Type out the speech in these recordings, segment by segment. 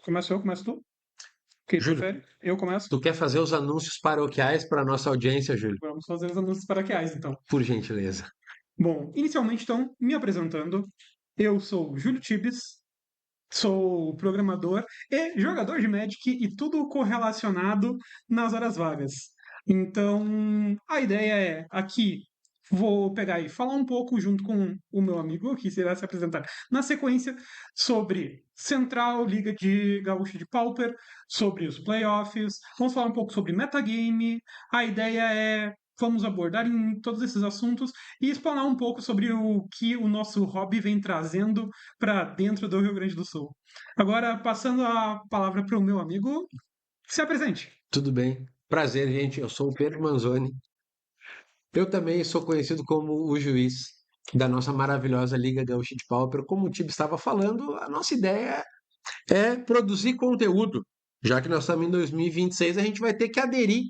Começo eu, começo tu? Quem Júlio, prefere? Eu começo? tu quer fazer os anúncios paroquiais para a nossa audiência, Júlio? Vamos fazer os anúncios paraquiais, então. Por gentileza. Bom, inicialmente, então, me apresentando, eu sou Júlio Tibes, sou programador e jogador de Magic e tudo correlacionado nas horas vagas. Então, a ideia é, aqui, vou pegar e falar um pouco junto com o meu amigo, que será se apresentar na sequência, sobre Central, Liga de Gaúcha de Pauper, sobre os playoffs, vamos falar um pouco sobre metagame. A ideia é, vamos abordar em todos esses assuntos e explanar um pouco sobre o que o nosso hobby vem trazendo para dentro do Rio Grande do Sul. Agora, passando a palavra para o meu amigo, se apresente. Tudo bem? Prazer, gente. Eu sou o Pedro Manzoni. Eu também sou conhecido como o juiz da nossa maravilhosa Liga Gaúcha de Pauper. Como o Tibo estava falando, a nossa ideia é produzir conteúdo. Já que nós estamos em 2026, a gente vai ter que aderir.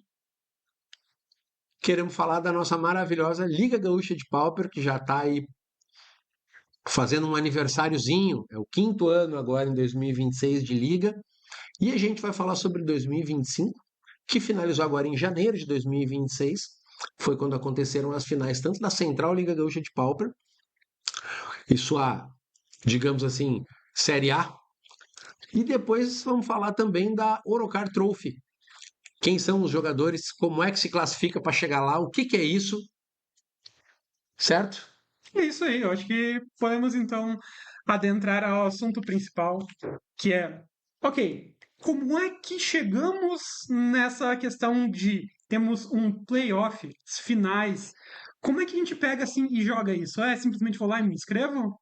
Queremos falar da nossa maravilhosa Liga Gaúcha de Pauper, que já está aí fazendo um aniversáriozinho. É o quinto ano agora em 2026 de Liga. E a gente vai falar sobre 2025, que finalizou agora em janeiro de 2026. Foi quando aconteceram as finais tanto da Central Liga Gaúcha de Pauper e sua, digamos assim, Série A. E depois vamos falar também da Orocar Trophy. Quem são os jogadores, como é que se classifica para chegar lá, o que, que é isso, certo? É isso aí, eu acho que podemos então adentrar ao assunto principal, que é, ok, como é que chegamos nessa questão de temos um playoff, finais? Como é que a gente pega assim e joga isso? É simplesmente vou lá e me inscrevo?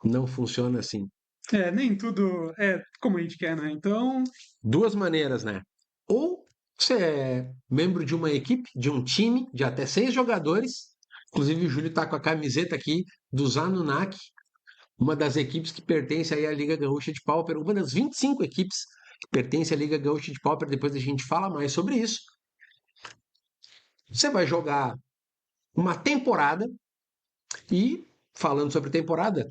Não funciona assim. É, nem tudo é como a gente quer, né? Então, Duas maneiras, né? Ou você é membro de uma equipe, de um time de até 6 jogadores. Inclusive, o Júlio está com a camiseta aqui dos Anunnaki, uma das equipes que pertence aí à Liga Gaúcha de Pauper, uma das 25 equipes que pertence à Liga Gaúcha de Pauper. Depois a gente fala mais sobre isso. Você vai jogar uma temporada e, falando sobre temporada,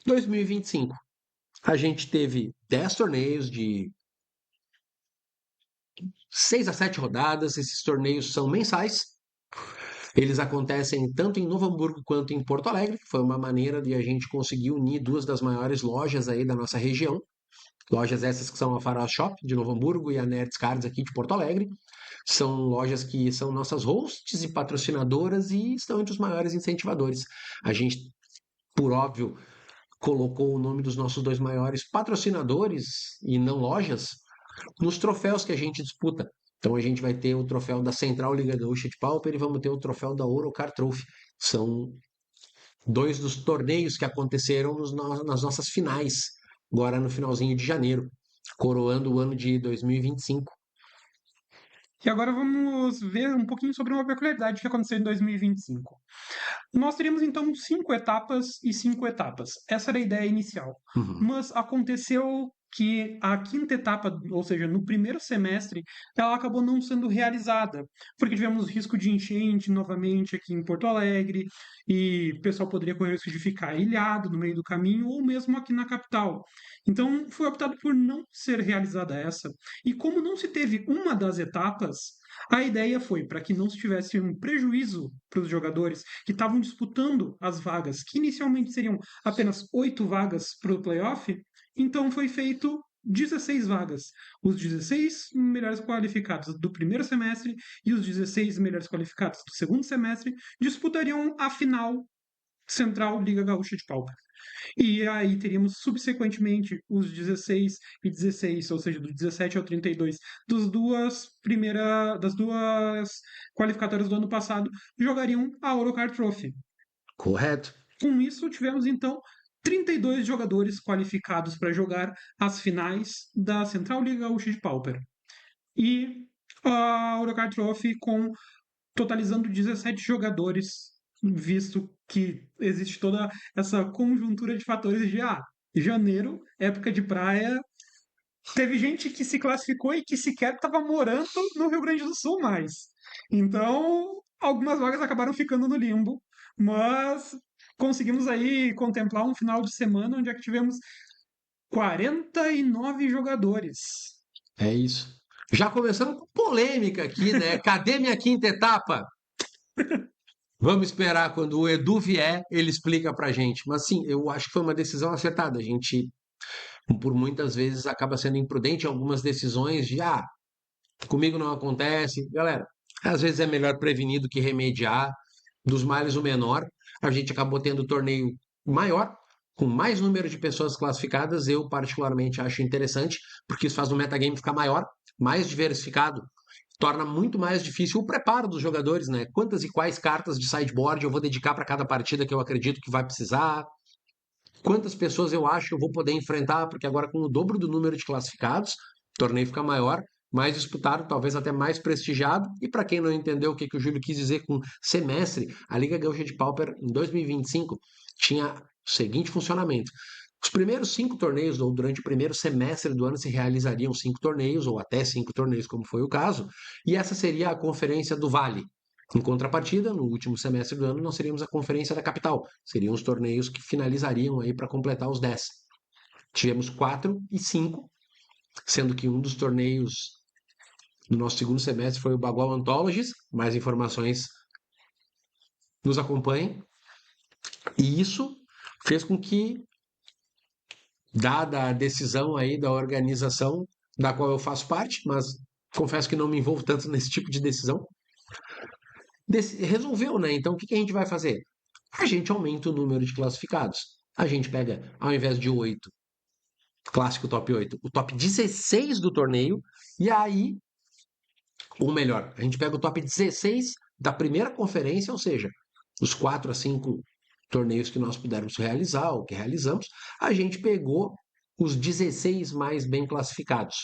2025. A gente teve 10 torneios de 6 a 7 rodadas. Esses torneios são mensais. Eles acontecem tanto em Novo Hamburgo quanto em Porto Alegre. Foi uma maneira de a gente conseguir unir duas das maiores lojas aí da nossa região. Lojas essas que são a Farol Shop de Novo Hamburgo e a Nerds Cards aqui de Porto Alegre. São lojas que são nossas hosts e patrocinadoras e estão entre os maiores incentivadores. A gente, por óbvio, colocou o nome dos nossos dois maiores patrocinadores e não lojas nos troféus que a gente disputa. Então a gente vai ter o troféu da Central Liga Gaúcha de Pauper e vamos ter o troféu da Orocar Trophy. São dois dos torneios que aconteceram nas nossas finais, agora no finalzinho de janeiro, coroando o ano de 2025. e agora vamos ver um pouquinho sobre uma peculiaridade que aconteceu em 2025. Nós teríamos então 5 etapas e 5 etapas. Essa era a ideia inicial. Uhum. Mas aconteceu que a quinta etapa, ou seja, no primeiro semestre, ela acabou não sendo realizada, porque tivemos risco de enchente novamente aqui em Porto Alegre, e o pessoal poderia correr o risco de ficar ilhado no meio do caminho, ou mesmo aqui na capital. Então, foi optado por não ser realizada essa. E como não se teve uma das etapas, a ideia foi para que não se tivesse um prejuízo para os jogadores que estavam disputando as vagas, que inicialmente seriam apenas 8 vagas para o playoff, então foi feito 16 vagas. Os 16 melhores qualificados do primeiro semestre e os 16 melhores qualificados do segundo semestre disputariam a final Central Liga Gaúcha de Pauper. E aí teríamos subsequentemente os 16 e 16, ou seja, do 17 ao 32, das duas qualificatórias do ano passado, jogariam a Orocar Trophy. Correto? Com isso, tivemos então 32 jogadores qualificados para jogar as finais da Central Liga Gaúcha de Pauper. E a Orocar Trophy com totalizando 17 jogadores, visto que existe toda essa conjuntura de fatores de janeiro, época de praia. Teve gente que se classificou e que sequer estava morando no Rio Grande do Sul mais. Então, algumas vagas acabaram ficando no limbo, mas conseguimos aí contemplar um final de semana onde é que tivemos 49 jogadores. É isso. Já começamos com polêmica aqui, né? Cadê minha quinta etapa? Vamos esperar quando o Edu vier, ele explica pra gente. Mas sim, eu acho que foi uma decisão acertada. A gente, por muitas vezes, acaba sendo imprudente em algumas decisões de comigo não acontece. Galera, às vezes é melhor prevenir do que remediar. Dos males o menor. A gente acabou tendo torneio maior, com mais número de pessoas classificadas. Eu, particularmente, acho interessante, porque isso faz o metagame ficar maior, mais diversificado. Torna muito mais difícil o preparo dos jogadores, né? Quantas e quais cartas de sideboard eu vou dedicar para cada partida que eu acredito que vai precisar? Quantas pessoas eu acho que eu vou poder enfrentar? Porque agora, com o dobro do número de classificados, o torneio fica maior, mais disputado, talvez até mais prestigiado. E para quem não entendeu o que o Júlio quis dizer com semestre, a Liga Gaúcha de Pauper em 2025 tinha o seguinte funcionamento: os primeiros 5 torneios, ou durante o primeiro semestre do ano, se realizariam 5 torneios, ou até 5 torneios, como foi o caso, e essa seria a Conferência do Vale. Em contrapartida, no último semestre do ano, nós teríamos a Conferência da Capital. Seriam os torneios que finalizariam aí para completar os 10. Tivemos 4 e 5, sendo que um dos torneios no nosso segundo semestre foi o Bagual Anthologies. Mais informações nos acompanhem. E isso fez com que, dada a decisão aí da organização da qual eu faço parte, mas confesso que não me envolvo tanto nesse tipo de decisão, resolveu, né? Então o que a gente vai fazer? A gente aumenta o número de classificados. A gente pega, ao invés de 8, clássico top 8, o top 16 do torneio, e aí, ou melhor, a gente pega o top 16 da primeira conferência, ou seja, os 4 a 5 torneios que nós pudermos realizar, ou que realizamos, a gente pegou os 16 mais bem classificados.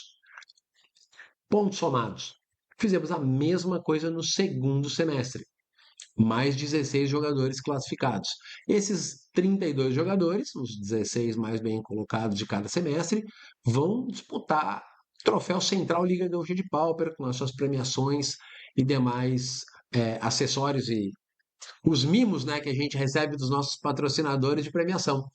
Pontos somados. Fizemos a mesma coisa no segundo semestre. Mais 16 jogadores classificados. Esses 32 jogadores, os 16 mais bem colocados de cada semestre, vão disputar Troféu Central Liga Gaúcha de Pauper, com as suas premiações e demais acessórios e os mimos, né, que a gente recebe dos nossos patrocinadores de premiação.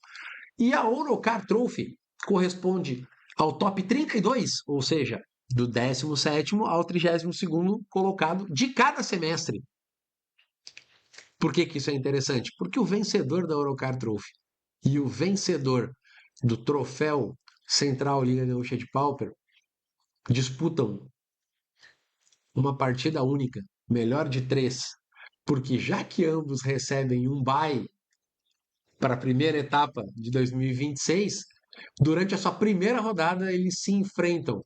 E a Orocar Trophy corresponde ao top 32, ou seja, do 17º ao 32º colocado de cada semestre. Por que isso é interessante? Porque o vencedor da Orocar Trophy e o vencedor do Troféu Central Liga Gaúcha de Pauper disputam uma partida única, melhor de 3, porque já que ambos recebem um bye para a primeira etapa de 2026, durante a sua primeira rodada eles se enfrentam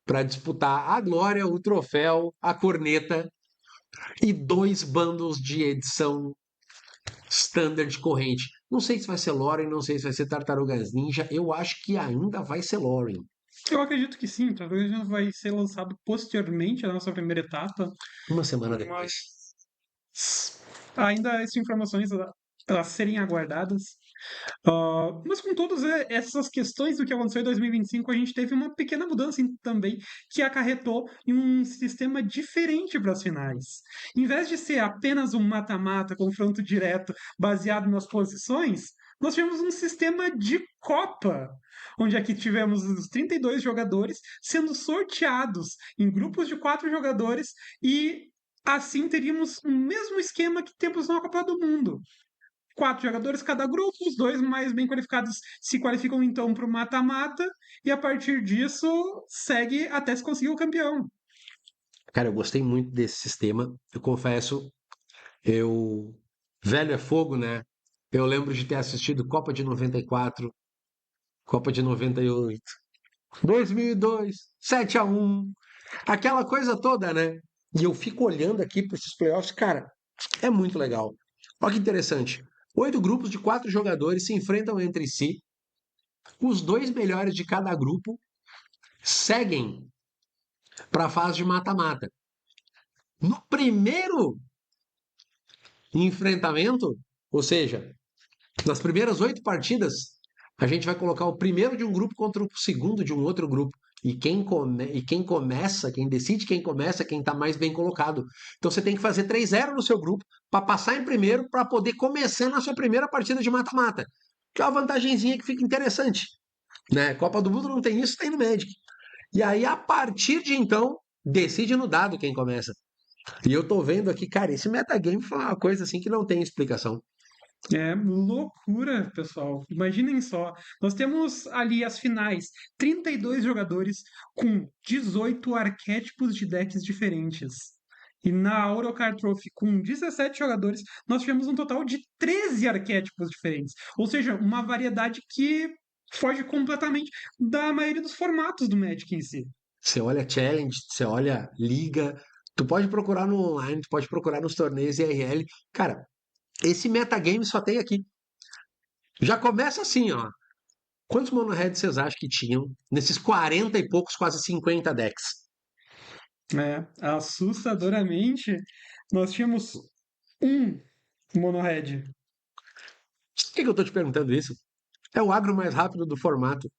para disputar a glória, o troféu, a corneta e 2 bundles de edição standard corrente. Não sei se vai ser Lorien, não sei se vai ser Tartarugas Ninja. Eu acho que ainda vai ser Lorien. Eu acredito que sim, talvez vai ser lançado posteriormente à nossa primeira etapa, Uma semana mas depois. ainda essas informações a serem aguardadas. Mas com todas essas questões do que aconteceu em 2025, a gente teve uma pequena mudança também que acarretou em um sistema diferente para as finais. Em vez de ser apenas um mata-mata, confronto direto, baseado nas posições, nós tivemos um sistema de Copa, onde aqui tivemos os 32 jogadores sendo sorteados em grupos de 4 jogadores e assim teríamos o mesmo esquema que temos na Copa do Mundo. 4 jogadores cada grupo, os 2 mais bem qualificados se qualificam então para o mata-mata, e a partir disso segue até se conseguir o campeão. Cara, eu gostei muito desse sistema. Eu confesso, eu. Velho é fogo, né? Eu lembro de ter assistido Copa de 94, Copa de 98, 2002, 7-1, aquela coisa toda, né? E eu fico olhando aqui para esses playoffs, cara, é muito legal. Olha que interessante. 8 grupos de 4 jogadores se enfrentam entre si. Os 2 melhores de cada grupo seguem para a fase de mata-mata. No primeiro enfrentamento, ou seja, nas primeiras 8 partidas, a gente vai colocar o primeiro de um grupo contra o segundo de um outro grupo. E quem começa, quem decide quem começa, quem está mais bem colocado. Então você tem que fazer 3-0 no seu grupo para passar em primeiro para poder começar na sua primeira partida de mata-mata. Que é uma vantagenzinha que fica interessante. né? Copa do Mundo não tem isso, tem no Magic. E aí, a partir de então, decide no dado quem começa. E eu tô vendo aqui, cara, esse metagame foi uma coisa assim que não tem explicação. É loucura, pessoal. Imaginem só. Nós temos ali as finais, 32 jogadores com 18 arquétipos de decks diferentes. E na Eurocard Trophy, com 17 jogadores, nós tivemos um total de 13 arquétipos diferentes. Ou seja, uma variedade que foge completamente da maioria dos formatos do Magic em si. Você olha Challenge, você olha Liga, tu pode procurar no online, tu pode procurar nos torneios IRL. Cara, esse metagame só tem aqui. Já começa assim, ó. Quantos monoheads vocês acham que tinham nesses 40 e poucos, quase 50 decks? É, assustadoramente, nós tínhamos um monohead. Por que eu tô te perguntando isso? É o agro mais rápido do formato.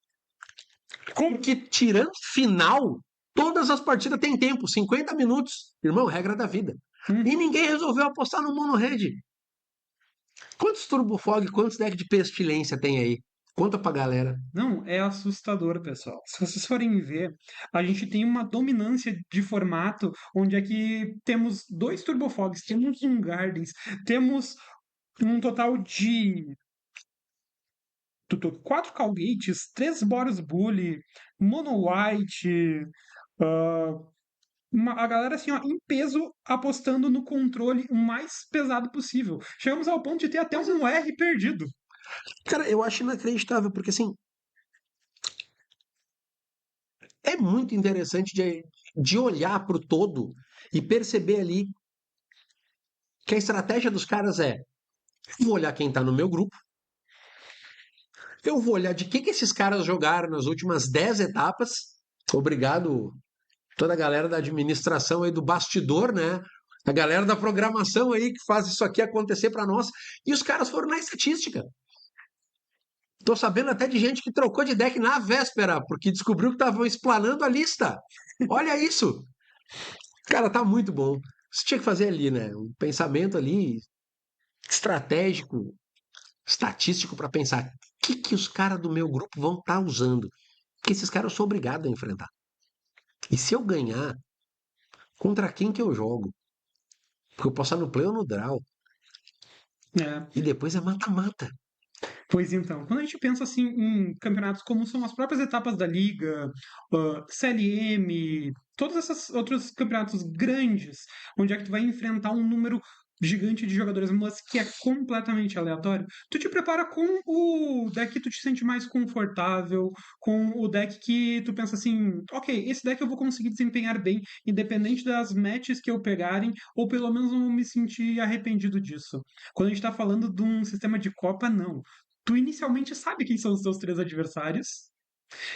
Porque tirando final, todas as partidas têm tempo, 50 minutos. Irmão, regra da vida. E Hum. ninguém resolveu apostar no monohead. Quantos Turbo Fog, quantos decks de pestilência tem aí? Conta pra galera. Não, é assustador, pessoal. Se vocês forem ver, a gente tem uma dominância de formato onde é que temos dois Turbofogs, temos um Gardens, temos um total de quatro Callgates, três Boros Bully, Mono White, ah, a galera assim, ó, em peso apostando no controle o mais pesado possível. Chegamos ao ponto de ter até um R perdido. Cara, eu acho inacreditável, porque assim, é muito interessante de olhar pro todo e perceber ali que a estratégia dos caras é: eu vou olhar quem tá no meu grupo, eu vou olhar de que esses caras jogaram nas últimas 10 etapas. Obrigado, toda a galera da administração aí do bastidor, né? A galera da programação aí que faz isso aqui acontecer para nós. E os caras foram na estatística. Tô sabendo até de gente que trocou de deck na véspera, porque descobriu que estavam explanando a lista. Olha isso! Cara, tá muito bom. Você tinha que fazer ali, né? Um pensamento ali estratégico, estatístico para pensar o que os caras do meu grupo vão estar usando. Porque esses caras eu sou obrigado a enfrentar. E se eu ganhar, contra quem que eu jogo? Porque eu posso estar no play ou no draw. É. E depois é mata-mata. Pois então, quando a gente pensa assim em campeonatos como são as próprias etapas da Liga, CLM, todos esses outros campeonatos grandes, onde é que tu vai enfrentar um número gigante de jogadores, mas que é completamente aleatório, tu te prepara com o deck que tu te sente mais confortável, com o deck que tu pensa assim, ok, esse deck eu vou conseguir desempenhar bem, independente das matches que eu pegarem, ou pelo menos não me sentir arrependido disso. Quando a gente tá falando de um sistema de Copa, não. Tu inicialmente sabe quem são os teus três adversários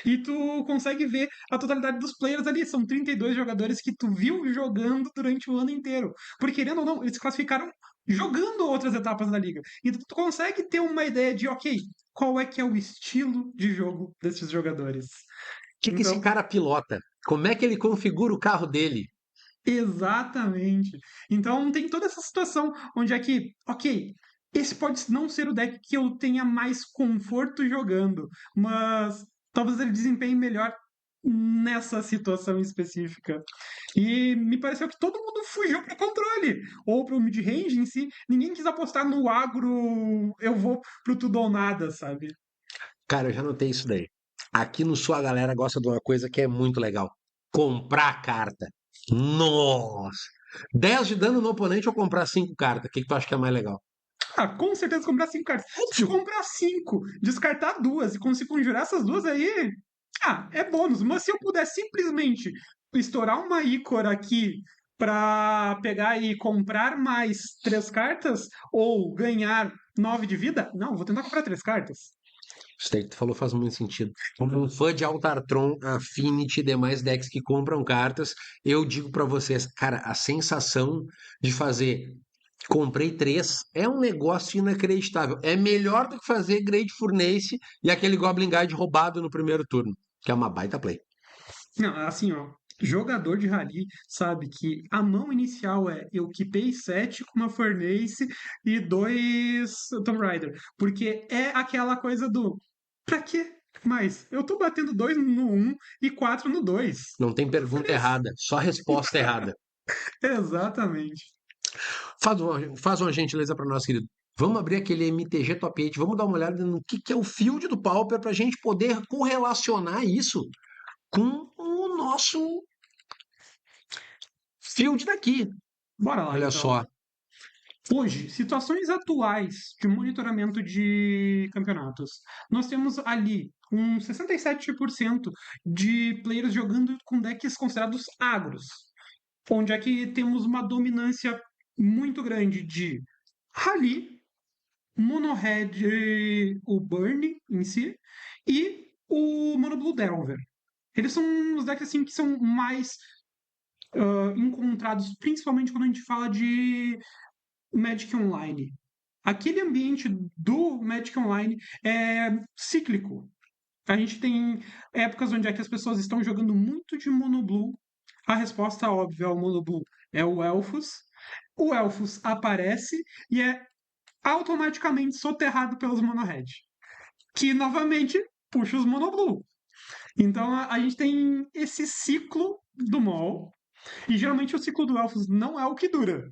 e tu consegue ver a totalidade dos players ali. São 32 jogadores que tu viu jogando durante o ano inteiro. Porque, querendo ou não, eles se classificaram jogando outras etapas da liga. Então tu consegue ter uma ideia de, ok, qual é que é o estilo de jogo desses jogadores. Que esse Então, cara pilota? Como é que ele configura o carro dele? exatamente. Então tem toda essa situação onde é que, ok, esse pode não ser o deck que eu tenha mais conforto jogando, mas talvez ele desempenhe melhor nessa situação específica. E me pareceu que todo mundo fugiu pro controle, ou pro mid-range em si. Ninguém quis apostar no agro, eu vou pro tudo ou nada, sabe? Cara, eu já notei isso daí. Aqui no Sul a galera gosta de uma coisa que é muito legal: comprar carta. Nossa! 10 de dano no oponente ou comprar 5 cartas? O que tu acha que é mais legal? Ah, com certeza comprar cinco cartas. Se Óbvio. comprar cinco, descartar duas e conseguir conjurar essas duas aí, é bônus. Mas se eu puder simplesmente estourar uma ícora aqui pra pegar e comprar mais três cartas, ou ganhar nove de vida, não, vou tentar comprar três cartas. Isso daí que tu falou faz muito sentido. Como um fã de Altartron, Affinity e demais decks que compram cartas, eu digo pra vocês, cara, a sensação de fazer comprei três é um negócio inacreditável. É melhor do que fazer Great Furnace e aquele Goblin Guide roubado no primeiro turno, que é uma baita play. Não, assim, ó. Jogador de rally sabe que a mão inicial é eu quipei 7 com uma Furnace e dois Tomb Raider. Porque é aquela coisa do pra quê? Mas eu tô batendo 2 no um e 4 no 2. Não tem pergunta errada, só resposta errada. Exatamente. Faz uma gentileza para nós, querido. Vamos abrir aquele MTG Top 8, vamos dar uma olhada no que é o field do Pauper para a gente poder correlacionar isso com o nosso field daqui. Bora lá, Olha então. só. Hoje, situações atuais de monitoramento de campeonatos. Nós temos ali um 67% de players jogando com decks considerados agros, onde é que temos uma dominância muito grande de Rally, Mono Red, o Burn em si, e o Mono Blue Delver. Eles são os decks assim, que são mais encontrados, principalmente quando a gente fala de Magic Online. Aquele ambiente do Magic Online é cíclico. A gente tem épocas onde é que as pessoas estão jogando muito de Mono Blue. A resposta óbvia ao Mono Blue é o Elfos. O Elfos aparece e é automaticamente soterrado pelos Mono Red, que novamente puxa os Mono Blue. Então a gente tem esse ciclo do mall, e geralmente o ciclo do Elfos não é o que dura.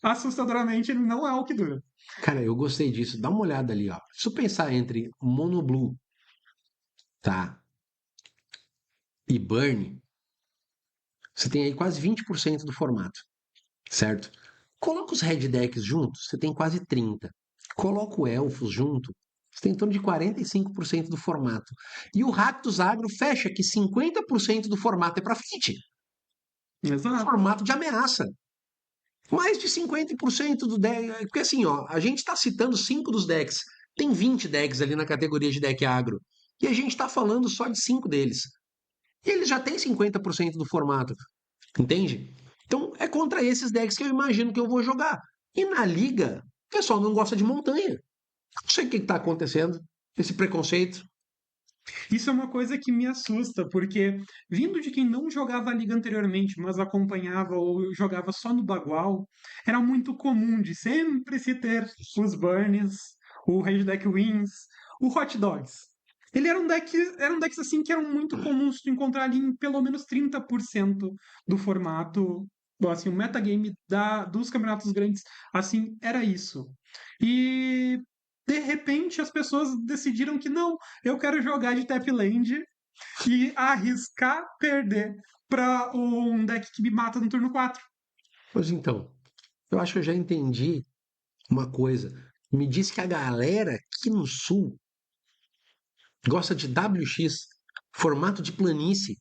Assustadoramente, ele não é o que dura. Cara, eu gostei disso. Dá uma olhada ali, ó. Se eu pensar entre Mono Blue, tá, e Burn, você tem aí quase 20% do formato, certo? Coloca os Red Decks juntos, você tem quase 30%. Coloca o Elfos junto, você tem em torno de 45% do formato. E o Rakdos Agro fecha que 50% do formato é para frente. Exato. Formato de ameaça. Mais de 50% do deck. Porque assim, ó, a gente está citando 5 dos decks. Tem 20 decks ali na categoria de deck agro. E a gente está falando só de 5 deles. E eles já têm 50% do formato. Entende? Então é contra esses decks que eu imagino que eu vou jogar. E na liga, o pessoal não gosta de montanha. Não sei o que está acontecendo. Esse preconceito. Isso é uma coisa que me assusta, porque vindo de quem não jogava a liga anteriormente, mas acompanhava ou jogava só no Bagual, era muito comum de sempre se ter os Burns, o Rage Deck Wins, o Hot Dogs. Ele eram decks assim que eram muito comuns de encontrar ali em pelo menos 30% do formato. Bom, assim, o metagame dos campeonatos grandes, assim, era isso. E de repente as pessoas decidiram que não, eu quero jogar de Tapland e arriscar perder para um deck que me mata no turno 4. Pois então, eu acho que eu já entendi uma coisa. Me diz que a galera aqui no sul gosta de WX, formato de planície.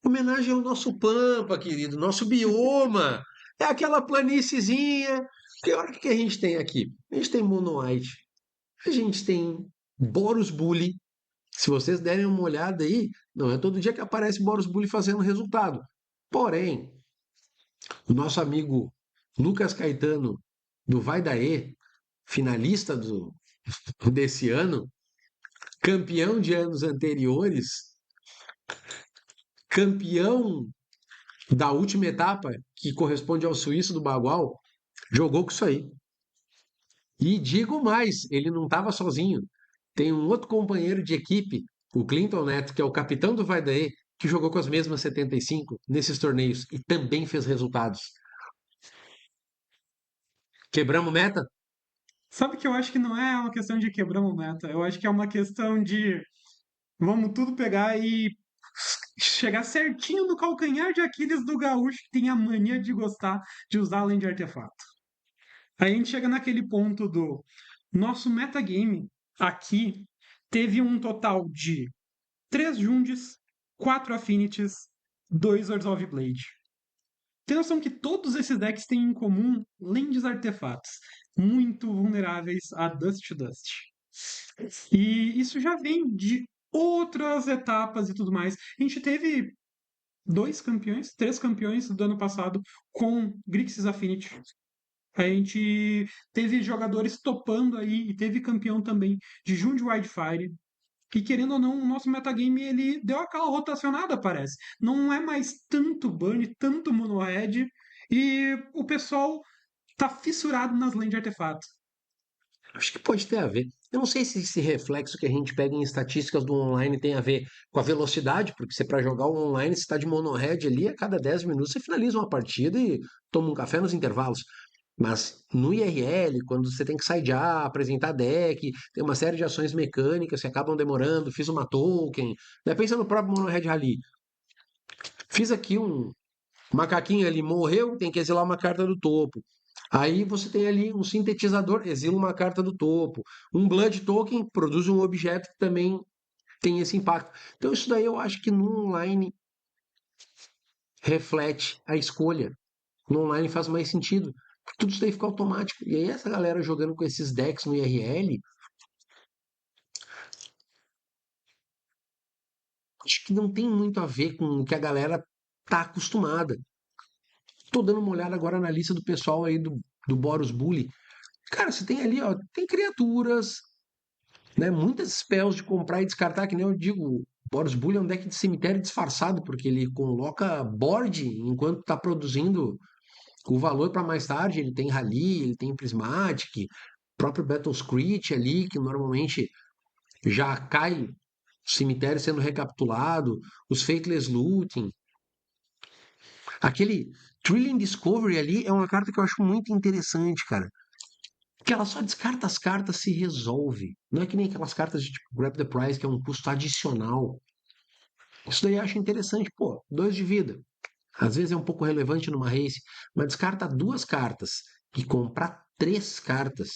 Homenagem ao nosso Pampa, querido, nosso bioma. É aquela planíciezinha. Pior que a gente tem aqui. A gente tem Mono White, a gente tem Boros Bully. Se vocês derem uma olhada aí, não é todo dia que aparece Boros Bully fazendo resultado. Porém, o nosso amigo Lucas Caetano, do Vai Daê, finalista desse ano, campeão de anos anteriores, campeão da última etapa, que corresponde ao suíço do Bagual, jogou com isso aí. E digo mais, ele não estava sozinho. Tem um outro companheiro de equipe, o Clinton Neto, que é o capitão do Vaidaê, que jogou com as mesmas 75 nesses torneios e também fez resultados. Quebramos meta? Sabe que eu acho que não é uma questão de quebrar o meta, eu acho que é uma questão de vamos tudo pegar e chegar certinho no calcanhar de Aquiles do gaúcho que tem a mania de gostar de usar além de artefato. Aí a gente chega naquele ponto do nosso metagame aqui teve um total de 3 Junds, 4 Affinities, 2 Resolve Blade. Tem noção que todos esses decks têm em comum lands artefatos, muito vulneráveis a Dust to Dust. E isso já vem de outras etapas e tudo mais. A gente teve 2 campeões, 3 campeões do ano passado com Grixis Affinity. A gente teve jogadores topando aí e teve campeão também de Jund Wildfire. E querendo ou não, o nosso metagame ele deu aquela rotacionada, parece. Não é mais tanto burn, tanto mono red, e o pessoal tá fissurado nas lanes de artefato. Acho que pode ter a ver. Eu não sei se esse reflexo que a gente pega em estatísticas do online tem a ver com a velocidade, porque você para jogar o online, você está de mono-red ali, a cada 10 minutos você finaliza uma partida e toma um café nos intervalos. Mas no IRL, quando você tem que sidear, apresentar deck, tem uma série de ações mecânicas que acabam demorando, fiz uma token, né? Pensa no próprio mono-red rally. Fiz aqui um macaquinho ali, morreu, tem que exilar uma carta do topo. Aí você tem ali um sintetizador, exila uma carta do topo. Um Blood Token produz um objeto que também tem esse impacto. Então, isso daí eu acho que no online reflete a escolha. No online faz mais sentido. Porque tudo isso daí fica automático. E aí, essa galera jogando com esses decks no IRL, acho que não tem muito a ver com o que a galera tá acostumada. Tô dando uma olhada agora na lista do pessoal aí do Boros Bully. Cara, você tem ali, ó, tem criaturas, né? Muitas spells de comprar e descartar, que nem eu digo, Boros Bully é um deck de cemitério disfarçado, porque ele coloca board enquanto está produzindo o valor para mais tarde. Ele tem Rally, ele tem Prismatic, próprio Battle Screech ali, que normalmente já cai o cemitério sendo recapitulado, os Faithless Looting. Aquele Thrilling Discovery ali é uma carta que eu acho muito interessante, cara. Que ela só descarta as cartas se resolve. Não é que nem aquelas cartas de tipo Grab the Prize, que é um custo adicional. Isso daí eu acho interessante. Pô, 2 de vida. Às vezes é um pouco relevante numa race, mas descarta 2 cartas e comprar 3 cartas.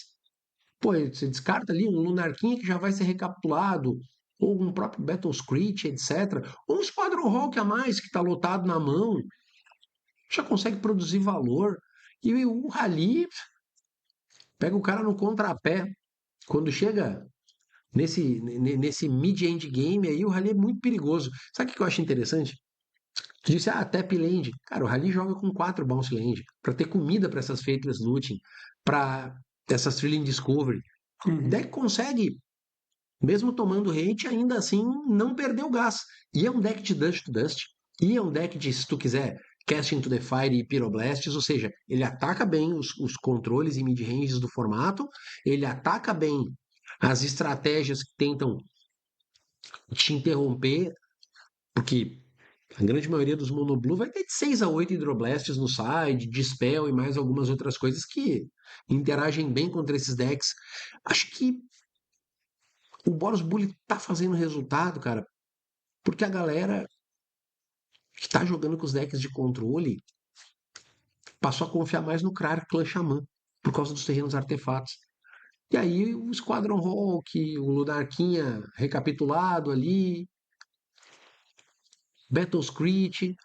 Pô, você descarta ali um Lunarquinha que já vai ser recapitulado, ou um próprio Battle Screech, etc. Ou um Squadron Hawk a mais que está lotado na mão, já consegue produzir valor. E o Rally pega o cara no contrapé. Quando chega nesse mid-end game aí, o Rally é muito perigoso. Sabe o que eu acho interessante? Tu disse, tap land. Cara, o Rally joga com 4 bounce land para ter comida para essas Faithless Looting, para essas Thrilling Discovery. O Uhum. deck consegue, mesmo tomando hate, ainda assim não perder o gás. E é um deck de Dust to Dust. E é um deck de, se tu quiser, Cast into the Fire e Pyroblasts, ou seja, ele ataca bem os controles e mid-ranges do formato, ele ataca bem as estratégias que tentam te interromper, porque a grande maioria dos monoblue vai ter de 6 a 8 hidroblasts no side, dispel e mais algumas outras coisas que interagem bem contra esses decks. Acho que o Boros Bully tá fazendo resultado, cara, porque a galera que tá jogando com os decks de controle passou a confiar mais no Krar Clã Xamã, por causa dos terrenos artefatos. E aí o Squadron Hawk, o Lunarquinha recapitulado ali, Battle Screech,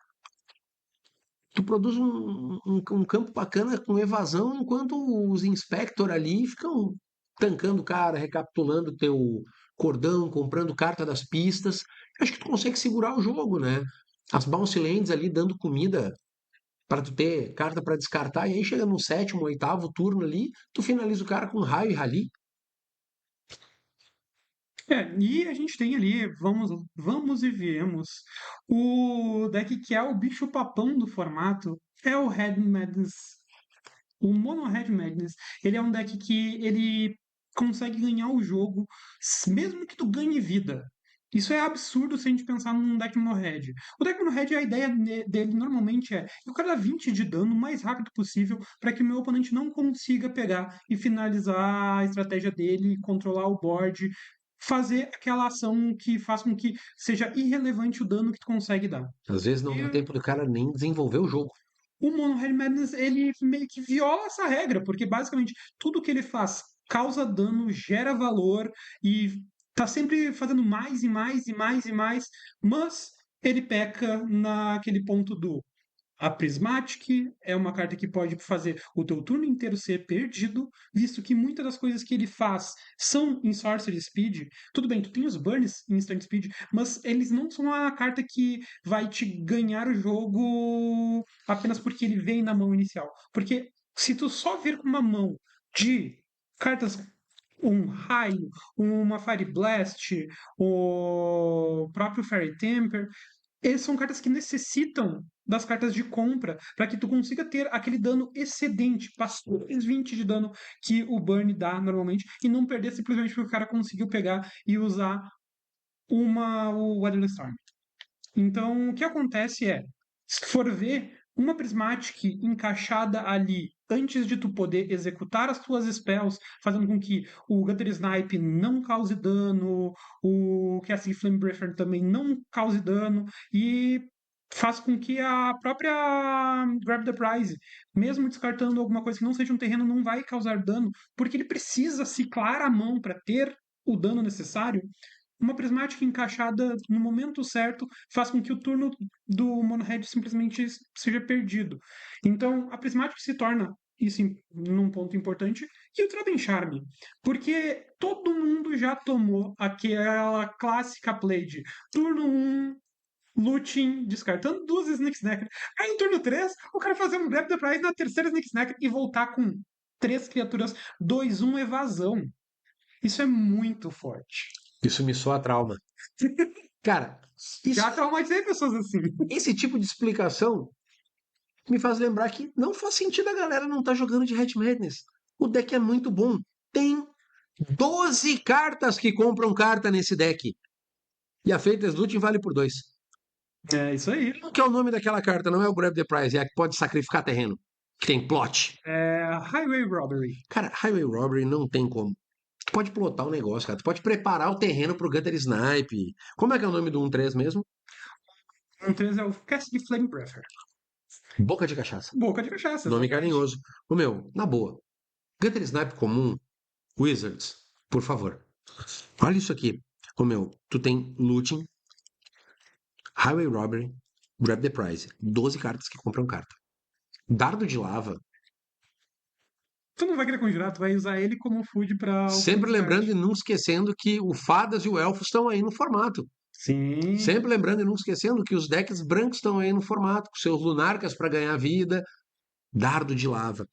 tu produz um campo bacana com evasão, enquanto os Inspector ali ficam tancando o cara, recapitulando teu cordão, comprando carta das pistas. Acho que tu consegue segurar o jogo, né? As bounce lands ali dando comida para tu ter carta para descartar, e aí chega no sétimo, oitavo turno ali, tu finaliza o cara com raio e rally. E a gente tem ali, vamos e viemos, o deck que é o bicho-papão do formato, é o Red Madness. O Mono Red Madness, ele é um deck que ele consegue ganhar o jogo mesmo que tu ganhe vida. Isso é absurdo se a gente pensar num deck Mono Red. O deck Mono Red, a ideia dele normalmente é eu quero dar 20 de dano o mais rápido possível para que o meu oponente não consiga pegar e finalizar a estratégia dele, controlar o board, fazer aquela ação que faz com que seja irrelevante o dano que tu consegue dar. Às vezes não dá E tempo do cara nem desenvolver o jogo. o Mono Red Madness, ele meio que viola essa regra, porque basicamente tudo que ele faz causa dano, gera valor e tá sempre fazendo mais e mais e mais e mais, mas ele peca naquele ponto do a Prismatic é uma carta que pode fazer o teu turno inteiro ser perdido, visto que muitas das coisas que ele faz são em Sorcery Speed. Tudo bem, tu tem os burns em Instant Speed, mas eles não são a carta que vai te ganhar o jogo apenas porque ele vem na mão inicial. Porque se tu só vir com uma mão de cartas, um raio, uma Fire Blast, o próprio Fairy Temper, são cartas que necessitam das cartas de compra para que tu consiga ter aquele dano excedente, passou os 20 de dano que o Burn dá normalmente, e não perder simplesmente porque o cara conseguiu pegar e usar o Weather Storm. Então, o que acontece é, se for ver, uma Prismatic encaixada ali antes de tu poder executar as tuas spells, fazendo com que o Gutter Snipe não cause dano, o Casting Flame Breather também não cause dano, e faz com que a própria Grab the Prize, mesmo descartando alguma coisa que não seja um terreno, não vai causar dano, porque ele precisa ciclar a mão para ter o dano necessário. Uma prismática encaixada no momento certo faz com que o turno do Monohead simplesmente seja perdido. Então, a prismática se torna, isso num ponto importante, e o Traden Charme. Porque todo mundo já tomou aquela clássica play de turno 1, looting, descartando duas Sneak Snacker. Aí no turno 3, o cara fazer um Grab the Prize na terceira Sneak Snacker e voltar com 3 criaturas 2/1 evasão. Isso é muito forte. Isso me soa trauma. Cara, isso, Já traumatizei pessoas assim. esse tipo de explicação me faz lembrar que não faz sentido a galera não estar jogando de Hatch Madness. O deck é muito bom. Tem 12 cartas que compram carta nesse deck. E a Faithless Looting vale por 2. É isso aí. Qual que é o nome daquela carta? Não é o Grab the Prize, é a que pode sacrificar terreno. Que tem plot. É Highway Robbery. Cara, Highway Robbery não tem como. Tu pode plotar o negócio, cara. Tu pode preparar o terreno pro Gutter Snipe. Como é que é o nome do 1/3 mesmo? Um 3 é o Cast de Flame Breather. Boca de cachaça. Boca de cachaça, Nome exatamente. carinhoso. O meu, na boa. Gutter Snipe comum, Wizards, por favor. Olha isso aqui. O meu, tu tem Looting, Highway Robbery, Grab the Prize. 12 cartas que compram carta. Dardo de lava. Tu não vai querer conjurar, tu vai usar ele como food para o turno Sempre lembrando descarte. e não esquecendo que o Fadas e o Elfo estão aí no formato. Sim. Sempre lembrando e não esquecendo que os decks brancos estão aí no formato, com seus Lunarcas para ganhar vida, Dardo de lava.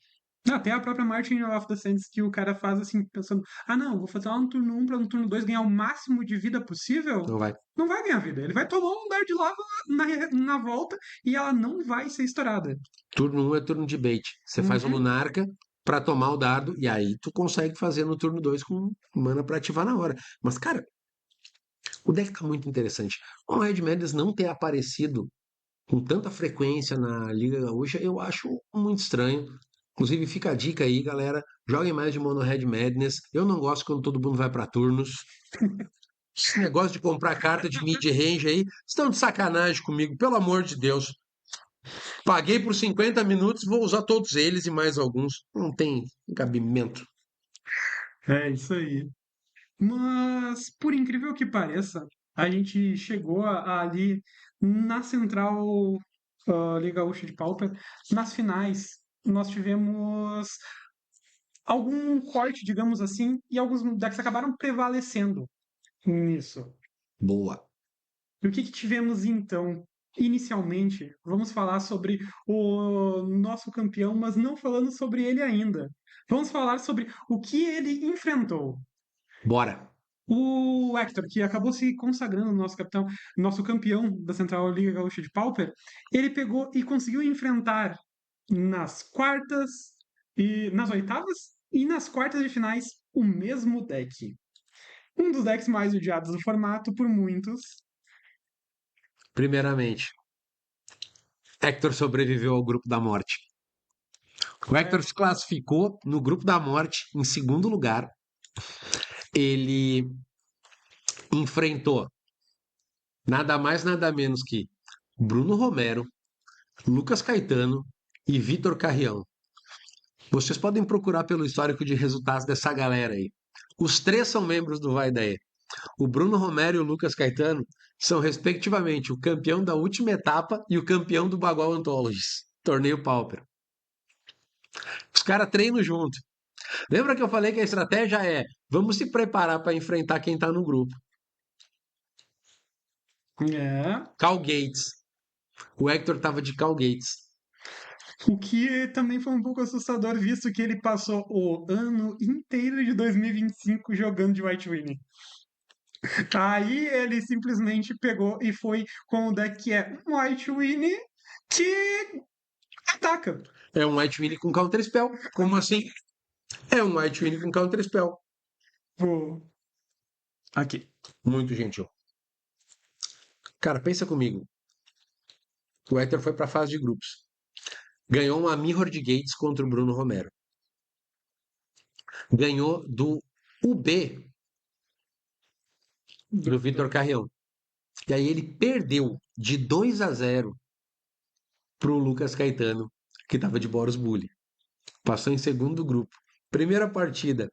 Até a própria Martin of the Sands que o cara faz assim, pensando: ah, não, vou fazer lá no turno 1 para no turno 2 ganhar o máximo de vida possível. Não vai. Não vai ganhar vida. Ele vai tomar um dar de lava na volta e ela não vai ser estourada. Turno 1 é turno de bait. Você faz o Uhum. Lunarca para tomar o dardo e aí tu consegue fazer no turno 2 com mana para ativar na hora. Mas, cara, o deck tá muito interessante. O Red Madness não ter aparecido com tanta frequência na Liga Gaúcha, eu acho muito estranho. Inclusive, fica a dica aí, galera. Joguem mais de Mono Red Madness. Eu não gosto quando todo mundo vai para turnos. Esse negócio de comprar carta de mid-range aí, estão de sacanagem comigo, pelo amor de Deus. Paguei por 50 minutos, vou usar todos eles e mais alguns. Não tem cabimento. É isso aí. Mas, por incrível que pareça, a gente chegou ali na Central Liga Gaúcha de Pauper, nas finais. Nós tivemos algum corte, digamos assim, e alguns decks acabaram prevalecendo nisso. Boa. E o que tivemos então? Inicialmente, vamos falar sobre o nosso campeão, mas não falando sobre ele ainda. Vamos falar sobre o que ele enfrentou. Bora. O Hector, que acabou se consagrando nosso capitão, nosso campeão da Central Liga Gaúcha de Pauper, ele pegou e conseguiu enfrentar nas quartas e nas oitavas e nas quartas de finais o mesmo deck. Um dos decks mais odiados do formato por muitos. Primeiramente, Hector sobreviveu ao grupo da morte. O Hector se classificou no grupo da morte em segundo lugar. Ele enfrentou nada mais, nada menos que Bruno Romero, Lucas Caetano e Vitor Carrião. Vocês podem procurar pelo histórico de resultados dessa galera aí. Os três são membros do Vai Daí. O Bruno Romero e o Lucas Caetano são, respectivamente, o campeão da última etapa e o campeão do Bagual Anthologies, torneio Pauper. Os caras treinam junto. Lembra que eu falei que a estratégia é vamos se preparar para enfrentar quem está no grupo? É. Cal Gates. O Hector estava de Cal Gates. O que também foi um pouco assustador, visto que ele passou o ano inteiro de 2025 jogando de White Winnie. Aí ele simplesmente pegou e foi com o deck que é um White Winnie que ataca. É um White Winnie com Counter Spell. Como assim? É um White Winnie com Counter Spell. Pô, aqui. Muito gentil. Cara, pensa comigo. O Hector foi para a fase de grupos. Ganhou uma Mirror de Gates contra o Bruno Romero. Ganhou do UB do Vitor Carrião. E aí ele perdeu de 2-0 pro Lucas Caetano, que estava de Boros Bully. Passou em segundo grupo. Primeira partida,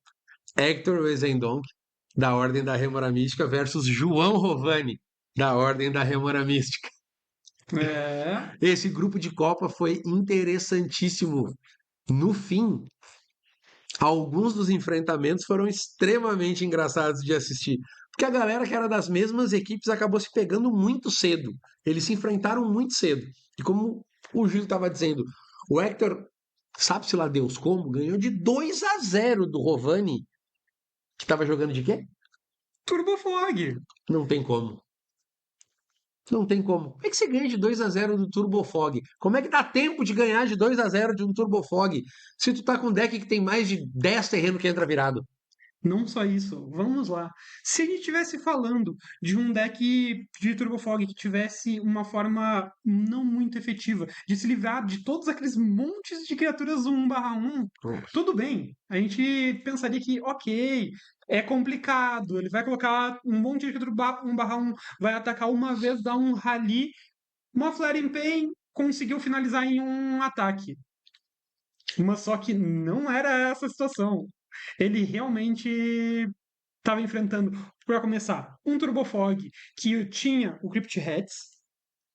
Hector Wezendonk, da Ordem da Rêmora Mística, versus João Rovani, da Ordem da Rêmora Mística. É. Esse grupo de Copa foi interessantíssimo. No fim, alguns dos enfrentamentos foram extremamente engraçados de assistir. Porque a galera que era das mesmas equipes acabou se pegando muito cedo. Eles se enfrentaram muito cedo. E como o Gil estava dizendo, o Hector, sabe-se lá Deus como, ganhou de 2-0 do Rovani, que estava jogando de quê? Turbo Fog. Não tem como. Não tem como. Como é que você ganha de 2-0 do Turbo Fog? Como é que dá tempo de ganhar de 2-0 de um Turbo Fog se tu tá com um deck que tem mais de 10 terrenos que entra virado? Não só isso, vamos lá. Se a gente estivesse falando de um deck de Turbo Fog que tivesse uma forma não muito efetiva de se livrar de todos aqueles montes de criaturas 1/1, tudo bem. A gente pensaria que, ok, é complicado, ele vai colocar um monte de criatura 1/1, vai atacar uma vez, dar um rally, uma Flare in Pain, conseguiu finalizar em um ataque. Mas só que não era essa a situação. Ele realmente estava enfrentando, para começar, um Turbofog que tinha o Crypt Heads,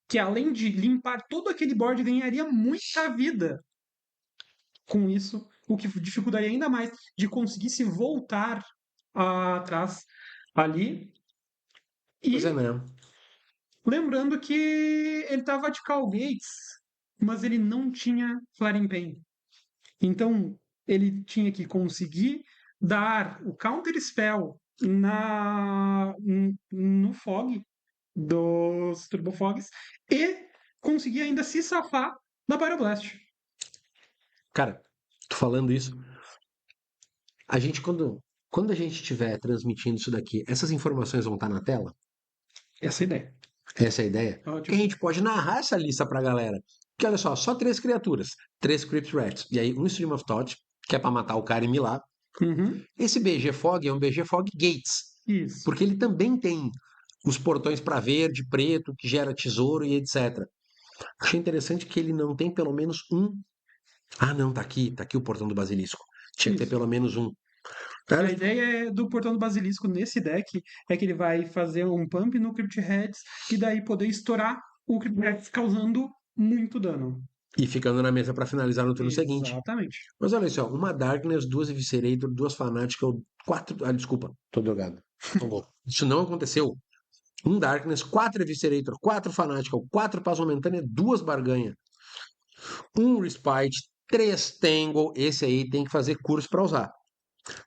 que além de limpar todo aquele board, ganharia muita vida com isso, o que dificultaria ainda mais de conseguir se voltar atrás ali. Pois é, E né? lembrando que ele estava de Call Gates, mas ele não tinha Flaring Pain. Então, ele tinha que conseguir dar o counter spell no fog dos Turbofogs e conseguir ainda se safar da Pyroblast. Cara, tô falando isso. A gente, quando a gente estiver transmitindo isso daqui, essas informações vão estar na tela? Essa é a ideia. Essa é a ideia? Que a Ótimo. gente pode narrar essa lista pra galera. Que olha só 3 criaturas, 3 Crypt Rats, e aí um Stream of Thought, que é pra matar o cara e milar. Uhum. Esse BG Fog é um BG Fog Gates, Isso. porque ele também tem os portões para verde, preto, que gera tesouro e etc. Achei interessante que ele não tem pelo menos um. Ah, não, tá aqui o portão do basilisco. Tinha que ter Isso. pelo menos um. A Cara, ideia do Portão do Basilisco nesse deck é que ele vai fazer um pump no Crypt Heads e daí poder estourar o Crypt Heads causando muito dano. e ficando na mesa para finalizar no turno seguinte. Exatamente. Mas olha só, uma Darkness, 2 Eviscerator, 2 Fanatical, 4. Ah, desculpa, tô drogado. Isso não aconteceu. Um Darkness, 4 Eviscerator, 4 Fanatical, 4 Paz Momentânea, 2 Barganha, um Respite, 3 Tangle. Esse aí tem que fazer curso para usar.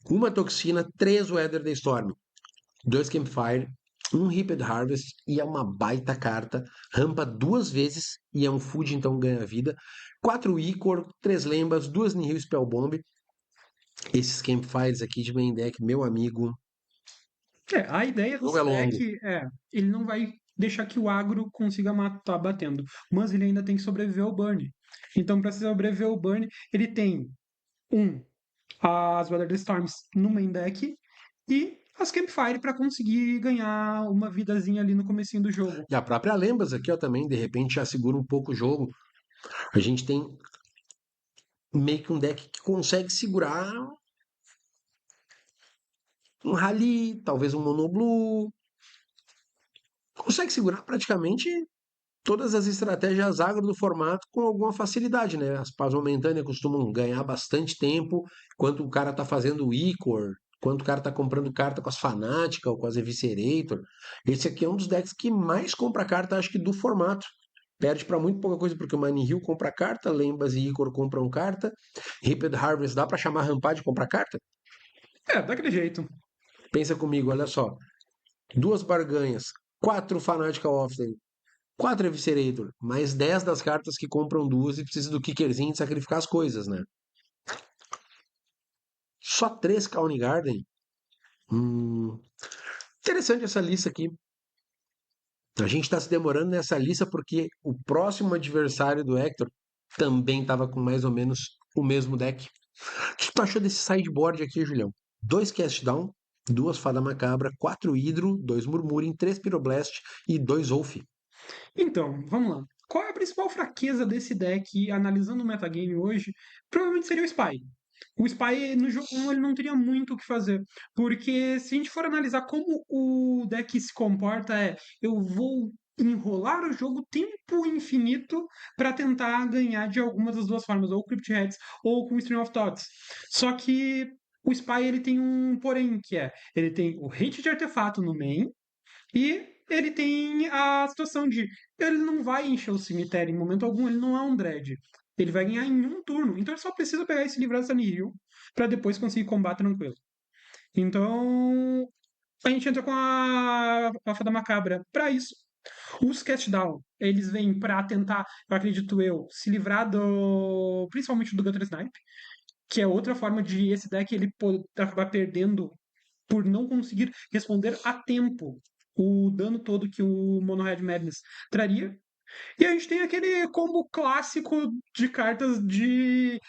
Uma Toxina, 3 Weather the Storm, 2 Campfire, um Reaped Harvest e é uma baita carta. Rampa 2 vezes e é um food, então ganha vida. 4 Icor, 3 Lembas, 2 Nihil Spellbomb. Esses Campfires aqui de main deck, meu amigo, A ideia não é desse longo. deck ele não vai deixar que o agro consiga matar batendo, mas ele ainda tem que sobreviver ao burn. Então, para sobreviver ao burn, ele tem as Weather the Storms no main deck e as Campfire para conseguir ganhar uma vidazinha ali no comecinho do jogo. E a própria Lembas aqui, ó, também, de repente já segura um pouco o jogo. A gente tem meio que um deck que consegue segurar um Rally, talvez um Monoblue. Consegue segurar praticamente todas as estratégias agro do formato com alguma facilidade, né? As pás momentâneas costumam ganhar bastante tempo, enquanto o cara tá fazendo o Icor, enquanto o cara tá comprando carta com as Fanática ou com as Eviscerator. Esse aqui é um dos decks que mais compra carta, acho que do formato. Perde para muito pouca coisa, porque o Manihil compra carta, Lembas e Icor compram carta. Reaped Harvest dá para chamar Rampar de comprar carta? Daquele jeito. Pensa comigo, olha só. 2 barganhas, 4 Fanatical Offering, 4 Eviscerator, mais 10 das cartas que compram duas e precisa do kickerzinho de sacrificar as coisas, né? Só 3 Kauni Garden? Interessante essa lista aqui. A gente está se demorando nessa lista porque o próximo adversário do Hector também estava com mais ou menos o mesmo deck. O que tu achou desse sideboard aqui, Julião? 2 Cast Down, 2 Fada Macabra, 4 Hidro, 2 Murmurin, 3 Pyroblast e 2 Wolf. Então, vamos lá. Qual é a principal fraqueza desse deck, analisando o metagame hoje? Provavelmente seria o Spy. O Spy no jogo 1 ele não teria muito o que fazer, porque se a gente for analisar como o deck se comporta, eu vou enrolar o jogo tempo infinito para tentar ganhar de alguma das duas formas, ou Crypt Heads ou com Stream of Thoughts. Só que o Spy ele tem um porém, que é, ele tem o hate de artefato no main, e ele tem a situação de ele não vai encher o cemitério em momento algum, ele não é um dread. Ele vai ganhar em um turno. Então ele só precisa pegar esse livro da Sunny para depois conseguir combate tranquilo. Então a gente entra com a Fada Macabra para isso. Os Cast Down, eles vêm para tentar, eu acredito eu, se livrar do principalmente do Gutter Snipe, que é outra forma de esse deck ele acabar perdendo por não conseguir responder a tempo o dano todo que o Mono Red Madness traria. E a gente tem aquele combo clássico de cartas de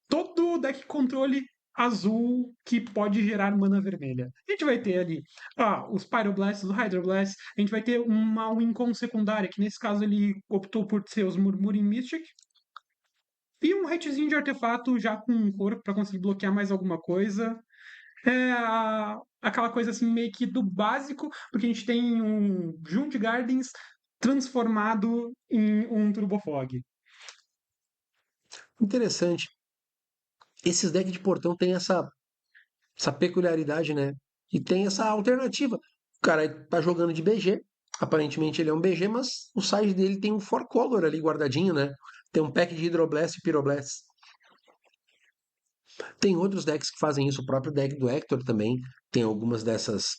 todo deck controle azul que pode gerar mana vermelha. A gente vai ter ali os Pyroblasts, os Hydroblasts, a gente vai ter uma Wincon secundária, que nesse caso ele optou por ser os Murmuring Mystic, e um hatezinho de artefato já com um corpo para conseguir bloquear mais alguma coisa. Aquela coisa assim meio que do básico, porque a gente tem um Jund Gardens transformado em um Turbofog. Interessante. Esses decks de portão têm essa peculiaridade, né? E tem essa alternativa. O cara tá jogando de BG, aparentemente ele é um BG, mas o side dele tem um Four Color ali guardadinho, né? Tem um pack de Hydroblast e Pyroblast. Tem outros decks que fazem isso, o próprio deck do Hector também tem algumas dessas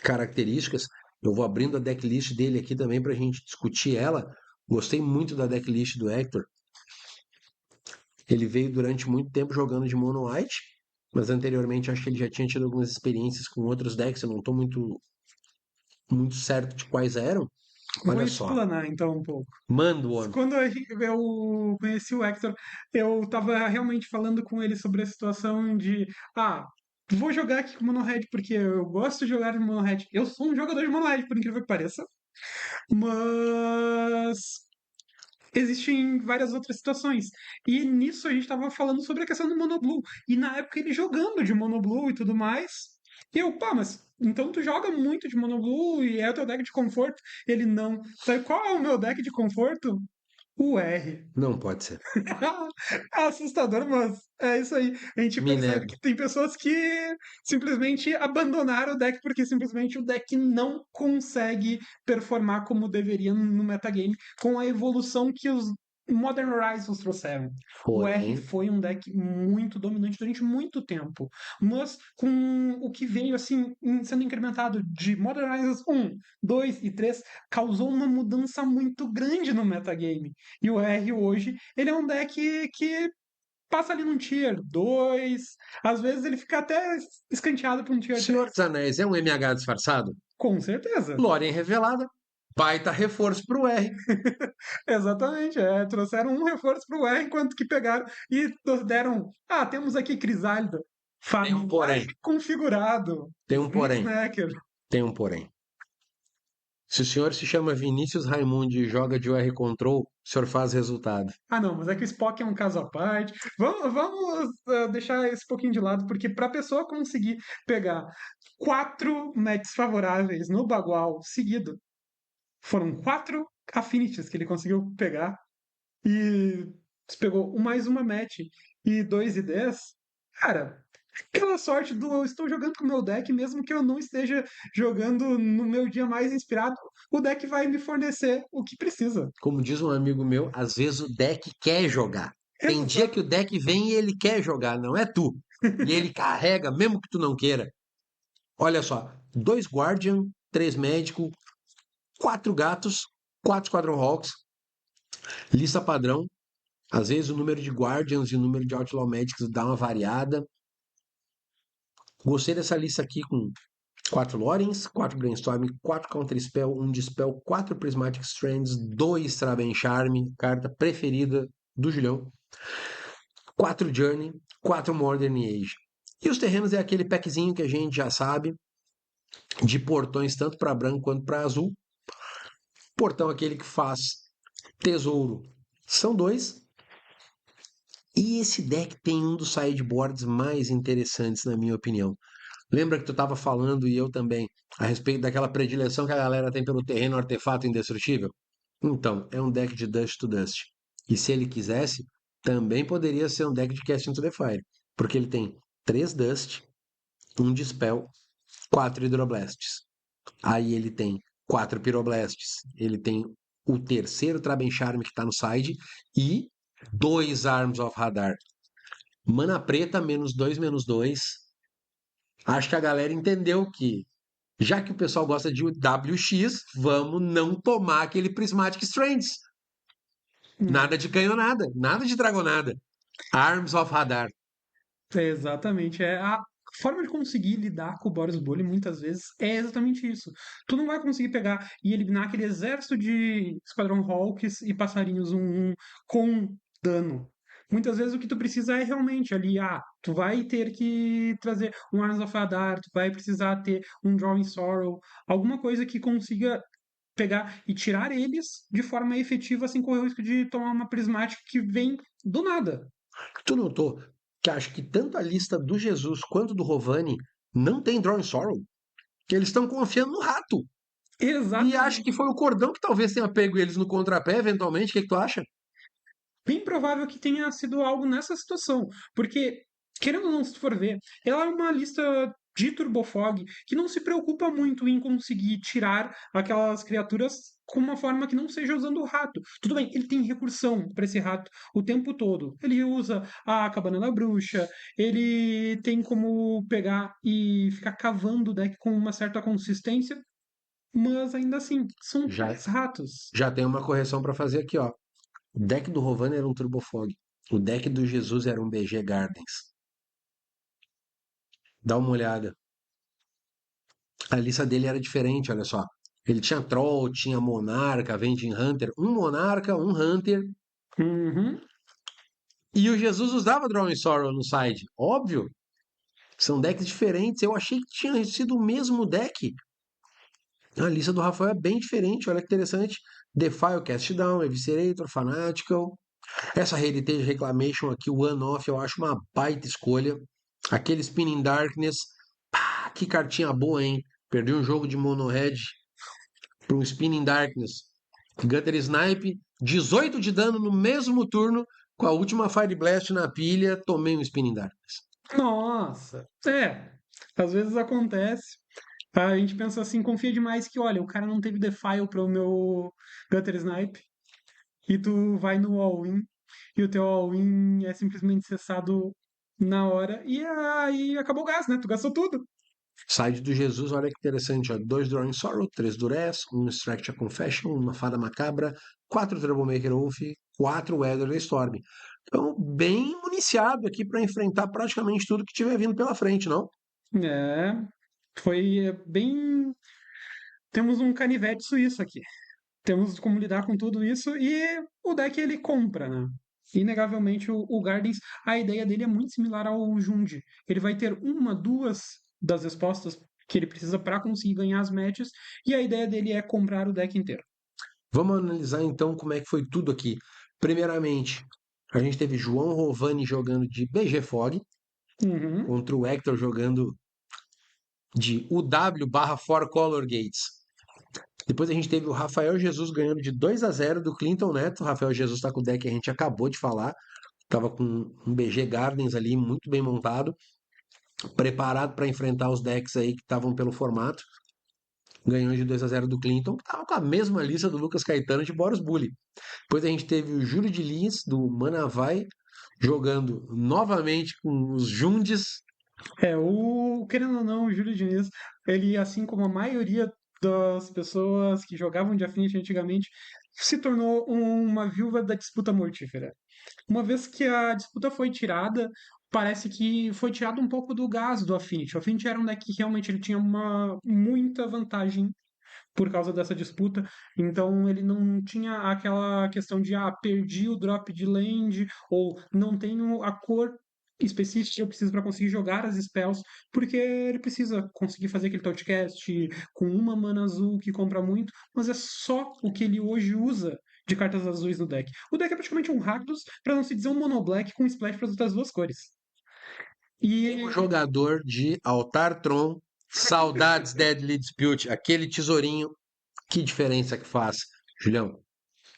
características. Eu vou abrindo a decklist dele aqui também para a gente discutir ela. Gostei muito da decklist do Hector. Ele veio durante muito tempo jogando de Mono White, mas anteriormente acho que ele já tinha tido algumas experiências com outros decks. Eu não estou muito certo de quais eram. Vou Olha só, explanar então um pouco. manda o homem. Quando eu conheci o Hector, eu tava realmente falando com ele sobre a situação de vou jogar aqui com Mono Red porque eu gosto de jogar de Mono Red. Eu sou um jogador de Mono Red, por incrível que pareça. Mas existem várias outras situações. E nisso a gente estava falando sobre a questão do Monoblue. E na época ele jogando de Monoblue e tudo mais. E eu, mas então tu joga muito de Monoblue e é o teu deck de conforto? Ele não. Sabe qual é o meu deck de conforto? O R. Não pode ser. É assustador, mas é isso aí. A gente Me percebe nego. que tem pessoas que simplesmente abandonaram o deck porque simplesmente o deck não consegue performar como deveria no metagame com a evolução que os Modern Horizons trouxeram. O R Porém, foi um deck muito dominante durante muito tempo, mas com o que veio assim sendo incrementado de Modern Horizons 1, 2 e 3 causou uma mudança muito grande no metagame. E o R hoje, ele é um deck que passa ali num tier 2, às vezes ele fica até escanteado para um tier Senhor 3. dos Anéis é um MH disfarçado? Com certeza. Lorien revelada. Baita reforço pro R. Exatamente. Trouxeram um reforço para o R, enquanto que pegaram e deram. Temos aqui Crisálida. Tem um Famagem porém. configurado. Tem um porém. Snacker. Tem um porém. Se o senhor se chama Vinícius Raimundi e joga de UR Control, o senhor faz resultado. Não, mas é que o Spock é um caso à parte. Vamos deixar esse pouquinho de lado, porque para a pessoa conseguir pegar 4 matches favoráveis no Bagual seguido, foram 4 affinities que ele conseguiu pegar, e pegou mais uma match e 2 IDs. Cara, aquela sorte do eu estou jogando com o meu deck, mesmo que eu não esteja jogando no meu dia mais inspirado, o deck vai me fornecer o que precisa. Como diz um amigo meu, às vezes o deck quer jogar. Tem dia que o deck vem e ele quer jogar, não é tu. E ele carrega, mesmo que tu não queira. Olha só, 2 Guardian, 3 Médico, 4 Gatos, 4 Squadron Hawks, lista padrão. Às vezes o número de Guardians e o número de Outlaw Magics dá uma variada. Gostei dessa lista aqui com 4 Lorens, 4 Brainstorm, 4 Counter Spell, 1 Dispel, 4 Prismatic Strands, 2 Traben Charme, carta preferida do Julião, 4 Journey, 4 Modern Age. E os terrenos é aquele packzinho que a gente já sabe, de portões tanto para branco quanto para azul. Portão aquele que faz tesouro são 2. E esse deck tem um dos sideboards mais interessantes, na minha opinião. Lembra que tu estava falando, e eu também, a respeito daquela predileção que a galera tem pelo terreno artefato indestrutível? Então, é um deck de Dust to Dust. E se ele quisesse, também poderia ser um deck de Cast into the Fire. Porque ele tem 3 Dust, 1 Dispel, 4 Hydroblasts. Aí ele tem 4 Pyroblasts. Ele tem o terceiro Traben Charme que está no side e 2 Arms of Radar. Mana preta, -2/-2. Acho que a galera entendeu que, já que o pessoal gosta de WX, vamos não tomar aquele Prismatic Strands. Nada de canhonada, nada de dragonada. Arms of Radar. Exatamente. A forma de conseguir lidar com o Boros Bully muitas vezes é exatamente isso. Tu não vai conseguir pegar e eliminar aquele exército de Esquadrão Hawks e passarinhos 1/1 com dano. Muitas vezes o que tu precisa é realmente ali, tu vai ter que trazer um Arms of Hadar, tu vai precisar ter um Drawing Sorrow, alguma coisa que consiga pegar e tirar eles de forma efetiva sem correr o risco de tomar uma prismática que vem do nada. Tu notou que acho que tanto a lista do Jesus quanto do Rovani não tem Drawing Sorrow? Que eles estão confiando no rato. E acho que Exatamente. foi o cordão que talvez tenha pego eles no contrapé, eventualmente. O que tu acha? Bem provável que tenha sido algo nessa situação, porque, querendo ou não, se tu for ver, ela é uma lista de Turbofog que não se preocupa muito em conseguir tirar aquelas criaturas com uma forma que não seja usando o rato. Tudo bem, ele tem recursão para esse rato o tempo todo. Ele usa a Cabana da Bruxa, ele tem como pegar e ficar cavando o deck com uma certa consistência, mas ainda assim, são Já, 3 ratos. já tem uma correção para fazer aqui, ó. O deck do Rovani era um Turbofog. O deck do Jesus era um BG Gardens. Dá uma olhada. A lista dele era diferente, olha só. Ele tinha Troll, tinha Monarca, Avenging Hunter. Um Monarca, um Hunter. Uhum. E o Jesus usava Drawing Sorrow no side. Óbvio. São decks diferentes. Eu achei que tinha sido o mesmo deck. A lista do Rafael é bem diferente. Olha que interessante. Defile, Cast Down, Eviscerator, Fanatical. Essa Heritage Reclamation aqui, o One Off, eu acho uma baita escolha. Aquele Spinning Darkness. Ah, que cartinha boa, hein? Perdi um jogo de Mono Red para um Spinning Darkness. Gutter Snipe, 18 de dano no mesmo turno, com a última Fire Blast na pilha, tomei um Spinning Darkness. Nossa, às vezes acontece. A gente pensa assim, confia demais que, olha, o cara não teve defile para o meu Gutter Snipe, e tu vai no all-in, e o teu all-in é simplesmente cessado na hora, e aí acabou o gás, né? Tu gastou tudo. Side do Jesus, olha que interessante, ó. 2 Drawing Sorrow, 3 Duress, 1 Extract a Confession, 1 Fada Macabra, 4 Troublemaker Wolf, 4 Weather Storm. Então, bem municiado aqui para enfrentar praticamente tudo que tiver vindo pela frente, não? É, foi bem. Temos um canivete suíço aqui. Temos como lidar com tudo isso e o deck ele compra, né? Inegavelmente o Gardens, a ideia dele é muito similar ao Jund. Ele vai ter uma, duas das respostas que ele precisa para conseguir ganhar as matches e a ideia dele é comprar o deck inteiro. Vamos analisar então como é que foi tudo aqui. Primeiramente, a gente teve João Rovani jogando de BG Fog, Uhum. contra o Hector jogando de UW/Four Color Gates. Depois a gente teve o Rafael Jesus ganhando de 2-0 do Clinton Neto. O Rafael Jesus está com o deck que a gente acabou de falar. Estava com um BG Gardens ali muito bem montado, preparado para enfrentar os decks aí que estavam pelo formato. Ganhou de 2-0 do Clinton, que estava com a mesma lista do Lucas Caetano de Boros Bully. Depois a gente teve o Júlio de Lins, do Manavai, jogando novamente com os Jundes. Querendo ou não, o Júlio Diniz, ele, assim como a maioria das pessoas que jogavam de Affinity antigamente, se tornou uma viúva da disputa mortífera. Uma vez que a disputa foi tirada, parece que foi tirado um pouco do gás do Affinity. O Affinity era um deck que realmente ele tinha muita vantagem por causa dessa disputa. Então ele não tinha aquela questão de perdi o drop de land ou não tenho a cor específica que eu preciso para conseguir jogar as spells, porque ele precisa conseguir fazer aquele touchcast com uma mana azul que compra muito, mas é só o que ele hoje usa de cartas azuis no deck. O deck é praticamente um Rakdos, para não se dizer um mono black com splash para as outras duas cores. O E jogador de Altar Tron, saudades Deadly Dispute, aquele tesourinho, que diferença que faz, Julião?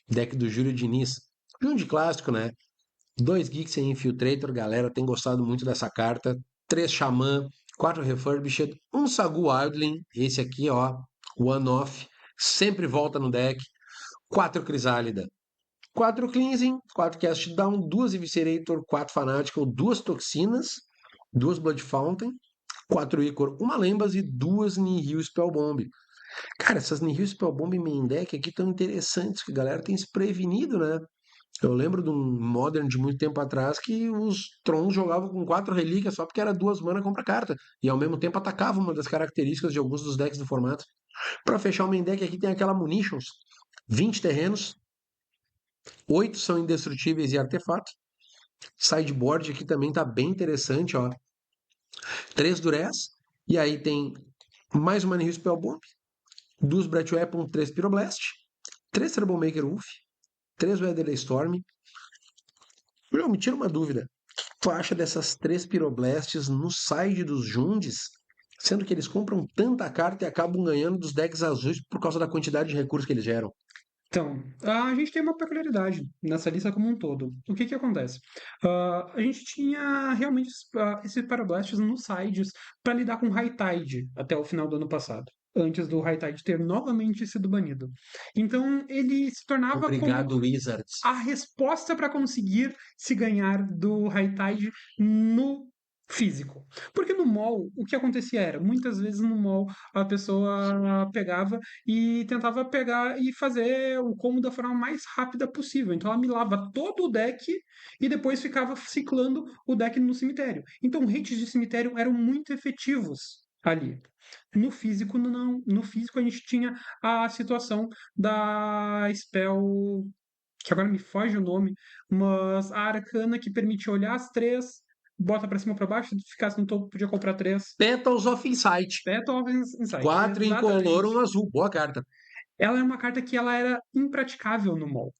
Deck do Júlio Diniz, jogo de clássico, né? 2 Geeks e Infiltrator, galera, tem gostado muito dessa carta. 3 Xamã, 4 Refurbished, um Sagu Wildling, esse aqui, ó, one-off, sempre volta no deck. 4 Crisálida, 4 Cleansing, 4 Cast Down, 2 Eviscerator, 4 Fanatical, 2 Toxinas, 2 Blood Fountain, 4 Icor, uma Lembas e 2 Nihil Spellbomb. Cara, essas Nihil Spellbomb main deck aqui tão interessantes, que a galera tem se prevenido, né? Eu lembro de um Modern de muito tempo atrás que os Trons jogavam com 4 relíquias só porque era 2 mana compra carta. E ao mesmo tempo atacava uma das características de alguns dos decks do formato. Para fechar o main deck aqui tem aquela Munitions. 20 terrenos, 8 são indestrutíveis e artefatos. Sideboard aqui também tá bem interessante, ó. 3 Durez. E aí tem mais uma Nihil Spellbomb, 2 Breath Weapon, 3 Pyroblast, 3 Troublemaker Wolf, 3 Weatherly Storm. Meu, me tira uma dúvida. O que tu acha dessas 3 Pyroblasts no side dos Junds, sendo que eles compram tanta carta e acabam ganhando dos decks azuis por causa da quantidade de recursos que eles geram? Então, a gente tem uma peculiaridade nessa lista como um todo. O que que acontece? A gente tinha realmente esses Parablasts nos sides para lidar com High Tide até o final do ano passado, antes do High Tide ter novamente sido banido. Então, ele se tornava como Obrigado, Wizards. a resposta para conseguir se ganhar do High Tide no físico. Porque no mall, o que acontecia era, muitas vezes no mall a pessoa pegava e tentava pegar e fazer o combo da forma mais rápida possível. Então ela milava todo o deck e depois ficava ciclando o deck no cemitério. Então hits de cemitério eram muito efetivos ali. No físico, não. No físico, a gente tinha a situação da spell que agora me foge o nome, mas a arcana que permite olhar as três, bota pra cima ou pra baixo, se ficasse no topo, podia comprar três. Petals of Insight. Battle of Insight, 4 incolor, exatamente. um azul. Boa carta. Ela é uma carta que ela era impraticável no mall.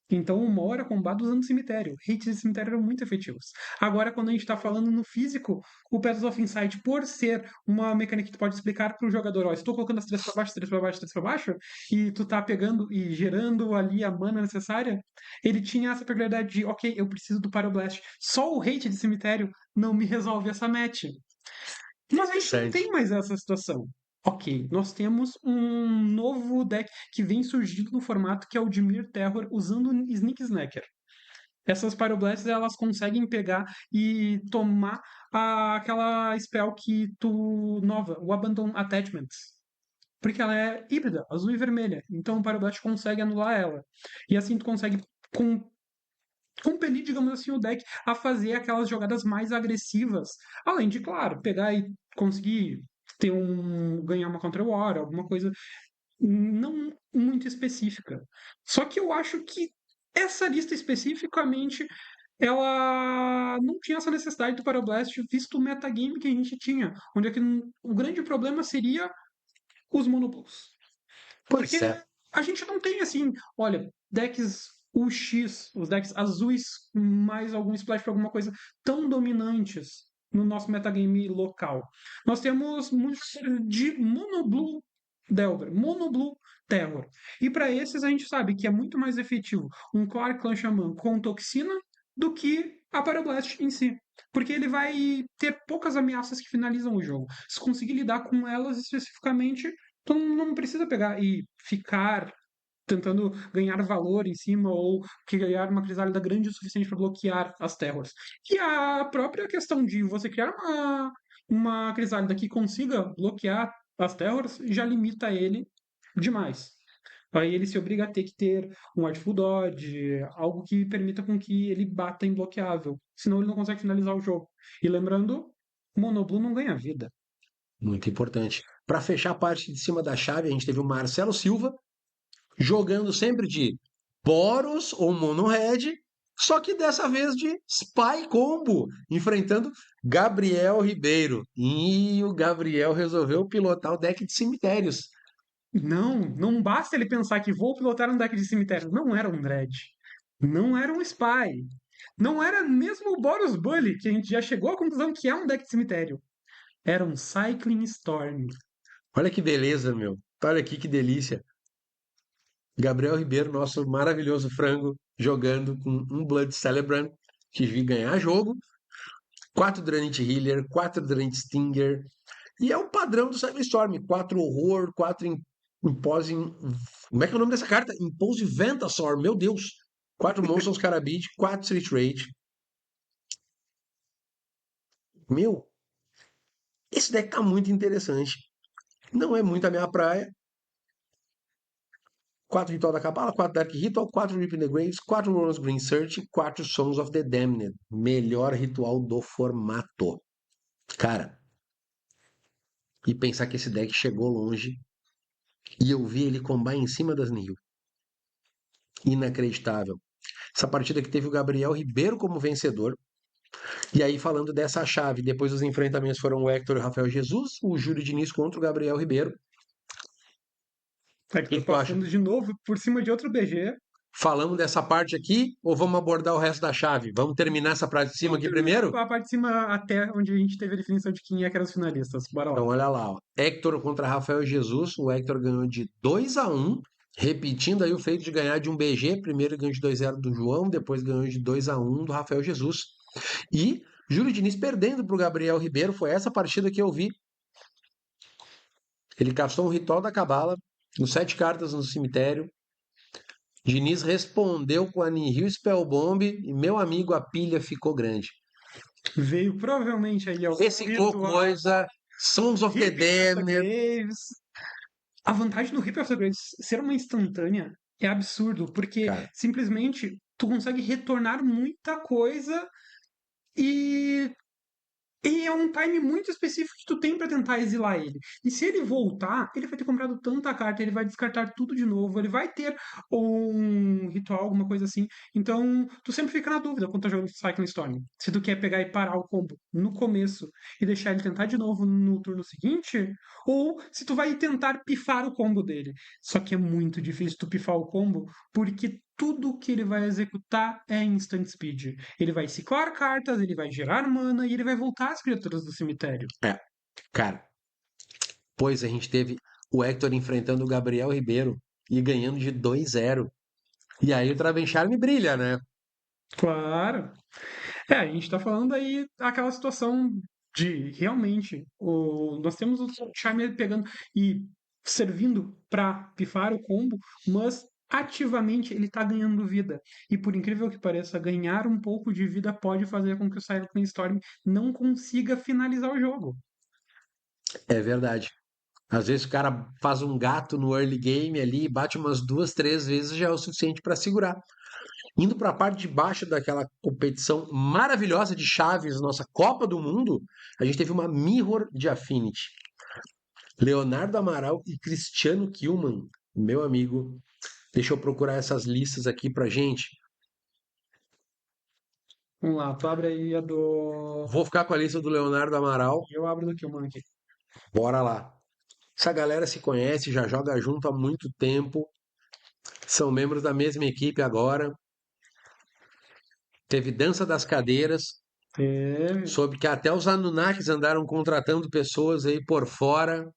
Então o mall era combado usando cemitério. Hits de cemitério eram muito efetivos. Agora, quando a gente está falando no físico, o Petals of Insight, por ser uma mecânica que tu pode explicar para o jogador, ó, estou colocando as três para baixo, três para baixo, três para baixo, e tu tá pegando e gerando ali a mana necessária, ele tinha essa peculiaridade de, ok, eu preciso do Pyroblast. Só o hate de cemitério não me resolve essa match. Mas a gente não Interessante. tem mais essa situação. Ok, nós temos um novo deck que vem surgindo no formato que é o Dimir Terror usando o Sneak Snacker. Essas Pyroblasts elas conseguem pegar e tomar aquela spell que tu nova, o Abandon Attachments. Porque ela é híbrida, azul e vermelha. Então o Pyroblast consegue anular ela. E assim tu consegue com compelir, digamos assim, o deck a fazer aquelas jogadas mais agressivas. Além de, claro, pegar e conseguir ganhar uma Counter War, alguma coisa não muito específica. Só que eu acho que essa lista especificamente ela não tinha essa necessidade do Pyroblast, visto o metagame que a gente tinha, onde é que o grande problema seria os monoblues. Pois Porque é. a gente não tem assim, olha, decks UX, os decks azuis, mais algum splash para alguma coisa, tão dominantes no nosso metagame local. Nós temos muitos de monoblue Delver, monoblue Terror. E para esses a gente sabe que é muito mais efetivo um Clark Clan Shaman com toxina do que a Pyroblast em si. Porque ele vai ter poucas ameaças que finalizam o jogo. Se conseguir lidar com elas especificamente, tu não precisa pegar e ficar tentando ganhar valor em cima ou criar uma crisálida grande o suficiente para bloquear as terrors. E a própria questão de você criar uma crisálida que consiga bloquear as terrors já limita ele demais. Aí ele se obriga a ter que ter um Artful Dodge, algo que permita com que ele bata imbloqueável. Senão ele não consegue finalizar o jogo. E lembrando, Monoblue não ganha vida. Muito importante. Para fechar a parte de cima da chave, a gente teve o Marcelo Silva jogando sempre de Boros ou Mono Red, só que dessa vez de Spy Combo, enfrentando Gabriel Ribeiro. E o Gabriel resolveu pilotar o deck de cemitérios. Não, não basta ele pensar que vou pilotar um deck de cemitério. Não era um Dread. Não era um Spy. Não era mesmo o Boros Bully, que a gente já chegou à conclusão que é um deck de cemitério. Era um Cycling Storm. Olha que beleza, meu. Olha aqui que delícia. Gabriel Ribeiro, nosso maravilhoso frango, jogando com um Blood Celebrant, que vi ganhar jogo. 4 Drainite Healer, 4 Drainite Stinger. E é o padrão do Cyberstorm. 4 Horror, 4 Impose. Como é que é o nome dessa carta? Impose Ventasaur, meu Deus. 4 Monstros Carabid, 4 Street Rage. Meu, esse deck tá muito interessante. Não é muito a minha praia. 4 Ritual da Cabala, 4 Dark Ritual, 4 Rip in the Graves, 4 Roland's Green Search, 4 Songs of the Damned. Melhor ritual do formato. Cara, e pensar que esse deck chegou longe e eu vi ele combar em cima das Nihil. Inacreditável. Essa partida que teve o Gabriel Ribeiro como vencedor. E aí, falando dessa chave, depois os enfrentamentos foram o Hector e o Rafael Jesus, o Júlio Diniz contra o Gabriel Ribeiro. O que Hector que tu acha? passando de novo por cima de outro BG. Falamos dessa parte aqui ou vamos abordar o resto da chave? Vamos terminar essa parte de cima Vamos aqui terminar primeiro? a parte de cima até onde a gente teve a definição de quem é que eram os finalistas. Bora lá. Então, olha lá, ó. Hector contra Rafael Jesus. O Hector ganhou de 2-1, repetindo aí o feito de ganhar de um BG. Primeiro ganhou de 2-0 do João, depois ganhou de 2-1 do Rafael Jesus. E Júlio Diniz perdendo para o Gabriel Ribeiro. Foi essa partida que eu vi. Ele castou um ritual da Cabala, com 7 cartas no cemitério. Diniz respondeu com a Nihil Spellbomb e, meu amigo, a pilha ficou grande. Veio provavelmente aí algum Reciclou ritual. coisa, Sons of the Reaping of the Damned. Graves. A vantagem do Reap of the Graves ser uma instantânea é absurdo, porque Cara, simplesmente tu consegue retornar muita coisa e E é um time muito específico que tu tem pra tentar exilar ele. E se ele voltar, ele vai ter comprado tanta carta, ele vai descartar tudo de novo, ele vai ter um ritual, alguma coisa assim. Então, tu sempre fica na dúvida quando tá jogando Cycling Storm. Se tu quer pegar e parar o combo no começo e deixar ele tentar de novo no turno seguinte, ou se tu vai tentar pifar o combo dele. Só que é muito difícil tu pifar o combo, porque tudo que ele vai executar é instant speed. Ele vai ciclar cartas, ele vai gerar mana e ele vai voltar as criaturas do cemitério. é, cara, pois a gente teve o Hector enfrentando o Gabriel Ribeiro e ganhando de 2-0. E aí o Travencharme brilha, né? Claro. É, a gente tá falando aí aquela situação de realmente nós temos o Charmer pegando e servindo pra pifar o combo, mas ativamente ele tá ganhando vida. E por incrível que pareça, ganhar um pouco de vida pode fazer com que o Cycling Storm não consiga finalizar o jogo. É verdade. Às vezes o cara faz um gato no early game ali, bate umas 2, 3 vezes já é o suficiente para segurar. Indo para a parte de baixo daquela competição maravilhosa de chaves, nossa Copa do Mundo, a gente teve uma Mirror de Affinity. Leonardo Amaral e Cristiano Kilman, meu amigo. Deixa eu procurar essas listas aqui pra gente. Vamos lá, tu abre aí a do. Vou ficar com a lista do Leonardo Amaral. Eu abro do Killman aqui. Bora lá. Essa galera se conhece, já joga junto há muito tempo. São membros da mesma equipe agora. Teve dança das cadeiras. Teve. Soube que até os Anunnakis andaram contratando pessoas aí por fora.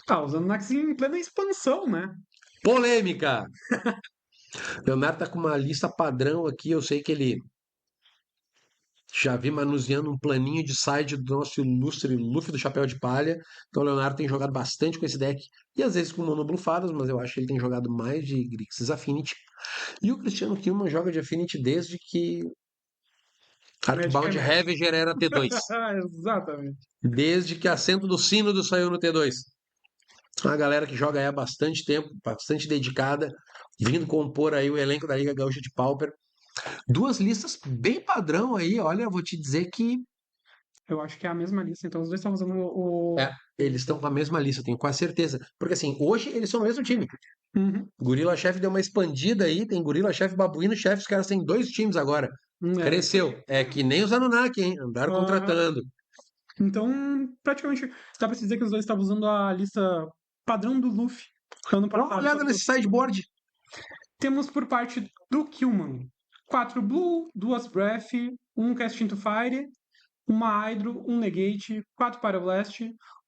Tá, usando Nax em plena expansão, né? Polêmica! Leonardo tá com uma lista padrão aqui. Eu sei que ele Já vi manuseando um planinho de side do nosso ilustre Luffy do Chapéu de Palha. Então o Leonardo tem jogado bastante com esse deck. E às vezes com monoblufadas, mas eu acho que ele tem jogado mais de Grixis Affinity. E o Cristiano Kilman joga de Affinity desde que Magic é Arcbound Magic. Ravager era T2. Exatamente. Desde que Assento do Sínodo saiu no T2. Uma galera que joga aí há bastante tempo, bastante dedicada, vindo compor aí o elenco da Liga Gaúcha de Pauper. Duas listas bem padrão aí, olha, eu vou te dizer que Eu acho que é a mesma lista, então os dois estão usando o. é, eles estão com a mesma lista, eu tenho quase certeza. Porque assim, hoje eles são o mesmo time. Uhum. Gorila Chef deu uma expandida aí, tem Gorila Chef, Babuíno Chef, os caras têm dois times agora. É. Cresceu. É que nem os Anunnaki, hein? Andaram Aham. contratando. Então, praticamente, dá pra se dizer que os dois estavam usando a lista padrão do Luffy ano Dá uma passado. olhada nesse sideboard. Temos por parte do Killman 4 Blue, 2 Breath, 1 Cast into Fire, uma Hydro, um Negate, 4 Pyroblast,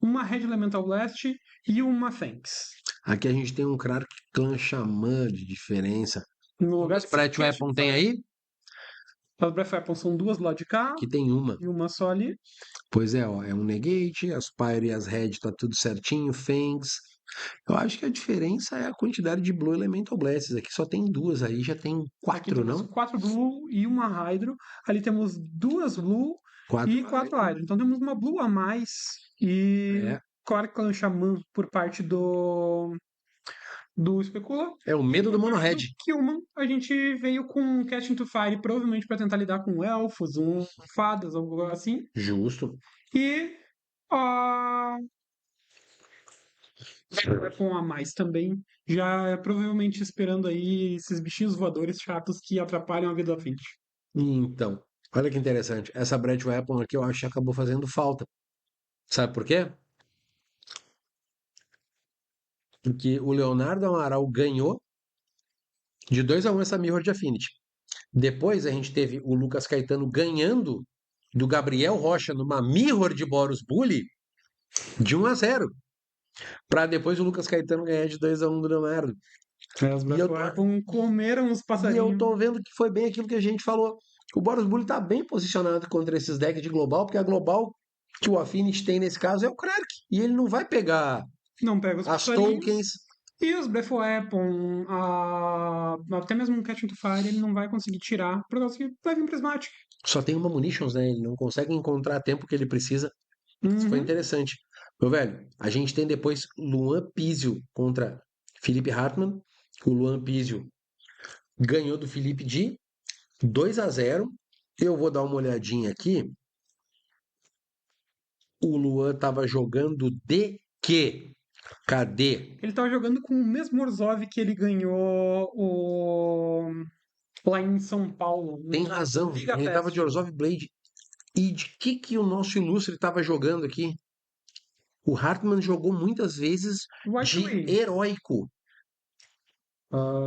uma Red Elemental Blast e uma Thanks. Aqui a gente tem um Krark Clan Xamã de diferença. No lugar Quantos desse Breath Cast Weapon into tem Fire. aí? As Breath Weapons são duas do lado de cá Aqui tem uma. e uma só ali. Pois é, ó, é um Negate, as Pyre e as Red tá tudo certinho, Fangs. Eu acho que a diferença é a quantidade de Blue Elemental Blasts. Aqui só tem duas, aí já tem Aqui quatro, temos não? 4 Blue e uma Hydro. Ali temos duas Blue Quatro. e 4 Hydro. Então temos uma Blue a mais. E É, claro que Clan Shaman por parte do Specula. é o E medo do por Mono parte do Red. Killman, a gente veio com Cast into Fire, provavelmente para tentar lidar com elfos, fadas, algo assim. Justo. E a com a mais também, já provavelmente esperando aí esses bichinhos voadores chatos que atrapalham a vida da frente. Então, olha que interessante. Essa Breath Weapon aqui eu acho que acabou fazendo falta. Sabe por quê? Porque o Leonardo Amaral ganhou de 2-1 essa Mirror de Affinity. Depois a gente teve o Lucas Caetano ganhando do Gabriel Rocha numa Mirror de Boros Bully de 1-0. Para depois o Lucas Caetano ganhar de 2-1 do Leonardo. As E Breath eu, tô, Weapon comeram os e eu passarinhos. tô vendo que foi bem aquilo que a gente falou. O Boros Bully tá bem posicionado contra esses decks de global, porque a global que o Affinity tem nesse caso é o Krark. E ele não vai pegar Não pega os as passarinhos. tokens. E os Breath Weapon, até mesmo um Catch into Fire, ele não vai conseguir tirar, por causa que vai vir Prismatic. Só tem uma munitions, né? Ele não consegue encontrar a tempo que ele precisa. Isso foi Uhum. interessante. Meu velho, a gente tem depois Luan Pizio contra Felipe Hartmann. O Luan Pizio ganhou do Felipe de 2-0. Eu vou dar uma olhadinha aqui. O Luan tava jogando de quê? Cadê? Ele tava jogando com o mesmo Orzhov que ele ganhou lá em São Paulo, Tem no razão, Liga ele tava de Fest. Orzhov Blade. E de que o nosso ilustre estava jogando aqui? O Hartmann jogou muitas vezes White de Wing. heróico.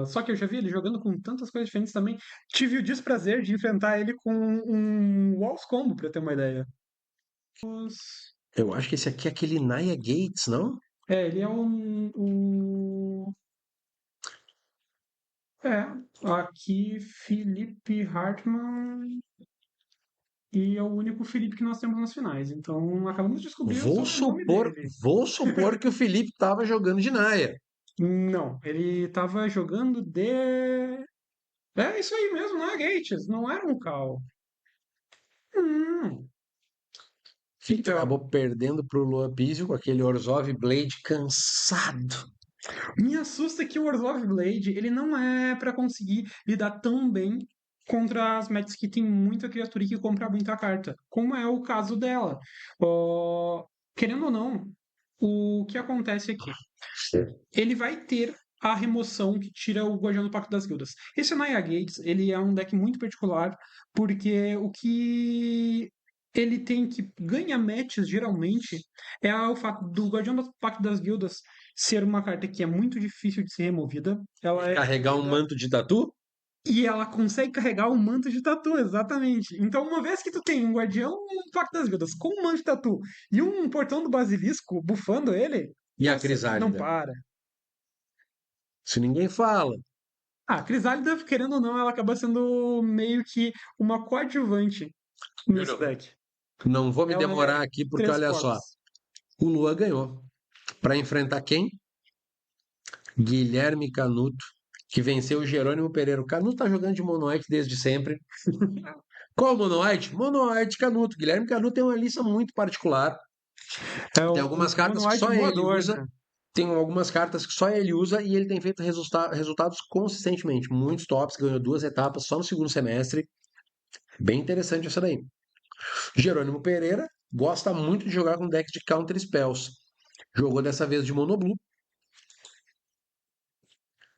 Só que eu já vi ele jogando com tantas coisas diferentes também. Tive o desprazer de enfrentar ele com um Walls Combo, pra ter uma ideia. Eu acho que esse aqui é aquele Nia Gates, não? Ele é um. Aqui Felipe Hartmann e é o único Felipe que nós temos nas finais. Então acabamos de descobrir o Vou sobrenome supor, dele. vou supor que o Felipe estava jogando de Naya. Não, ele tava jogando de. É isso aí mesmo, não é Gates, não era um Cal. Hum. Felipe Então, acabou perdendo para o Luan Pizio com aquele Orzhov Blade cansado. me assusta que o Orzhov Blade ele não é pra conseguir lidar tão bem contra as matches que tem muita criatura e que compra muita carta, como é o caso dela. Querendo ou não, o que acontece aqui? Ele vai ter a remoção que tira o Guardião do Pacto das Guildas. Esse Naya Gates, ele é um deck muito particular, porque o que ele tem que ganha matches, geralmente, é o fato do Guardião do Pacto das Guildas ser uma carta que é muito difícil de ser removida. Ela é Carregar um manto de tatu? e ela consegue carregar o manto de tatu, exatamente. Então, uma vez que tu tem um guardião, um pacto das vidas com um manto de tatu e um portão do basilisco bufando ele, E a moça, não Crisálida? para. Se ninguém fala. A Crisálida, querendo ou não, ela acaba sendo meio que uma coadjuvante. nesse Júlio, deck. não vou me Ela é demorar aqui, porque três olha só, corpos. o Luan ganhou. Para enfrentar quem? Guilherme Canuto, que venceu o Jerônimo Pereira. O Canuto tá jogando de Mono White desde sempre. Qual Mono White? Mono White Canuto. Guilherme Canuto tem uma lista muito particular. É Tem o algumas Mono cartas que White só ele voador, usa. né? Tem algumas cartas que só ele usa e ele tem feito resultados consistentemente. Muitos tops, ganhou 2 etapas só no segundo semestre. Bem interessante essa daí. Jerônimo Pereira gosta muito de jogar com deck de Counter Spells. Jogou dessa vez de Monoblue.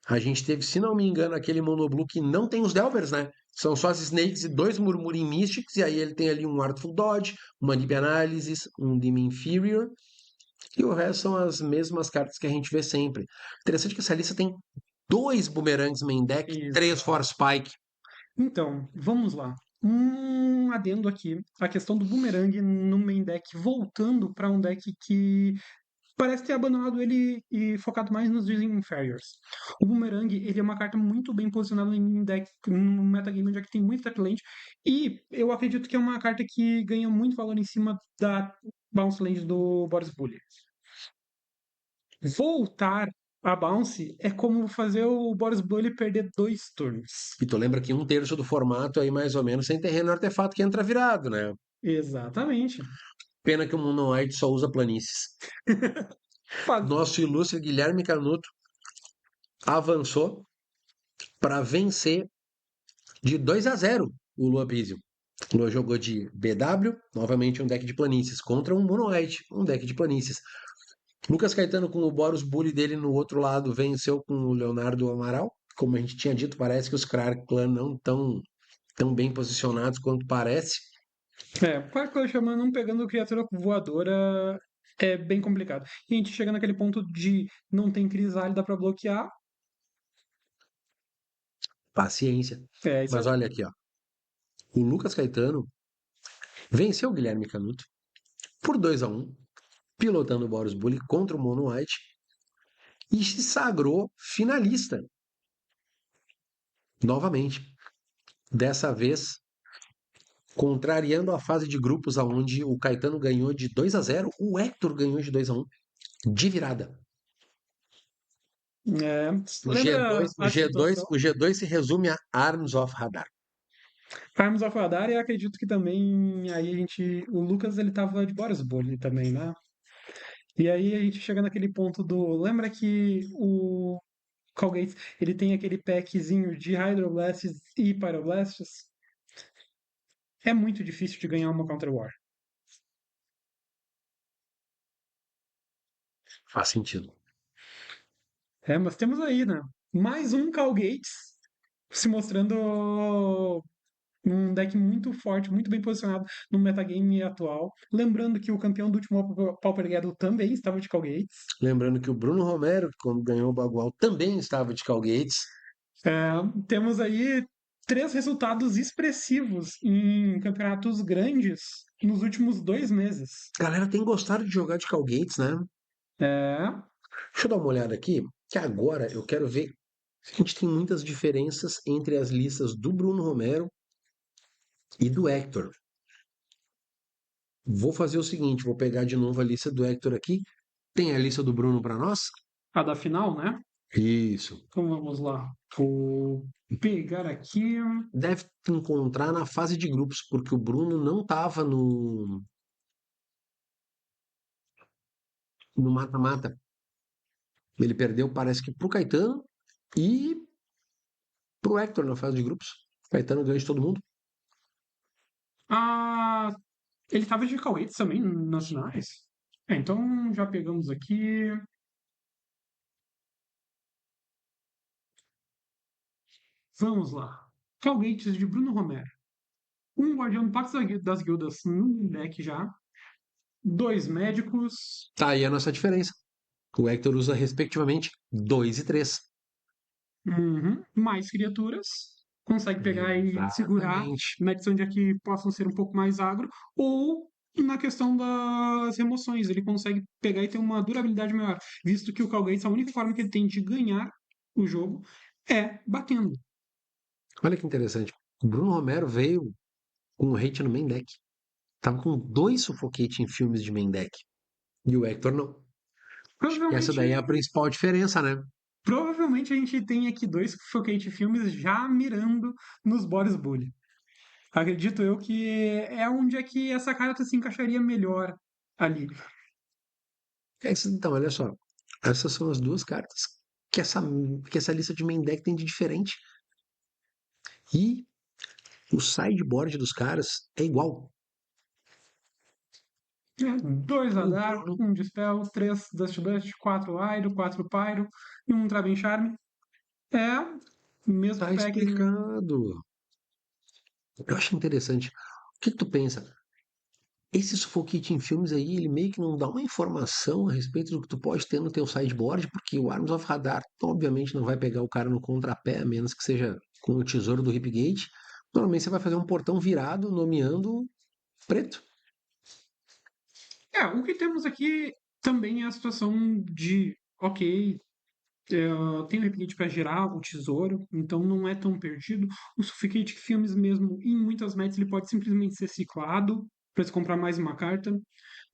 A gente teve, se não me engano, aquele Monoblue que não tem os Delvers, né? São só as Snakes e 2 Murmuring Mystics, e aí ele tem ali um Artful Dodge, uma Deep Analysis, um Dim Inferior, e o resto são as mesmas cartas que a gente vê sempre. Interessante que essa lista tem 2 Boomerangs main deck, Isso. 3 Force Spike. Então, vamos lá. Um adendo aqui, a questão do boomerang no main deck, voltando para um deck que parece ter abandonado ele e focado mais nos Inferiors. O boomerang, ele é uma carta muito bem posicionada em deck, no metagame onde é que tem muito tapland, e eu acredito que é uma carta que ganha muito valor em cima da bounce land do Boros Bully. Voltar a bounce é como fazer o Boros Bully perder 2 turnos. E tu lembra que 1/3 do formato aí, mais ou menos, sem terreno artefato que entra virado, né? Exatamente. Pena que o Mono White só usa planícies. Faz- Nosso ilustre Guilherme Canuto avançou para vencer de 2-0 o Lua Pizio. O Lua jogou de BW, novamente um deck de planícies, contra um Mono White, um deck de planícies. Lucas Caetano com o Boros Bully dele no outro lado venceu com o Leonardo Amaral. Como a gente tinha dito, parece que os Clark Clan não estão tão bem posicionados quanto parece. Quark Clan não pegando criatura voadora é bem complicado. E a gente chega naquele ponto de não tem crisálida pra bloquear. Paciência. É, isso é Mas olha aqui, ó. O Lucas Caetano venceu o Guilherme Canuto por 2-1, pilotando o Boros Bully contra o Mono White e se sagrou finalista novamente. Dessa vez, contrariando a fase de grupos aonde o Caetano ganhou de 2-0, o Hector ganhou de 2-1 de virada. É, O G2, lembra o a G2, situação? o G2 se resume a Arms of Radar. Arms of Hadar, e acredito que também aí a gente. O Lucas ele tava de Boros Bully também, né? E aí a gente chega naquele ponto do. Lembra que o Colgates ele tem aquele packzinho de Hydroblasts e Pyroblasts? É muito difícil de ganhar uma Counter War. Faz sentido. Mas temos aí, né? Mais um Calgates se mostrando um deck muito forte, muito bem posicionado no metagame atual. Lembrando que o campeão do último Pauper Guerra também estava de Calgates. Lembrando que o Bruno Romero, quando ganhou o Bagual, também estava de Calgates. Temos aí 3 resultados expressivos em campeonatos grandes nos últimos 2 meses. A galera tem gostado de jogar de Calgates, né? É, Deixa eu dar uma olhada aqui, que agora eu quero ver se a gente tem muitas diferenças entre as listas do Bruno Romero e do Hector. Vou fazer o seguinte, vou pegar de novo a lista do Hector aqui. Tem a lista do Bruno para nós? a da final, né? Isso. Então vamos lá. Vou pegar aqui. Deve encontrar na fase de grupos, porque o Bruno não estava no mata-mata. Ele perdeu, parece que pro Caetano e pro Hector na fase de grupos. O Caetano ganhou de todo mundo. Ah, ele estava de Calgates também nas finais. Então já pegamos aqui. Vamos lá. Calgates de Bruno Romero. Um Guardião do Pacto das Guildas no deck já. 2 médicos. Tá aí a nossa diferença. O Hector usa respectivamente 2 e 3. Mais criaturas. Consegue pegar e segurar Exatamente. na edição de que possam ser um pouco mais agro. Ou na questão das remoções. Ele consegue pegar e ter uma durabilidade maior. Visto que o Calgates, a única forma que ele tem de ganhar o jogo é batendo. Olha que interessante. O Bruno Romero veio com o hate no main deck. Tava com 2 Suffocate em filmes de main deck. E o Hector não. Acho que essa daí é a Provavelmente, principal diferença, né? provavelmente a gente tem aqui dois Focate filmes já mirando nos Boris Bully. Acredito eu que é onde é que essa carta se encaixaria melhor ali. Então, olha só. Essas são as duas cartas que essa lista de main deck tem de diferente. E o sideboard dos caras é igual. É, dois O Adar, Bruno um Dispel, três Dust Dust, quatro Airo, quatro Pyro e um Traben Charme. É o mesmo tá pack. explicado. Eu acho interessante. O que que tu pensa? Esse Suffocate em filmes aí, ele meio que não dá uma informação a respeito do que tu pode ter no teu sideboard, porque o Arms of Radar obviamente não vai pegar o cara no contrapé, a menos que seja com o tesouro do Ripgate. Normalmente você vai fazer um portão virado, nomeando preto. É, o que temos aqui também é a situação de, ok, tem o Replicate para gerar o tesouro, então não é tão perdido. O Suffocate Filmes mesmo, em muitas matches, ele pode simplesmente ser ciclado para se comprar mais uma carta.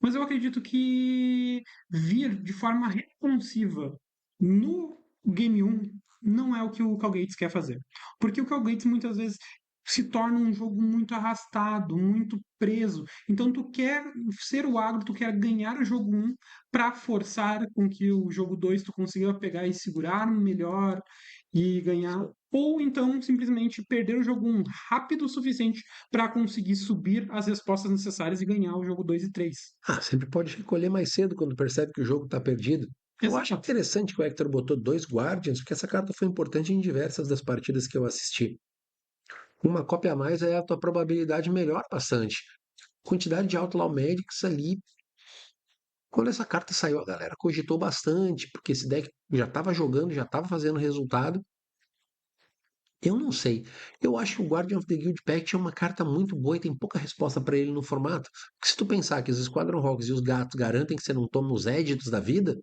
Mas eu acredito que vir de forma responsiva no Game 1 não é o que o Cal Gates quer fazer. Porque o Cal Gates muitas vezes se torna um jogo muito arrastado, muito preso. Então tu quer ser o agro, tu quer ganhar o jogo 1 para forçar com que o jogo 2 tu consiga pegar e segurar melhor e ganhar. Ou então simplesmente perder o jogo 1 rápido o suficiente para conseguir subir as respostas necessárias e ganhar o jogo 2 e 3. Ah, sempre pode recolher mais cedo quando percebe que o jogo está perdido. Eu acho Exato. interessante que o Hector botou 2 Guardians, porque essa carta foi importante em diversas das partidas que eu assisti. Uma cópia a mais aí a tua probabilidade melhora bastante. Quantidade de Outlaw Magics ali. Quando essa carta saiu, a galera cogitou bastante, porque esse deck já estava jogando, já estava fazendo resultado. Eu não sei. Eu acho que o Guardian of the Guild Pact é uma carta muito boa e tem pouca resposta para ele no formato. Porque se tu pensar que os Squadron Hogs e os gatos garantem que você não toma os éditos da vida,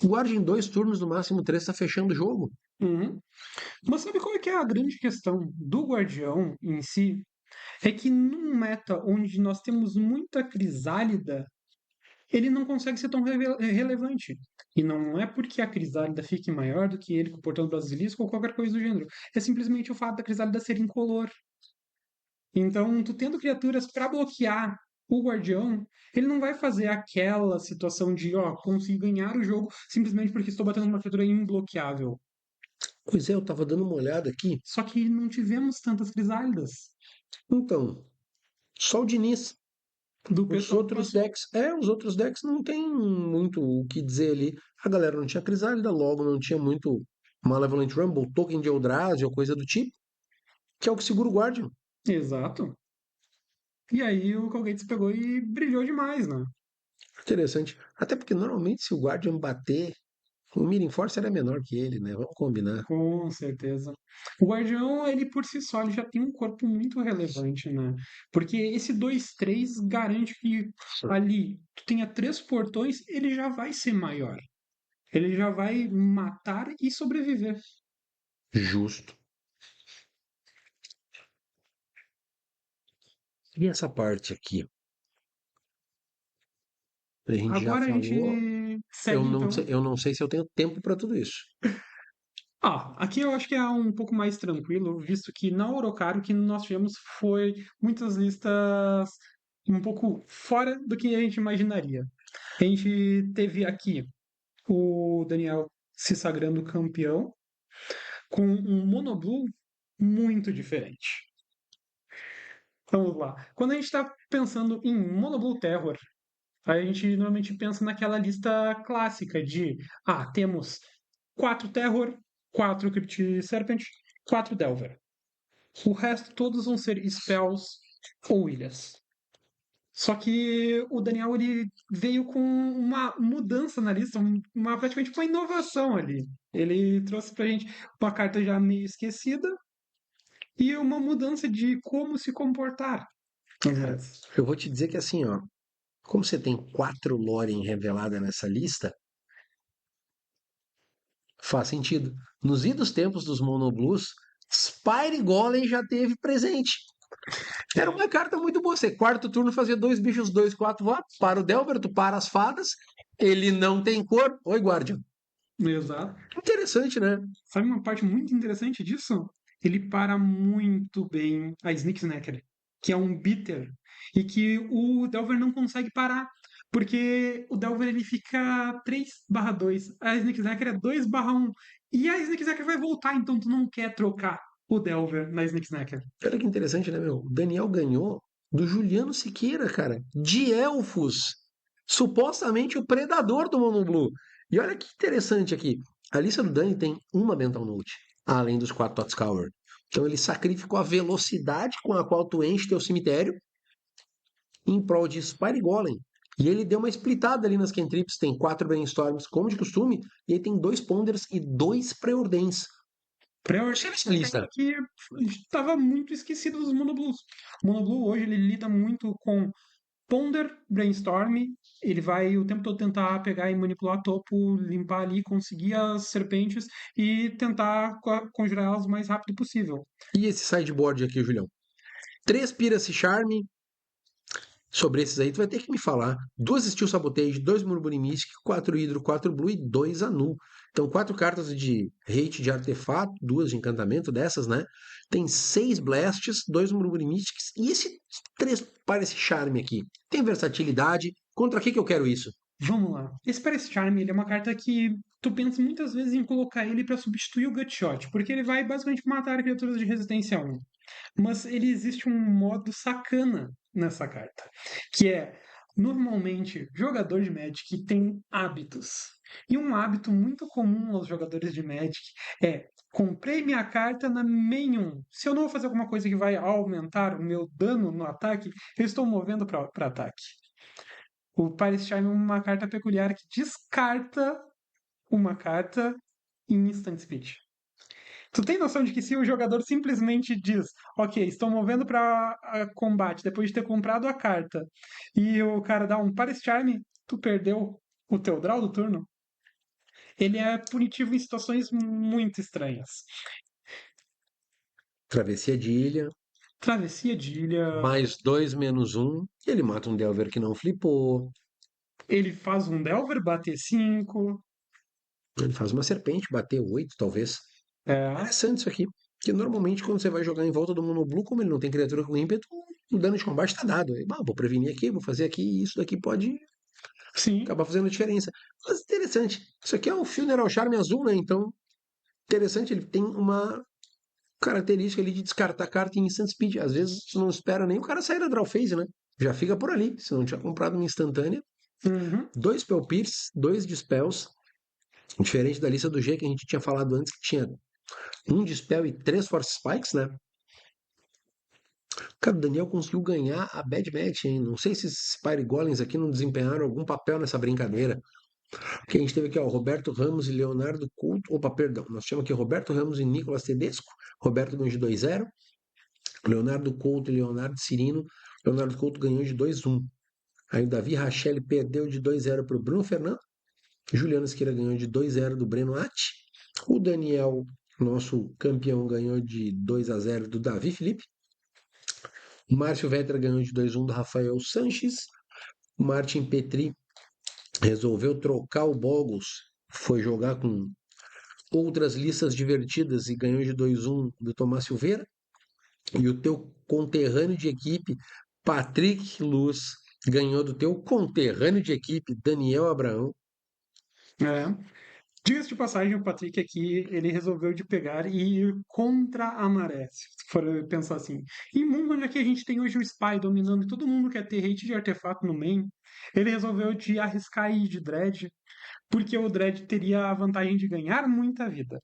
o Guardian em 2 turnos, no máximo 3, está fechando o jogo. Uhum. Mas sabe qual é que é a grande questão do Guardião em si? É que num meta onde nós temos muita crisálida, ele não consegue ser tão relevante. E não é porque a crisálida fique maior do que ele com o portão do basilisco ou qualquer coisa do gênero. É simplesmente o fato da crisálida ser incolor. Então, tu tendo criaturas para bloquear o guardião, ele não vai fazer aquela situação de, ó, conseguir ganhar o jogo simplesmente porque estou batendo uma criatura imbloqueável. Pois é, eu estava dando uma olhada aqui. Só que não tivemos tantas crisálidas Então, só o Diniz. do Os pessoal que outros passou. decks, os outros decks não tem muito o que dizer ali. A galera não tinha Crisálida, logo não tinha muito Malevolent Rumble, Token de Eldrazi ou coisa do tipo, que é o que segura o Guardian. Exato. E aí o Colgate pegou e brilhou demais, né? Interessante. Até porque normalmente se o Guardian bater, o Mirim Force era menor que ele, né? Vamos combinar. Com certeza. O Guardião, ele por si só, ele já tem um corpo muito relevante, né? Porque esse 2/3 garante que ali tu tenha três portões, ele já vai ser maior. Ele já vai matar e sobreviver. Justo. E essa parte aqui? A gente já Agora a falou. gente segue então. Eu não sei se eu tenho tempo para tudo isso. Aqui eu acho que é um pouco mais tranquilo, visto que na Orocar o que nós tivemos foi muitas listas um pouco fora do que a gente imaginaria. A gente teve aqui o Daniel se sagrando campeão com um monoblue muito diferente. Vamos lá. Quando a gente está pensando em monoblue terror, a gente normalmente pensa naquela lista clássica de temos 4 terror, 4 Crypt Serpent, 4 Delver. O resto todos vão ser spells ou ilhas. Só que o Daniel ele veio com uma mudança na lista, praticamente uma inovação ali. Ele trouxe pra gente uma carta já meio esquecida e uma mudança de como se comportar. Cara, eu vou te dizer que assim, ó, como você tem 4 Lorien revelada nessa lista, faz sentido. Nos idos tempos dos Monoblues, Spire Golem já teve presente. Era uma carta muito boa. Você, quarto turno, fazia 2 bichos, 2/4 votos. Para o Delver, tu para as fadas. Ele não tem cor. Oi, Guardian. Exato. Interessante, né? Sabe uma parte muito interessante disso? Ele para muito bem a Sneak Snacker, que é um beater, e que o Delver não consegue parar, porque o Delver ele fica 3/2, a Sneak Snacker é 2/1, e a Sneak Snacker vai voltar, então tu não quer trocar o Delver na Sneak Snacker. Olha que interessante, né, meu? O Daniel ganhou do Juliano Siqueira, cara. De Elfos. Supostamente o predador do Mono Blue. E olha que interessante aqui. A lista do Dani tem uma Mental Note, além dos 4 Totscour. Então ele sacrificou a velocidade com a qual tu enche teu cemitério em prol de Spire Golem. E ele deu uma splitada ali nas cantrips, tem 4 Brainstorms, como de costume, e aí tem 2 Ponders e 2 Preordens. Pré-Order Especialista. que estava muito esquecido dos Monoblues. O Monoblue hoje ele lida muito com Ponder, Brainstorm, ele vai o tempo todo tentar pegar e manipular topo, limpar ali, conseguir as serpentes e tentar conjurar elas o mais rápido possível. E esse sideboard aqui, Julião? 3 Piracy Charme. Sobre esses aí, tu vai ter que me falar. 2 Steel Sabotage, 2 Murmuring Mystic, 4 Hidro, 4 Blue e 2 Anu. Então, 4 cartas de hate de artefato, 2 de encantamento dessas, né? Tem 6 Blasts, 2 Murmuring Mystics e esse 3 Piracy Charme aqui. Tem versatilidade. Contra que eu quero isso? Vamos lá. Esse Paris Charm ele é uma carta que tu pensa muitas vezes em colocar ele para substituir o Gutshot, porque ele vai basicamente matar criaturas de resistência 1. Mas ele existe um modo sacana nessa carta, que é normalmente jogador de Magic tem hábitos. E um hábito muito comum aos jogadores de Magic é comprei minha carta na main 1. Se eu não vou fazer alguma coisa que vai aumentar o meu dano no ataque, eu estou movendo para ataque. O Paris Charm é uma carta peculiar que descarta uma carta em instant speed. Tu tem noção de que se o jogador simplesmente diz, ok, estou movendo para combate depois de ter comprado a carta, e o cara dá um Paris Charm, tu perdeu o teu draw do turno? Ele é punitivo em situações muito estranhas. Travessia de ilha, Travessia de ilha, mais 2 menos 1. E ele mata um Delver que não flipou. ele faz um Delver bater 5. Ele faz uma serpente, bater 8, talvez. É, Interessante isso aqui. Porque normalmente quando você vai jogar em volta do Mono Blue, como ele não tem criatura com ímpeto, o dano de combate tá dado. Aí, vou prevenir aqui, vou fazer aqui, e isso daqui pode sim. acabar fazendo diferença. Mas interessante. Isso aqui é o Funeral Charme azul, né? Então, interessante, ele tem uma característica ali de descartar carta em instant speed. Às vezes você não espera nem o cara sair da draw phase, né? Já fica por ali. Se não tinha comprado uma instantânea. Uhum. 2 Spell Pierce, 2 Dispels. Diferente da lista do G que a gente tinha falado antes, que tinha 1 Dispel e 3 Force Spikes, né? Cara, o Daniel conseguiu ganhar a Bad Match, hein? Não sei se esses Spire Golems aqui não desempenharam algum papel nessa brincadeira. Porque a gente teve aqui, ó, Roberto Ramos e Leonardo Couto. Opa, perdão. Nós tínhamos aqui Roberto Ramos e Nicolas Tedesco. Roberto ganhou de 2-0. Leonardo Couto e Leonardo Cirino. Leonardo Couto ganhou de 2-1. Aí o Davi Rachelli perdeu de 2-0 para o Bruno Fernando. Juliano Esqueira ganhou de 2-0 do Breno Atti. O Daniel, nosso campeão, ganhou de 2-0 do Davi Felipe. O Márcio Vetter ganhou de 2-1 do Rafael Sanches. O Martin Petri resolveu trocar o Boggles. Foi jogar com outras listas divertidas e ganhou de 2-1 do Tomás Silveira. E o teu conterrâneo de equipe, Patrick Luz, ganhou do teu conterrâneo de equipe, Daniel Abraão. É. Diga-se de passagem, o Patrick aqui, ele resolveu de pegar e ir contra a maré, se for pensar assim. Em mundo onde aqui a gente tem hoje o Spy dominando e todo mundo quer ter hate de artefato no main, ele resolveu de arriscar ir de Dread, porque o Dread teria a vantagem de ganhar muita vida.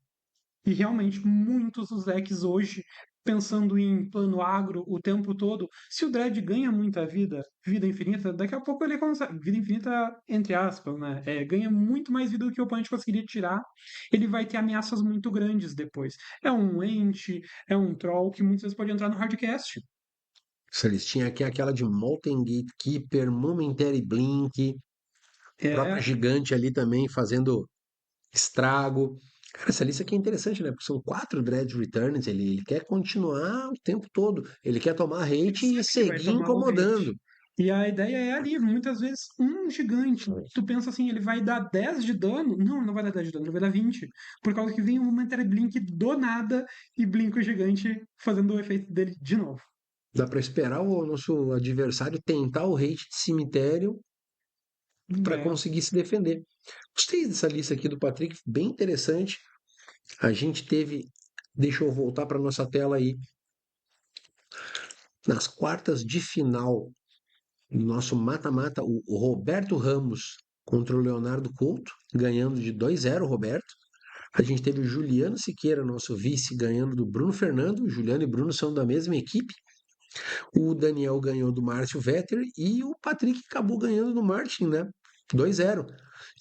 E realmente, muitos dos decks hoje, pensando em plano agro o tempo todo, se o Dredd ganha muita vida, vida infinita, daqui a pouco ele consegue. Vida infinita, entre aspas, né? Ganha muito mais vida do que o oponente conseguiria tirar. Ele vai ter ameaças muito grandes depois. É um Ent, é um Troll que muitas vezes pode entrar no hardcast. Eles tinham aqui aquela de Molten Gatekeeper, Momentary Blink, própria É, gigante ali também fazendo estrago. Cara, essa lista aqui é interessante, né? Porque são 4 Dread Returns, ele quer continuar o tempo todo. Ele quer tomar Ele hate e sabe que vai seguir tomar o hate. incomodando. E a ideia é ali, muitas vezes, um gigante. Tu pensa assim, ele vai dar 10 de dano? Não, ele não vai dar 10 de dano, ele vai dar 20. Por causa que vem um Momentary Blink do nada e blinka o gigante fazendo o efeito dele de novo. Dá pra esperar o nosso adversário tentar o hate de cemitério para É, conseguir se defender. Gostei dessa lista aqui do Patrick, bem interessante. A gente teve, deixa eu voltar para nossa tela aí, nas quartas de final, no nosso mata-mata, o Roberto Ramos contra o Leonardo Couto, ganhando de 2-0 Roberto. A gente teve o Juliano Siqueira, nosso vice, ganhando do Bruno Fernando. O Juliano e Bruno são da mesma equipe. O Daniel ganhou do Márcio Vetter e o Patrick acabou ganhando do Martin, né? 2-0.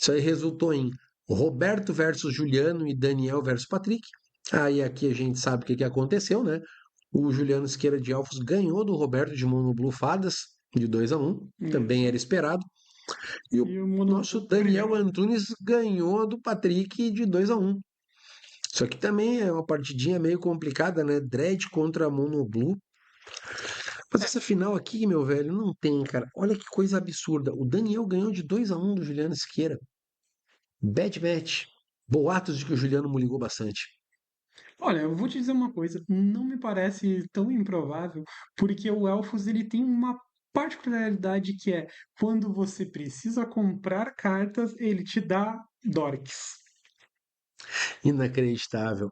Isso aí resultou em Roberto versus Juliano e Daniel versus Patrick. Aí aqui a gente sabe o que aconteceu, né? O Juliano Siqueira de Alfos ganhou do Roberto de Mono Blue Fadas de 2-1, também isso. era esperado. E o E o Mono nosso Daniel Antunes ganhou do Patrick de 2-1. Isso aqui também é uma partidinha meio complicada, né? Dread contra Mono Blue. Mas essa final aqui, meu velho, não tem, cara. Olha que coisa absurda. O Daniel ganhou de 2-1 do Juliano Siqueira. Bad match. Boatos de que o Juliano me ligou bastante. Olha, eu vou te dizer uma coisa, não me parece tão improvável, porque o Elfos ele tem uma particularidade que é quando você precisa comprar cartas, ele te dá Dorks. Inacreditável.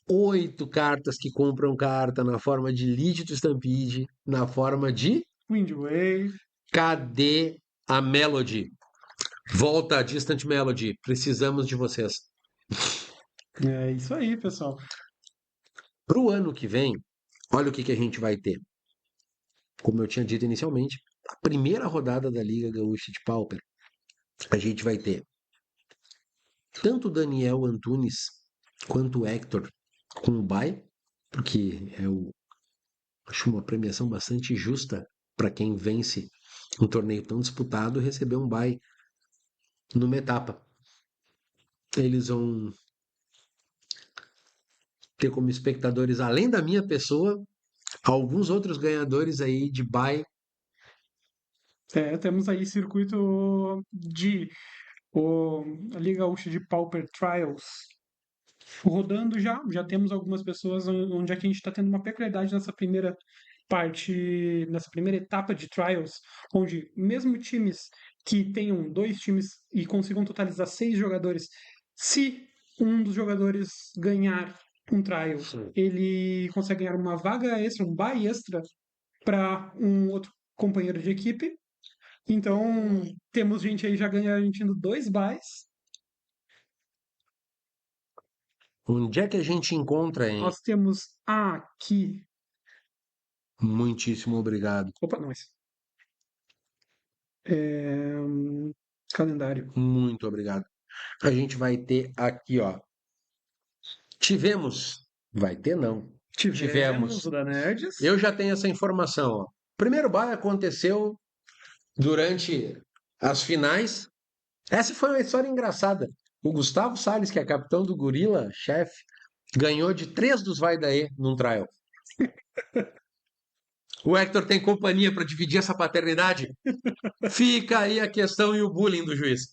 8 cartas que compram carta na forma de Lídito Stampede, na forma de Wind Wave. cadê a Melody? Volta, Distant Melody. Precisamos de vocês. É isso aí, pessoal. Para o ano que vem, olha o que a gente vai ter. Como eu tinha dito inicialmente, a primeira rodada da Liga Gaúcha de Pauper, a gente vai ter tanto o Daniel Antunes quanto o Hector com o bye, porque acho uma premiação bastante justa para quem vence um torneio tão disputado receber um bye numa etapa. Eles vão ter como espectadores, além da minha pessoa, alguns outros ganhadores aí de bye. É, temos aí circuito de o, a Liga Gaúcha de Pauper Trials rodando já temos algumas pessoas onde é que a gente está tendo uma peculiaridade nessa primeira parte, nessa primeira etapa de trials, onde mesmo times que tenham dois times e consigam totalizar 6 jogadores, se um dos jogadores ganhar um trial, ele consegue ganhar uma vaga extra, um bye extra para um outro companheiro de equipe. Então, temos gente aí já garantindo 2 buys. Onde é que a gente encontra, hein? Nós temos aqui. Muitíssimo obrigado. Opa, não, esse. É, calendário. Muito obrigado. A gente vai ter aqui, ó. Tivemos. Vai ter, não. Tivemos Tivemos. o da Nerds. Eu já tenho essa informação, ó. O primeiro bye aconteceu durante as finais. Essa foi uma história engraçada. O Gustavo Salles, que é capitão do Gorila, chefe, ganhou de 3 dos Vai Daí num trial. O Hector tem companhia para dividir essa paternidade? Fica aí a questão e o bullying do juiz.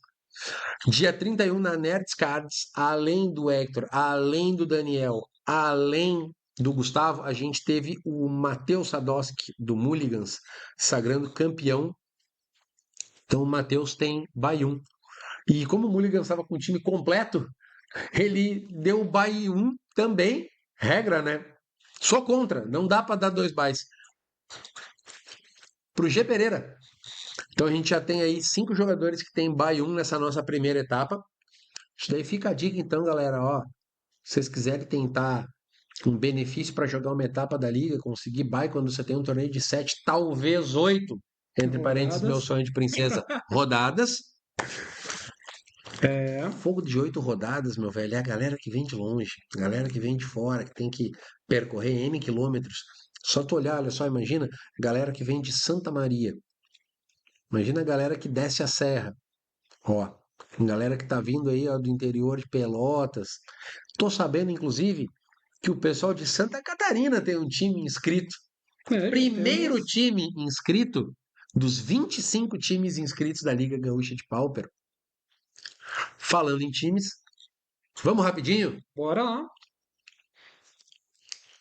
Dia 31 na Nerds Cards, além do Hector, além do Daniel, além do Gustavo, a gente teve o Matheus Sadowski, do Mulligans, sagrando campeão. Então o Matheus tem bye 1. E como o Mulligans estava com o time completo, ele deu o bye 1 também, regra, né? Sou contra, não dá para dar 2 byes. Pro G Pereira. Então a gente já tem aí 5 jogadores que tem bye 1 nessa nossa primeira etapa. Isso daí fica a dica então, galera, ó. Se vocês quiserem tentar um benefício para jogar uma etapa da liga, conseguir bye quando você tem um torneio de 7, talvez 8, entre parênteses, meu Rodadas. sonho de princesa, rodadas. É. Fogo de 8 rodadas, meu velho, é a galera que vem de longe, a galera que vem de fora, que tem que percorrer N quilômetros. Só tu olhar, olha só, imagina a galera que vem de Santa Maria. Imagina a galera que desce a serra. Ó, Galera que tá vindo aí, ó, do interior de Pelotas. Tô sabendo, inclusive, que o pessoal de Santa Catarina tem um time inscrito. Já Primeiro temos. time inscrito dos 25 times inscritos da Liga Gaúcha de Pauper. Falando em times, vamos rapidinho? Bora lá.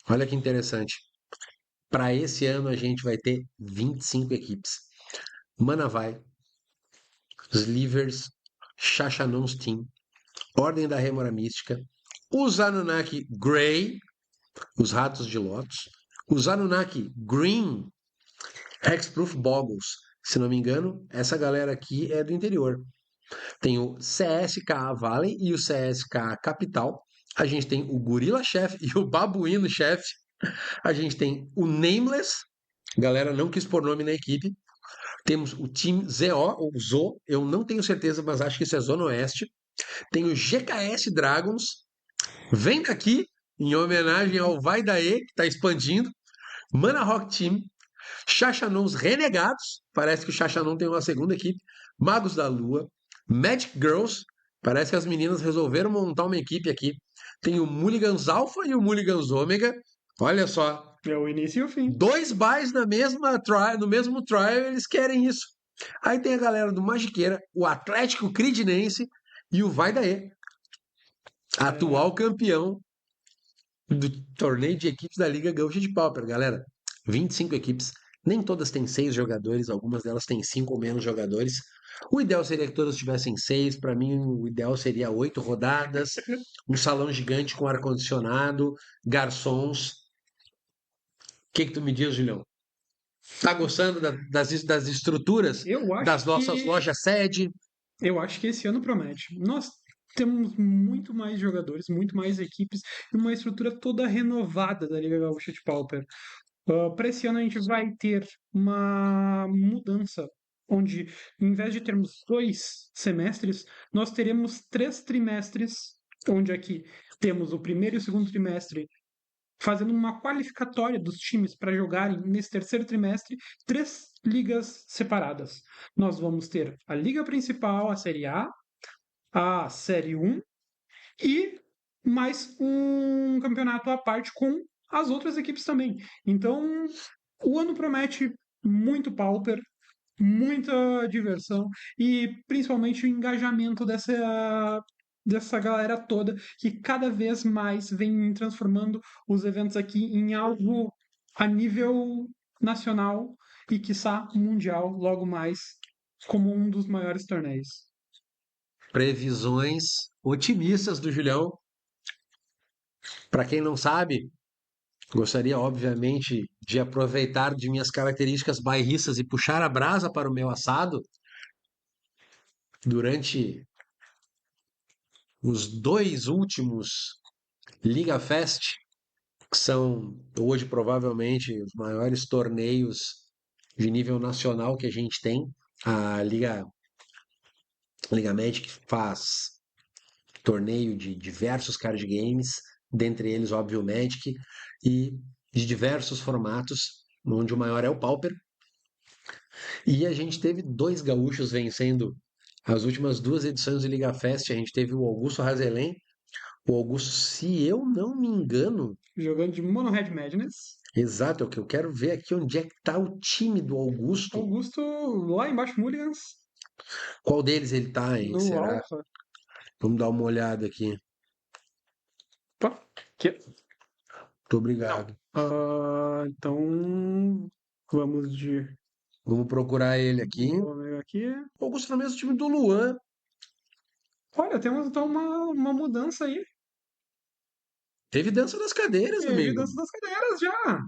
Olha que interessante. Para esse ano a gente vai ter 25 equipes. Manavai, Slivers, Xaxanons Team, Ordem da Rêmora Mística, os Anunnaki Grey, os Ratos de Lotus, os Anunnaki Green, Hexproof Boggles. Se não me engano, essa galera aqui é do interior. Tem o CSKA Valley e o CSKA Capital. A gente tem o Gorila Chef e o Babuíno Chef. A gente tem o Nameless. Galera não quis pôr nome na equipe. Temos o Team ZO, ou ZO, eu não tenho certeza, mas acho que isso é Zona Oeste. Tem o GKS Dragons. Vem daqui, em homenagem ao Vai Daê, que está expandindo. Mana Rock Team. Xaxanons Renegados. Parece que o Xaxanon tem uma segunda equipe. Magos da Lua. Magic Girls. Parece que as meninas resolveram montar uma equipe aqui. Tem o Mulligans Alpha e o Mulligans Ômega. Olha só, É o início e o fim. 2 buys no mesmo trial, eles querem isso. Aí tem a galera do Magiqueira, o Atlético Cridinense e o Vai Daê, atual campeão do torneio de equipes da Liga Gaúcha de Pauper, galera. 25 equipes, nem todas têm 6 jogadores, algumas delas têm 5 ou menos jogadores. O ideal seria que todas tivessem 6, para mim o ideal seria 8 rodadas, um salão gigante com ar-condicionado, garçons. O que tu me diz, Julião? Tá gostando das estruturas Eu acho das nossas que lojas sede? eu acho que esse ano promete. Nós temos muito mais jogadores, muito mais equipes e uma estrutura toda renovada da Liga Gaúcha de Pauper. Para esse ano a gente vai ter uma mudança, onde em vez de termos 2 semestres, nós teremos 3 trimestres, onde aqui temos o primeiro e o segundo trimestre fazendo uma qualificatória dos times para jogarem nesse terceiro trimestre 3 ligas separadas. Nós vamos ter a liga principal, a Série A Série 1 e mais um campeonato à parte com as outras equipes também. Então, o ano promete muito pauper, muita diversão e principalmente o engajamento dessa galera toda que cada vez mais vem transformando os eventos aqui em algo a nível nacional e quiçá mundial logo mais como um dos maiores torneios. Previsões otimistas do Julião. Para quem não sabe, gostaria obviamente de aproveitar de minhas características bairristas e puxar a brasa para o meu assado. Durante os 2 últimos Liga Fest, que são hoje provavelmente os maiores torneios de nível nacional que a gente tem, a Liga Magic faz torneio de diversos card games, dentre eles, óbvio, o Magic, e de diversos formatos, onde o maior é o Pauper. E a gente teve 2 gaúchos vencendo as últimas 2 edições do Liga Fest. A gente teve o Augusto Razelém. O Augusto, se eu não me engano, Jogando de Mono Red Madness. exato, é o que eu quero ver aqui onde é que tá o time do Augusto. Augusto lá embaixo, Mulligans, Qual deles ele tá, hein? no Será? Alpha. Vamos dar uma olhada aqui. Tá. Aqui. Muito obrigado. Então, vamos de. Vamos procurar ele aqui. Vou ver aqui. O Augusto tá no mesmo time do Luan. Olha, temos então uma mudança aí. Teve dança das cadeiras, Teve amigo. dança das cadeiras já.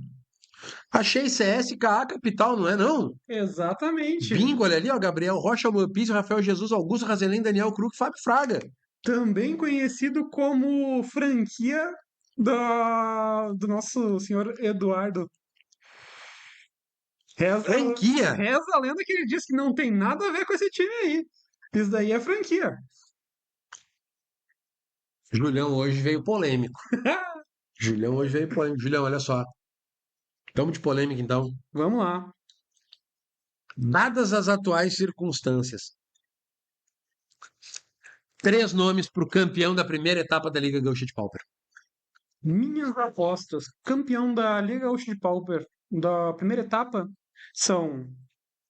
Achei CSKA Capital, não é não? Exatamente. Bingo, olha ali, ó. Gabriel Rocha, Luan Pizzi, Rafael Jesus, Augusto Razelém, Daniel Krug, Fábio Fraga. Também conhecido como franquia do nosso senhor Eduardo. Franquia! Reza a lenda que ele disse que não tem nada a ver com esse time aí. Isso daí é franquia. Julião hoje veio polêmico. Julião hoje veio polêmico. Julião, olha só. Vamos de polêmica então. Vamos lá. Dadas as atuais circunstâncias, 3 nomes para o campeão da primeira etapa da Liga Gaúcha de Pauper. Minhas apostas. Campeão da Liga Gaúcha de Pauper da primeira etapa são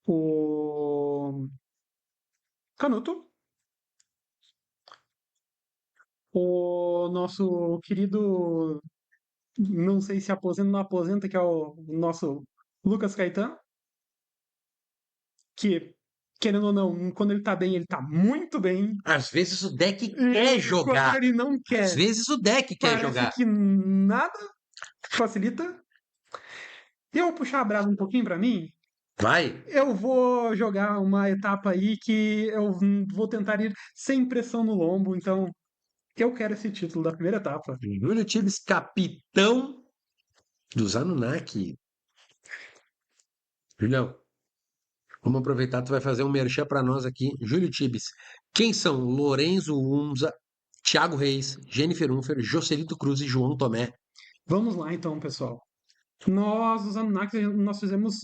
o Canuto, o nosso querido, não sei se aposenta ou não aposenta, que é o nosso Lucas Caetano, que, querendo ou não, quando ele tá bem, ele tá muito bem. Às vezes o deck E quer quando jogar. ele não Às quer, vezes o deck quer parece jogar. que nada facilita. E eu vou puxar a brasa um pouquinho pra mim. Vai. Eu vou jogar uma etapa aí que eu vou tentar ir sem pressão no lombo, então eu quero esse título da primeira etapa. Júlio Tibes, capitão dos Anunnaki. Julião, vamos aproveitar, tu vai fazer um merchan para nós aqui. Júlio Tibes, quem são Lorenzo Unza, Thiago Reis, Jennifer Unfer, Joselito Cruz e João Tomé? Vamos lá então, pessoal. Nós, os Anunnaki, nós fizemos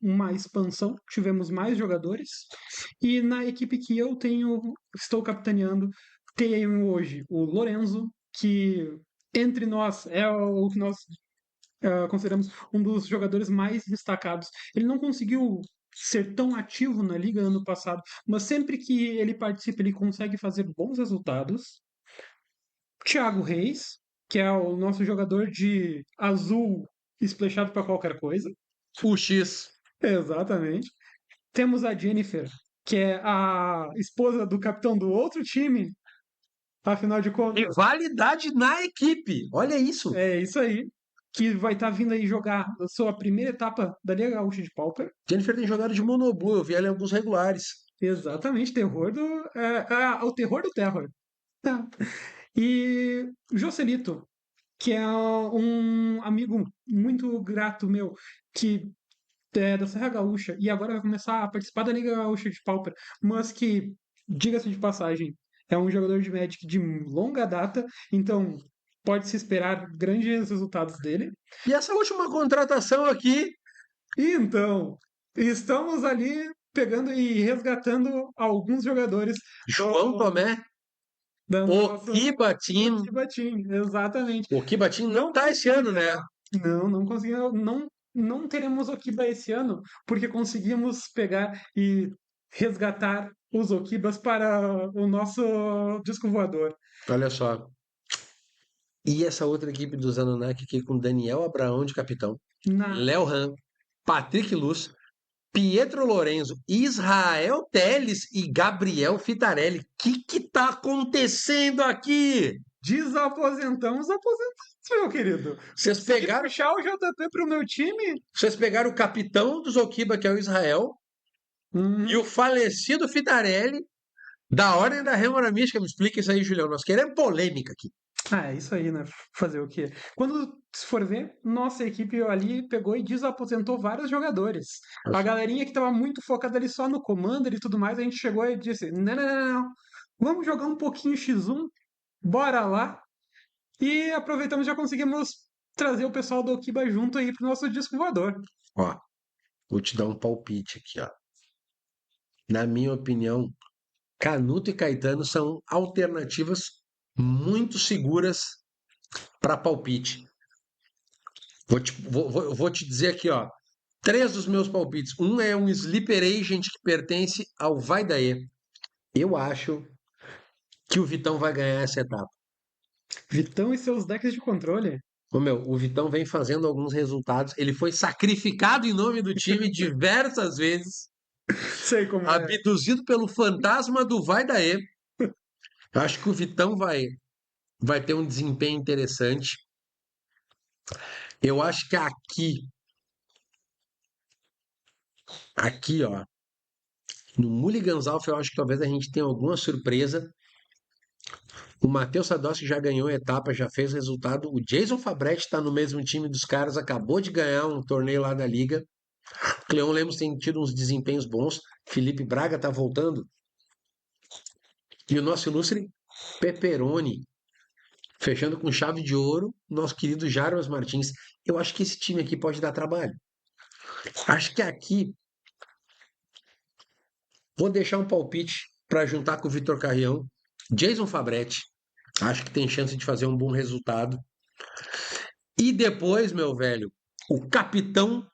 uma expansão, tivemos mais jogadores, e na equipe que eu estou capitaneando, tenho hoje o Lorenzo, que entre nós é o que nós consideramos um dos jogadores mais destacados. Ele não conseguiu ser tão ativo na liga ano passado, mas sempre que ele participa, ele consegue fazer bons resultados. Thiago Reis, que é o nosso jogador de azul esplechado para qualquer coisa. O X. Exatamente. Temos a Jennifer, que é a esposa do capitão do outro time. Afinal de contas, Rivalidade na equipe. Olha isso. é isso aí. Que vai estar vindo aí jogar a sua primeira etapa da Liga Gaúcha de Pauper. Jennifer tem jogado de Monoblue, eu vi ela em alguns regulares. Exatamente, terror do. O terror do terror. Tá. E Joselito, que é um amigo muito grato meu, que é da Serra Gaúcha, e agora vai começar a participar da Liga Gaúcha de Pauper, mas que, diga-se de passagem, é um jogador de Magic de longa data, então pode-se esperar grandes resultados dele. E essa última contratação aqui, E então, estamos ali pegando e resgatando alguns jogadores João Tomé, da o nossa Kibatin. Tibatim, exatamente. O Kibatin não tá esse ano, né? Não conseguimos, não teremos Okiba esse ano, porque conseguimos pegar e resgatar os Okibas para o nosso disco voador. Olha só. E essa outra equipe dos Anunnaki aqui com Daniel Abraão de capitão, Na, Léo Ram, Patrick Luz, Pietro Lorenzo, Israel Teles e Gabriel Fitarelli. O que tá acontecendo aqui? Desaposentamos, aposentamos, meu querido. Vocês Se pegaram, puxar o JP para o meu time, vocês pegaram o capitão dos Okiba, que é o Israel, e uhum. o falecido Fitarelli da Ordem da Rêmora Mística. Me explica isso aí, Julião. Nós queremos polêmica aqui. É isso aí, né? Fazer o quê? Quando se for ver, nossa equipe ali pegou e desaposentou vários jogadores. A galerinha que estava muito focada ali só no Commander e tudo mais, a gente chegou e disse: não, não, não, não. Vamos jogar um pouquinho X1, bora lá. E aproveitamos e já conseguimos trazer o pessoal do Okiba junto aí pro nosso disco voador. Ó, vou te dar um palpite aqui, ó. Na minha opinião, Canuto e Caetano são alternativas muito seguras para palpite. Vou te dizer aqui, ó. 3 dos meus palpites. Um é um Sleeper Agent que pertence ao Vai Daí. Eu acho que o Vitão vai ganhar essa etapa. Vitão e seus decks de controle. Ô, meu, o Vitão vem fazendo alguns resultados. Ele foi sacrificado em nome do time diversas vezes, Sei como é. abduzido pelo fantasma do Vai Daí. Acho que o Vitão vai ter um desempenho interessante. Eu acho que aqui, ó, no Mulligan's Alpha, eu acho que talvez a gente tenha alguma surpresa. O Matheus Sadowski já ganhou a etapa, já fez resultado. O Jason Fabretti está no mesmo time dos caras, acabou de ganhar um torneio lá da Liga. O Cleon Lemos tem tido uns desempenhos bons. Felipe Braga está voltando. E o nosso ilustre Pepperoni, fechando com chave de ouro, nosso querido Jarbas Martins. Eu acho que esse time aqui pode dar trabalho. Acho que aqui vou deixar um palpite para juntar com o Vitor Carrião. Jason Fabretti, acho que tem chance de fazer um bom resultado. E depois, meu velho, o capitão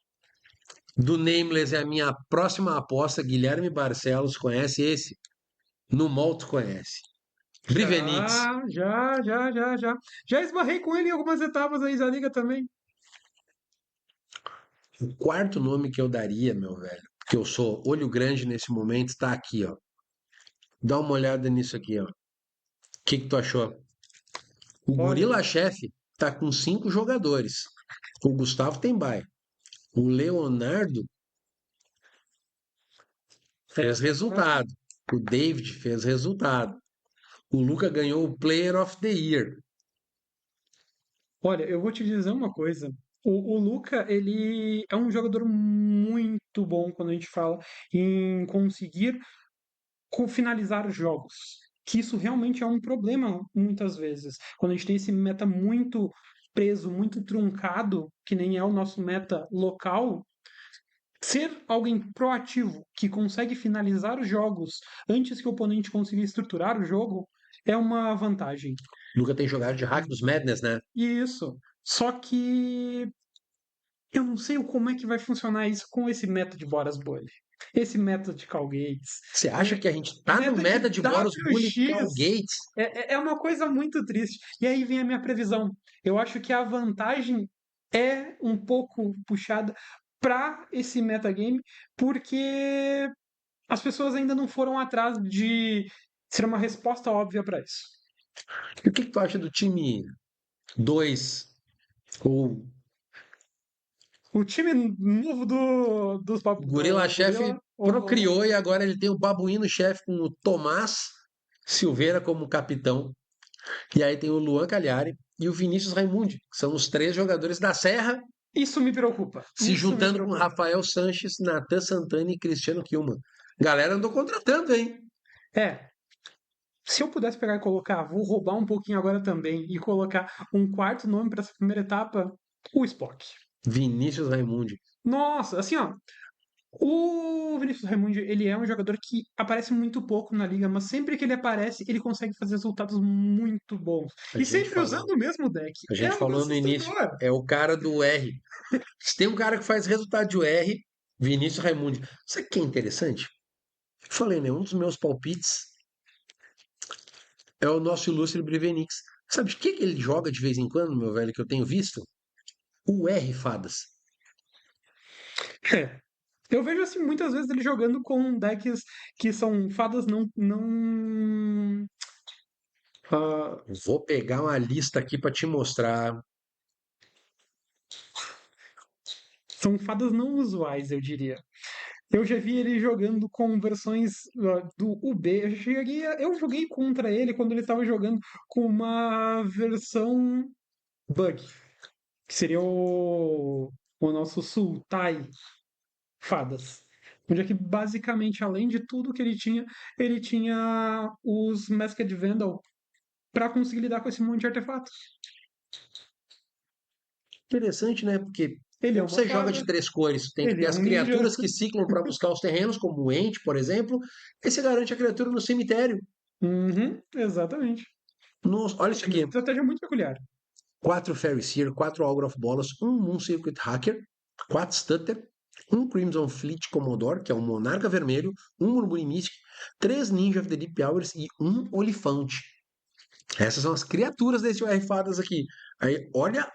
do Nameless é a minha próxima aposta. Guilherme Barcelos, conhece esse? No Malto conhece. Rivenix. Já. Já esbarrei com ele em algumas etapas aí da liga também. O quarto nome que eu daria, meu velho, que eu sou olho grande nesse momento, está aqui, ó. Dá uma olhada nisso aqui, ó. O que tu achou? O Olha, Gorila Chefe tá com 5 jogadores. O Gustavo tem bye. O Leonardo fez resultado. O David fez resultado. O Luca ganhou o Player of the Year. olha, eu vou te dizer uma coisa. O Luca, ele é um jogador muito bom quando a gente fala em conseguir finalizar os jogos. Que isso realmente é um problema muitas vezes. Quando a gente tem esse meta muito preso, muito truncado, que nem é o nosso meta local, ser alguém proativo que consegue finalizar os jogos antes que o oponente consiga estruturar o jogo é uma vantagem. O Luca tem jogado de Hack dos Madness, né? E isso. Só que eu não sei como é que vai funcionar isso com esse método de Boras Bully. Esse método de Call Gates. Você acha É, que a gente tá no meta de meta de Boros Bully Call WX Gates? é uma coisa muito triste. E aí vem a minha previsão. Eu acho que a vantagem é um pouco puxada para esse metagame, porque as pessoas ainda não foram atrás de ser uma resposta óbvia para isso. E o que tu acha do time 2 ou O time novo o Gorila do Chefe Gorila, procriou e agora ele tem o Babuíno Chefe com o Tomás Silveira como capitão. E aí tem o Luan Cagliari e o Vinícius Raimundi, que são os 3 jogadores da Serra, isso me preocupa. se Isso me juntando com preocupa. Rafael Sanches, Natan Santana e Cristiano Kilman. Galera andou contratando, hein? É, se eu pudesse pegar e colocar, vou roubar um pouquinho agora também e colocar um quarto nome para essa primeira etapa, o Spock. Vinícius Raimundi. Nossa, assim, ó, o Vinícius Raimundi, ele é um jogador que aparece muito pouco na liga, mas sempre que ele aparece, ele consegue fazer resultados muito bons. A E gente sempre falou, usando o mesmo deck. a É gente algo falou no início, assustador. é o cara do R. Se tem um cara que faz resultado de UR, Vinícius Raimundi. Sabe o que é interessante? Falei, né? Um dos meus palpites é o nosso ilustre Brivenix. Sabe de que ele joga de vez em quando, meu velho, que eu tenho visto? O R Fadas. É. Eu vejo assim muitas vezes ele jogando com decks que são fadas não ah, Vou pegar uma lista aqui para te mostrar. são fadas não usuais, eu diria. Eu já vi ele jogando com versões do UB. Eu joguei contra ele quando ele estava jogando com uma versão bug, que seria o nosso Sultai Fadas. Onde é que basicamente, além de tudo que ele tinha os Masked Vandal para conseguir lidar com esse monte de artefatos. Interessante, né? Porque Ele é como uma você joga de fada, 3 cores, tem que ele ter é as um ninja. criaturas que ciclam para buscar os terrenos, como o Ent, por exemplo. Aí você garante a criatura no cemitério. Uhum, exatamente. Nossa, olha isso Uma aqui. estratégia muito peculiar. 4 Fairy 4 Ogre of Bolas, um Moon Circuit Hacker, 4 Stutter, um Crimson Fleet Commodore, que é um Monarca Vermelho, um Murmurim Mystic, 3 Ninja of the Deep Hours e um Olifante. Essas são as criaturas desse UR Fadas aqui. Aí, olha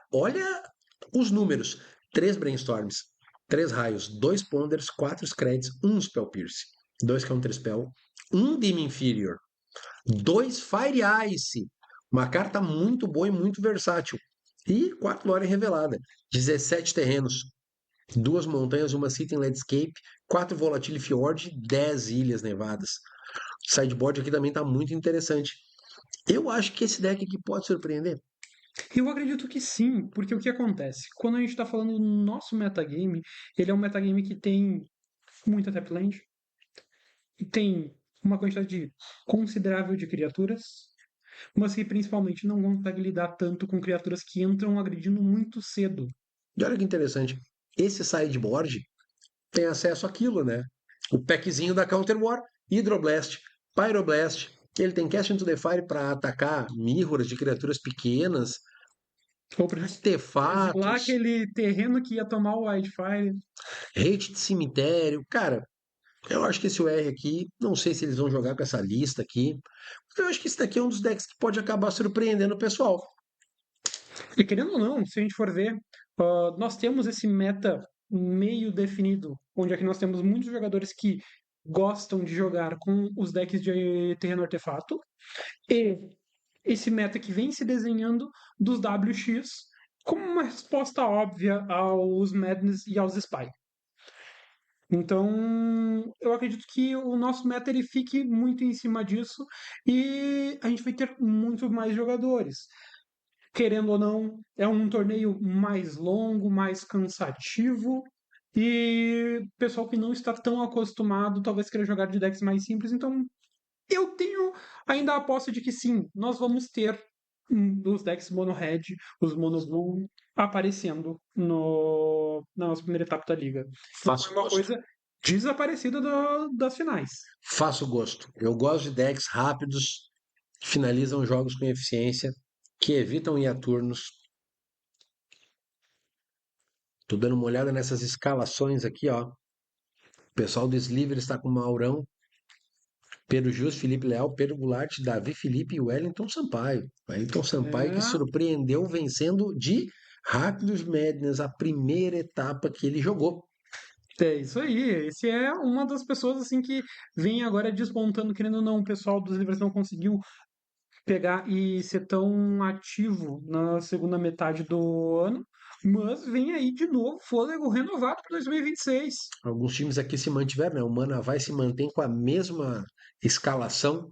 os números. 3 Brainstorms, 3 Raios, 2 Ponders, 4 Screds, um Spell Pierce, 2 Counter Spell, um Dim Inferior, 2 Fire Ice, uma carta muito boa e muito versátil. E 4 Lore Revelada, 17 terrenos, 2 montanhas, uma City em Landscape, 4 Volatile Fjord, 10 ilhas nevadas. O sideboard aqui também está muito interessante. Eu acho que esse deck aqui pode surpreender. Eu acredito que sim, porque o que acontece? Quando a gente está falando do nosso metagame, ele é um metagame que tem muita tapland, tem uma quantidade considerável de criaturas, mas que principalmente não consegue lidar tanto com criaturas que entram agredindo muito cedo. E olha que interessante, esse sideboard tem acesso àquilo, né? O packzinho da Counter War, Hydroblast, Pyroblast, Ele tem Cast into the Fire para atacar mirrors de criaturas pequenas, Ou pra exilar artefatos, aquele terreno que ia tomar o Wildfire. hate de cemitério. Cara, eu acho que esse OR aqui, não sei se eles vão jogar com essa lista aqui, mas eu acho que esse daqui é um dos decks que pode acabar surpreendendo o pessoal. E querendo ou não, se a gente for ver, nós temos esse meta meio definido, onde aqui nós temos muitos jogadores que gostam de jogar com os decks de terreno artefato, e esse meta que vem se desenhando dos WX como uma resposta óbvia aos Madness e aos Spy. Então, eu acredito que o nosso meta ele fique muito em cima disso e a gente vai ter muito mais jogadores. Querendo ou não, é um torneio mais longo, mais cansativo e pessoal que não está tão acostumado talvez queira jogar de decks mais simples. Então, eu tenho ainda a aposta de que sim, nós vamos ter os decks mono red, os mono blue aparecendo no, na nossa primeira etapa da liga. Não foi Faço uma gosto. coisa desaparecida das finais. Faço gosto. Eu gosto de decks rápidos, que finalizam jogos com eficiência, que evitam ir a turnos. Tô dando uma olhada nessas escalações aqui, ó. O pessoal do Sliver está com Maurão, Pedro Jus, Felipe Leal, Pedro Goulart, Davi Felipe e Wellington Sampaio. Wellington Sampaio que É, surpreendeu vencendo de Rakdos Madness a primeira etapa que ele jogou. é isso aí. Esse é uma das pessoas assim que vem agora despontando, querendo ou não, o pessoal dos livros não conseguiu pegar e ser tão ativo na segunda metade do ano, mas vem aí de novo fôlego renovado para 2026. Alguns times aqui se mantiveram, né? O Mana vai se mantém com a mesma escalação,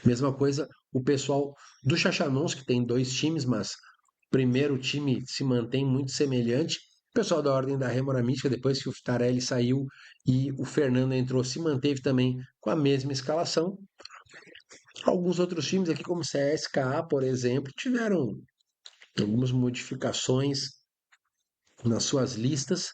mesma coisa. O pessoal do Chachamons, que tem dois times, mas o primeiro time se mantém muito semelhante. O pessoal da Ordem da Rêmora Mística, depois que o Fitarelli saiu e o Fernando entrou, se manteve também com a mesma escalação. Alguns outros times aqui, como CSKA, por exemplo, tiveram algumas modificações nas suas listas,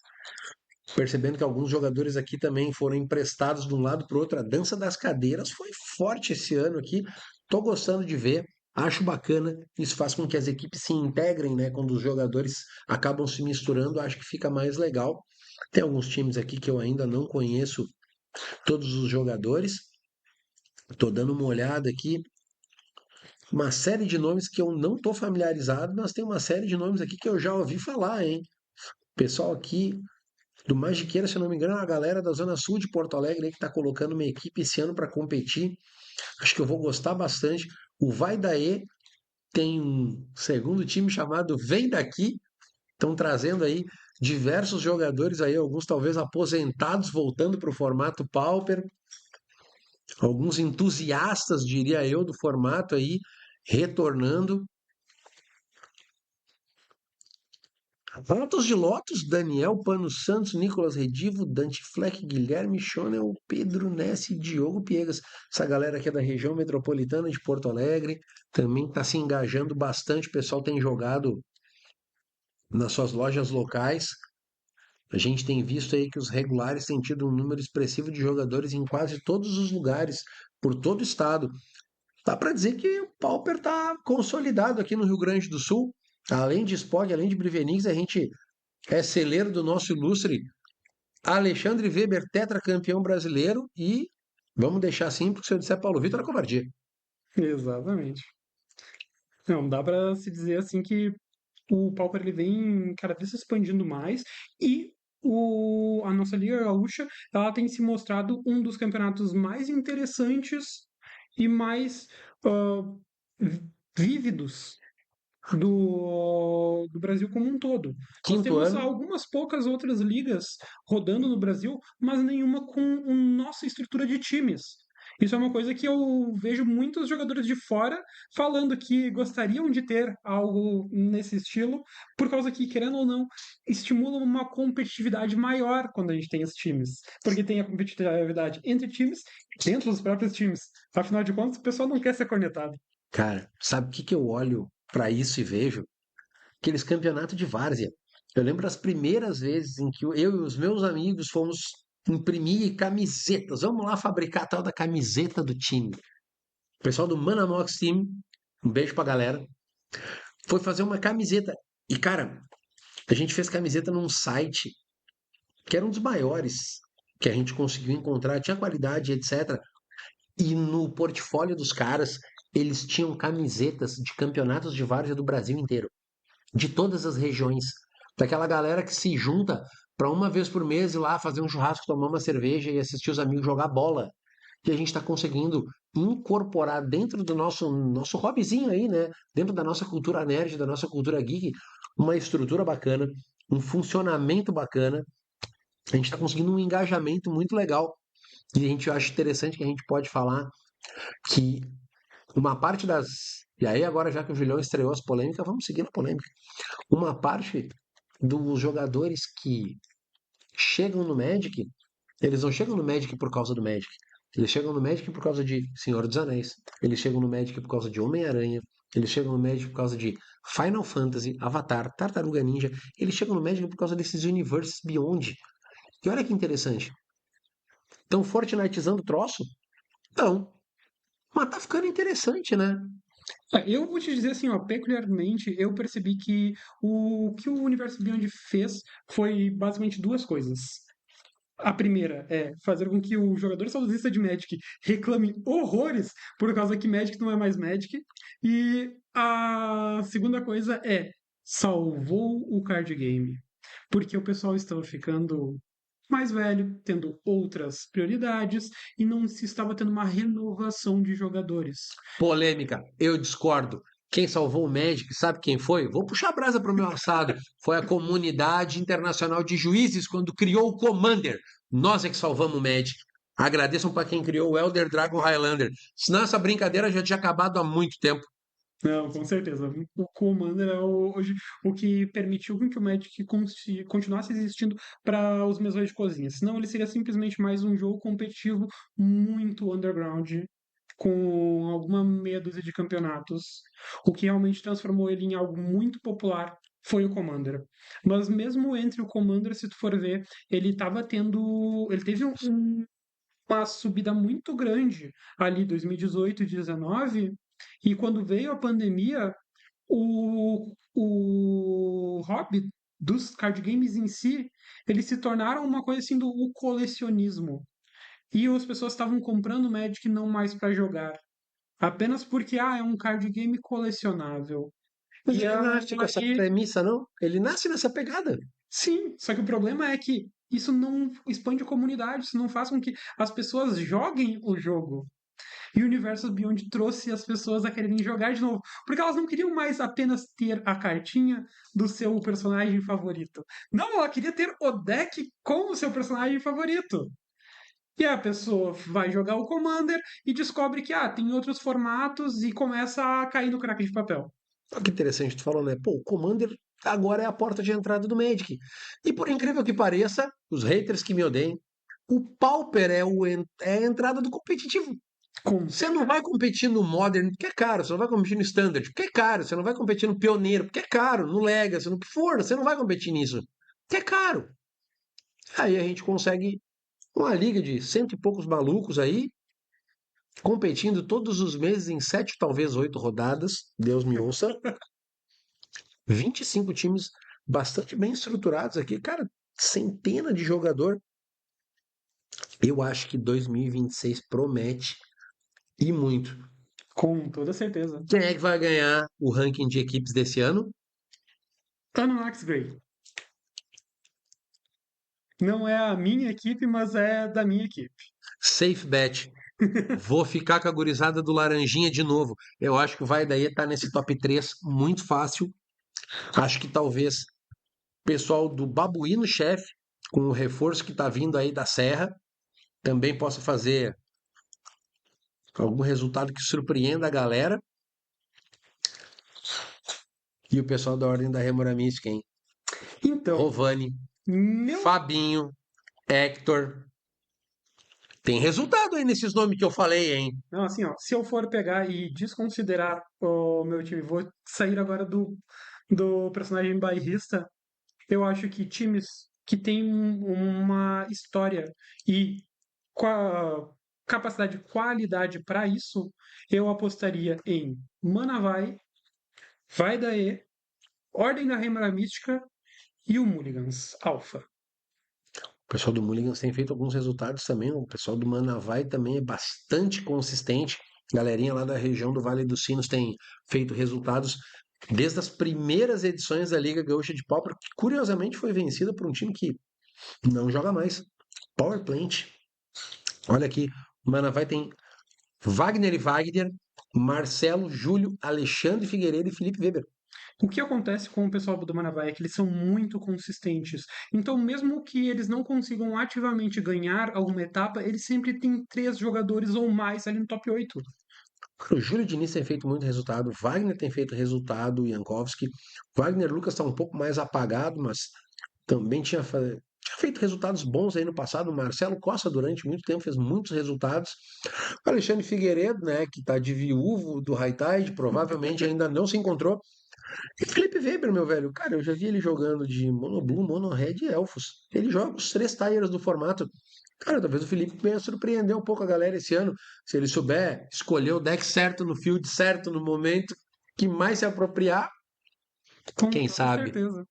percebendo que alguns jogadores aqui também foram emprestados de um lado para o outro. A dança das cadeiras foi forte esse ano aqui. Estou gostando de ver, acho bacana. Isso faz com que as equipes se integrem, né? Quando os jogadores acabam se misturando, acho que fica mais legal. Tem alguns times aqui que eu ainda não conheço todos os jogadores. Estou dando uma olhada aqui. Uma série de nomes que eu não estou familiarizado, mas tem uma série de nomes aqui que eu já ouvi falar, hein? Pessoal aqui do Magiqueira, se eu não me engano, é uma galera da Zona Sul de Porto Alegre aí que está colocando uma equipe esse ano para competir. Acho que eu vou gostar bastante. O Vai Daê tem um segundo time chamado Vem Daqui. Estão trazendo aí diversos jogadores aí, alguns talvez aposentados, voltando para o formato Pauper. Alguns entusiastas, diria eu, do formato aí, retornando. Ratos de Lotus, Daniel Pano Santos, Nicolas Redivo, Dante Fleck, Guilherme Schonel, Pedro Nessi e Diogo Piegas. Essa galera aqui é da região metropolitana de Porto Alegre também está se engajando bastante. O pessoal tem jogado nas suas lojas locais. A gente tem visto aí que os regulares têm tido um número expressivo de jogadores em quase todos os lugares, por todo o estado. Dá para dizer que o Pauper está consolidado aqui no Rio Grande do Sul. Além de Spog, além de Brivenix, a gente é celeiro do nosso ilustre Alexandre Weber, tetracampeão brasileiro, e vamos deixar assim, porque se eu disser Paulo Vitor é covardia. Exatamente. Não, dá para se dizer assim que o Pauper ele vem cada vez se expandindo mais e a nossa Liga Gaúcha ela tem se mostrado um dos campeonatos mais interessantes e mais ah, vívidos do Brasil como um todo. Nós Quinto temos ano, algumas poucas outras ligas rodando no Brasil, mas nenhuma com nossa estrutura de times. Isso é uma coisa que eu vejo muitos jogadores de fora falando que gostariam de ter algo nesse estilo, por causa que, querendo ou não, estimula uma competitividade maior quando a gente tem os times. Porque tem a competitividade entre times e dentro dos próprios times. Afinal de contas, o pessoal não quer ser cornetado. cara, sabe o que, que eu olho para isso e vejo? Aqueles campeonatos de várzea. Eu lembro as primeiras vezes em que eu e os meus amigos fomos imprimir camisetas. Vamos lá fabricar a tal da camiseta do time. O pessoal do Manamox Team, um beijo pra galera, foi fazer uma camiseta. E, cara, a gente fez camiseta num site que era um dos maiores que a gente conseguiu encontrar, tinha qualidade, etc. E no portfólio dos caras, eles tinham camisetas de campeonatos de várzea do Brasil inteiro, de todas as regiões. Daquela galera que se junta para uma vez por mês ir lá fazer um churrasco, tomar uma cerveja e assistir os amigos jogar bola. E a gente está conseguindo incorporar dentro do nosso hobbyzinho aí, né? Dentro da nossa cultura nerd, da nossa cultura geek, uma estrutura bacana, um funcionamento bacana. A gente está conseguindo um engajamento muito legal. E a gente acha interessante que a gente pode falar que uma parte das. E aí, agora, já que o Julião estreou as polêmicas, vamos seguir na polêmica. Uma parte dos jogadores que chegam no Magic, eles não chegam no Magic por causa do Magic. Eles chegam no Magic por causa de Senhor dos Anéis. Eles chegam no Magic por causa de Homem-Aranha. Eles chegam no Magic por causa de Final Fantasy, Avatar, Tartaruga Ninja. Eles chegam no Magic por causa desses Universes Beyond. E olha que interessante. Estão Fortniteizando o troço? Não. Mas tá ficando interessante, né? Eu vou te dizer assim, ó, peculiarmente, eu percebi que o Universo Beyond fez foi basicamente duas coisas. A primeira é fazer com que o jogador saudosista de Magic reclame horrores por causa que Magic não é mais Magic. E a segunda coisa é salvou o card game. Porque o pessoal estava ficando mais velho, tendo outras prioridades e não se estava tendo uma renovação de jogadores. Polêmica, eu discordo. Quem salvou o Magic, sabe quem foi? Vou puxar a brasa para o meu assado. Foi a comunidade internacional de juízes quando criou o Commander. Nós é que salvamos o Magic. Agradeçam para quem criou o Elder Dragon Highlander. Senão essa brincadeira já tinha acabado há muito tempo. Não, com certeza. O Commander é hoje o que permitiu com que o Magic continuasse existindo para os mesões de cozinha. Senão ele seria simplesmente mais um jogo competitivo muito underground, com alguma meia dúzia de campeonatos. O que realmente transformou ele em algo muito popular foi o Commander. Mas mesmo entre o Commander, se tu for ver, ele estava tendo. Ele teve uma subida muito grande ali 2018 e 2019, e quando veio a pandemia, o hobby dos card games em si, eles se tornaram uma coisa assim do o colecionismo. E as pessoas estavam comprando Magic não mais para jogar, apenas porque é um card game colecionável. Mas E ele nasce com essa aí, premissa, não? Ele nasce nessa pegada. sim, só que o problema é que isso não expande a comunidade, isso não faz com que as pessoas joguem o jogo. E o Universo Beyond trouxe as pessoas a quererem jogar de novo. Porque elas não queriam mais apenas ter a cartinha do seu personagem favorito. Não, ela queria ter o deck com o seu personagem favorito. E a pessoa vai jogar o Commander e descobre que tem outros formatos e começa a cair no crack de papel. Olha que interessante tu falou, né? Pô, o Commander agora é a porta de entrada do Magic. E por incrível que pareça, os haters que me odeiem, o Pauper é a entrada do competitivo. Com Você não vai competir no Modern porque é caro, você não vai competir no Standard porque é caro, você não vai competir no Pioneiro porque é caro, no Legacy, no que for, você não vai competir nisso porque é caro. Aí a gente consegue uma liga de cento e poucos malucos aí, competindo todos os meses em sete, talvez oito rodadas, Deus me ouça. 25 times bastante bem estruturados aqui, cara, centena de jogador. Eu acho que 2026 promete e muito. com toda certeza. Quem é que vai ganhar o ranking de equipes desse ano? Tá no Max Gray. Não é a minha equipe, mas é da minha equipe. Safe bet. Vou ficar com a gurizada do Laranjinha de novo. Eu acho que vai daí estar nesse top 3 muito fácil. Acho que talvez o pessoal do Babuíno Chefe, com o reforço que está vindo aí da Serra, também possa fazer algum resultado que surpreenda a galera. E o pessoal da Ordem da Rêmora Mística, hein? Então, Rovani, meu. Fabinho, Hector. Tem resultado aí nesses nomes que eu falei, hein? Não, assim, ó, se eu for pegar e desconsiderar o meu time, vou sair agora do personagem bairrista, eu acho que times que têm uma história e com a capacidade e qualidade para isso, eu apostaria em Manavai, Vaidae, Ordem da Rêmara Mística e o Mulligans Alpha. O pessoal do Mulligans tem feito alguns resultados também. O pessoal do Manavai também é bastante consistente. Galerinha lá da região do Vale dos Sinos tem feito resultados desde as primeiras edições da Liga Gaúcha de Pauper, que curiosamente foi vencida por um time que não joga mais. Power Plant. Olha aqui, o Manavai tem Wagner e Wagner, Marcelo, Júlio, Alexandre Figueiredo e Felipe Weber. O que acontece com o pessoal do Manavai é que eles são muito consistentes. Então, mesmo que eles não consigam ativamente ganhar alguma etapa, eles sempre têm 3 jogadores ou mais ali no top 8. O Júlio Diniz tem feito muito resultado, Wagner tem feito resultado, o Jankowski. Wagner Lucas está um pouco mais apagado, mas também tinha feito resultados bons aí no passado. O Marcelo Costa, durante muito tempo, fez muitos resultados. O Alexandre Figueiredo, né, que está de viúvo do High Tide, provavelmente ainda não se encontrou. E Felipe Weber, meu velho, cara, eu já vi ele jogando de Mono Blue, Mono Red e Elfos. Ele joga os 3 tires do formato. Cara, talvez o Felipe venha surpreender um pouco a galera esse ano, se ele souber escolher o deck certo no field certo, no momento que mais se apropriar, Com quem toda sabe? certeza.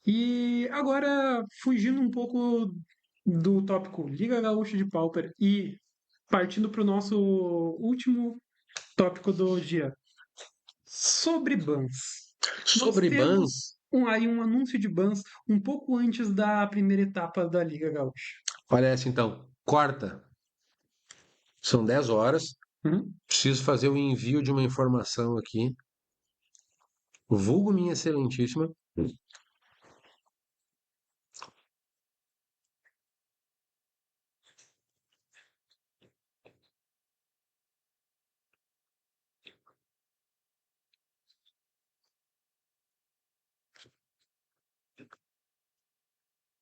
E agora, fugindo um pouco do tópico Liga Gaúcha de Pauper e partindo para o nosso último tópico do dia, sobre bans. Nós Sobre temos bans, aí um anúncio de bans um pouco antes da primeira etapa da Liga Gaúcha. olha essa então, corta. São 10 horas. Hum? Preciso fazer o envio de uma informação aqui. Vulgo minha excelentíssima.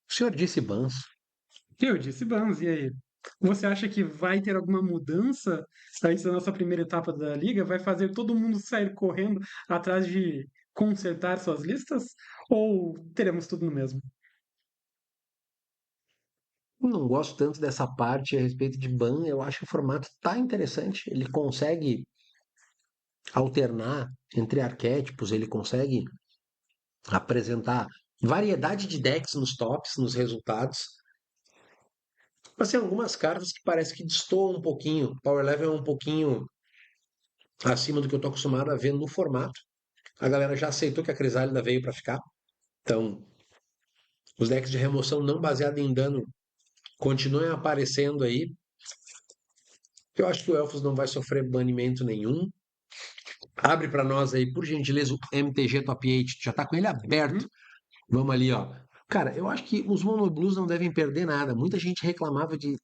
O senhor disse bans. Eu disse bans, e aí? Você acha que vai ter alguma mudança antes da nossa primeira etapa da Liga? Vai fazer todo mundo sair correndo atrás de consertar suas listas? Ou teremos tudo no mesmo? Não gosto tanto dessa parte a respeito de ban. Eu acho que o formato tá interessante. Ele consegue alternar entre arquétipos, ele consegue apresentar variedade de decks nos tops, nos resultados. Mas tem algumas cartas que parece que destoam um pouquinho. Power level é um pouquinho acima do que eu tô acostumado a ver no formato. A galera já aceitou que a Crisálida veio para ficar. Então, os decks de remoção não baseado em dano continuem aparecendo aí. Eu acho que o Elfos não vai sofrer banimento nenhum. Abre para nós aí, por gentileza, o MTG Top 8. Já tá com ele aberto. Uhum. Vamos ali, ó. Cara, eu acho que os Mono Blues não devem perder nada. Muita gente reclamava de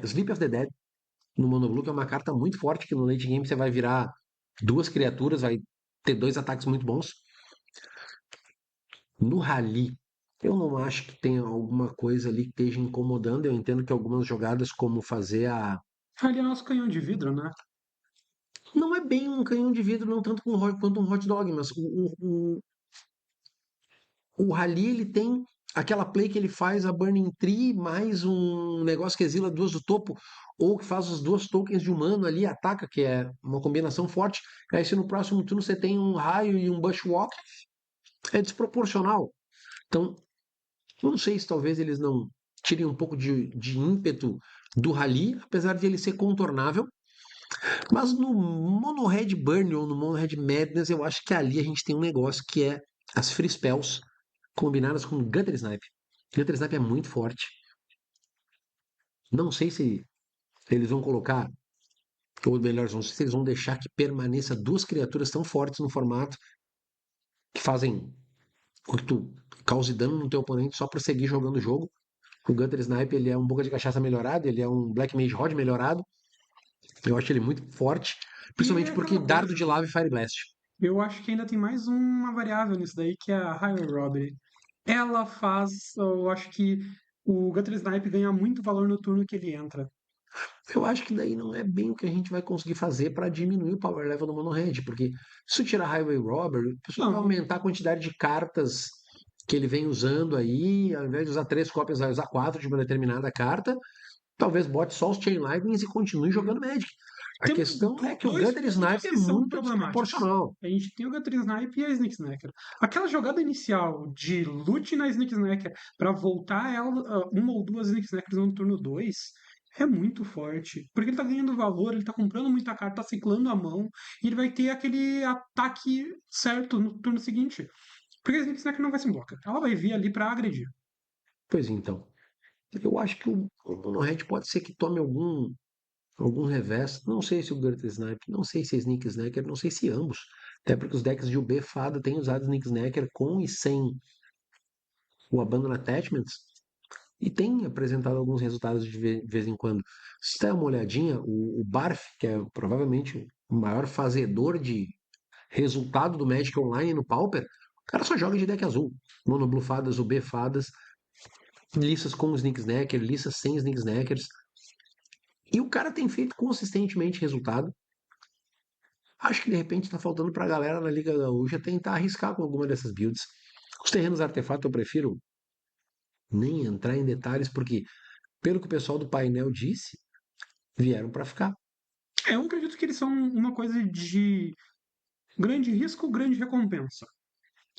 Sleep of the Dead no Mono Blue, que é uma carta muito forte, que no late game você vai virar 2 criaturas, vai ter 2 ataques muito bons. No Rally, eu não acho que tenha alguma coisa ali que esteja incomodando. Eu entendo que algumas jogadas, como fazer a. Ali é nosso canhão de vidro, né? Não é bem um canhão de vidro, não tanto quanto um hot dog, mas o Rally ele tem aquela play que ele faz a Burning Tree, mais um negócio que exila 2 do topo, ou que faz os 2 tokens de humano ali, ataca, que é uma combinação forte. Aí se no próximo turno você tem um raio e um Bushwalker, é desproporcional. Então, eu não sei se talvez eles não tirem um pouco de ímpeto do Rally, apesar de ele ser contornável. Mas no Mono Red Burn ou no Mono Red Madness, eu acho que ali a gente tem um negócio que é as Free Spells combinadas com Gutter Snipe. Gutter Snipe é muito forte. Não sei se eles vão colocar, ou melhor, não sei se eles vão deixar que permaneça 2 criaturas tão fortes no formato que fazem com que tu cause dano no teu oponente só para seguir jogando o jogo. O Gutter Snipe ele é um boca de cachaça melhorado, ele é um Black Mage Rod melhorado. Eu acho ele muito forte, E é principalmente porque aquela dardo coisa. de lava e Fire Blast. Eu acho que ainda tem mais uma variável nisso daí, que é a Highway Robbery. Ela faz, eu acho que o Gutter Snipe ganha muito valor no turno que ele entra. Eu acho que daí não é bem o que a gente vai conseguir fazer para diminuir o power level do Mono Red, porque se eu tirar Highway Robber, o pessoal vai Não, aumentar a quantidade de cartas que ele vem usando aí, ao invés de usar 3 cópias, vai usar 4 de uma determinada carta, talvez bote só os Chain Lightnings e continue jogando Magic. A Temos questão é que o dois Gunter pontos Snipe é que são muito problemáticos. desproporcional. A gente tem o Gutter Snipe e a Sneak Snacker. Aquela jogada inicial de loot na Sneak Snacker para voltar ela, uma ou duas Sneak Snackers no turno 2 é muito forte. Porque ele tá ganhando valor, ele tá comprando muita carta, tá ciclando a mão, e ele vai ter aquele ataque certo no turno seguinte. Porque a Sneak Snacker não vai se blocar. Ela vai vir ali para agredir. Pois então, eu acho que o Mono Red pode ser que tome algum revés. Não sei se o Gunter Snipe, não sei se é Sneak Snacker, não sei se ambos. Até porque os decks de UB Fada têm usado Sneak Snacker com e sem o Abandon Attachments e tem apresentado alguns resultados de vez em quando. Se der uma olhadinha, o Barf, que é provavelmente o maior fazedor de resultado do Magic Online no Pauper, o cara só joga de deck azul. Mono Blue Fadas, UB Fadas, listas com Sneak Snacker, listas sem Sneak Snackers. E o cara tem feito consistentemente resultado. Acho que de repente está faltando para a galera na Liga Gaúcha tentar arriscar com alguma dessas builds. Os terrenos artefato eu prefiro nem entrar em detalhes, porque, pelo que o pessoal do painel disse, vieram para ficar. Eu acredito que eles são uma coisa de grande risco, grande recompensa.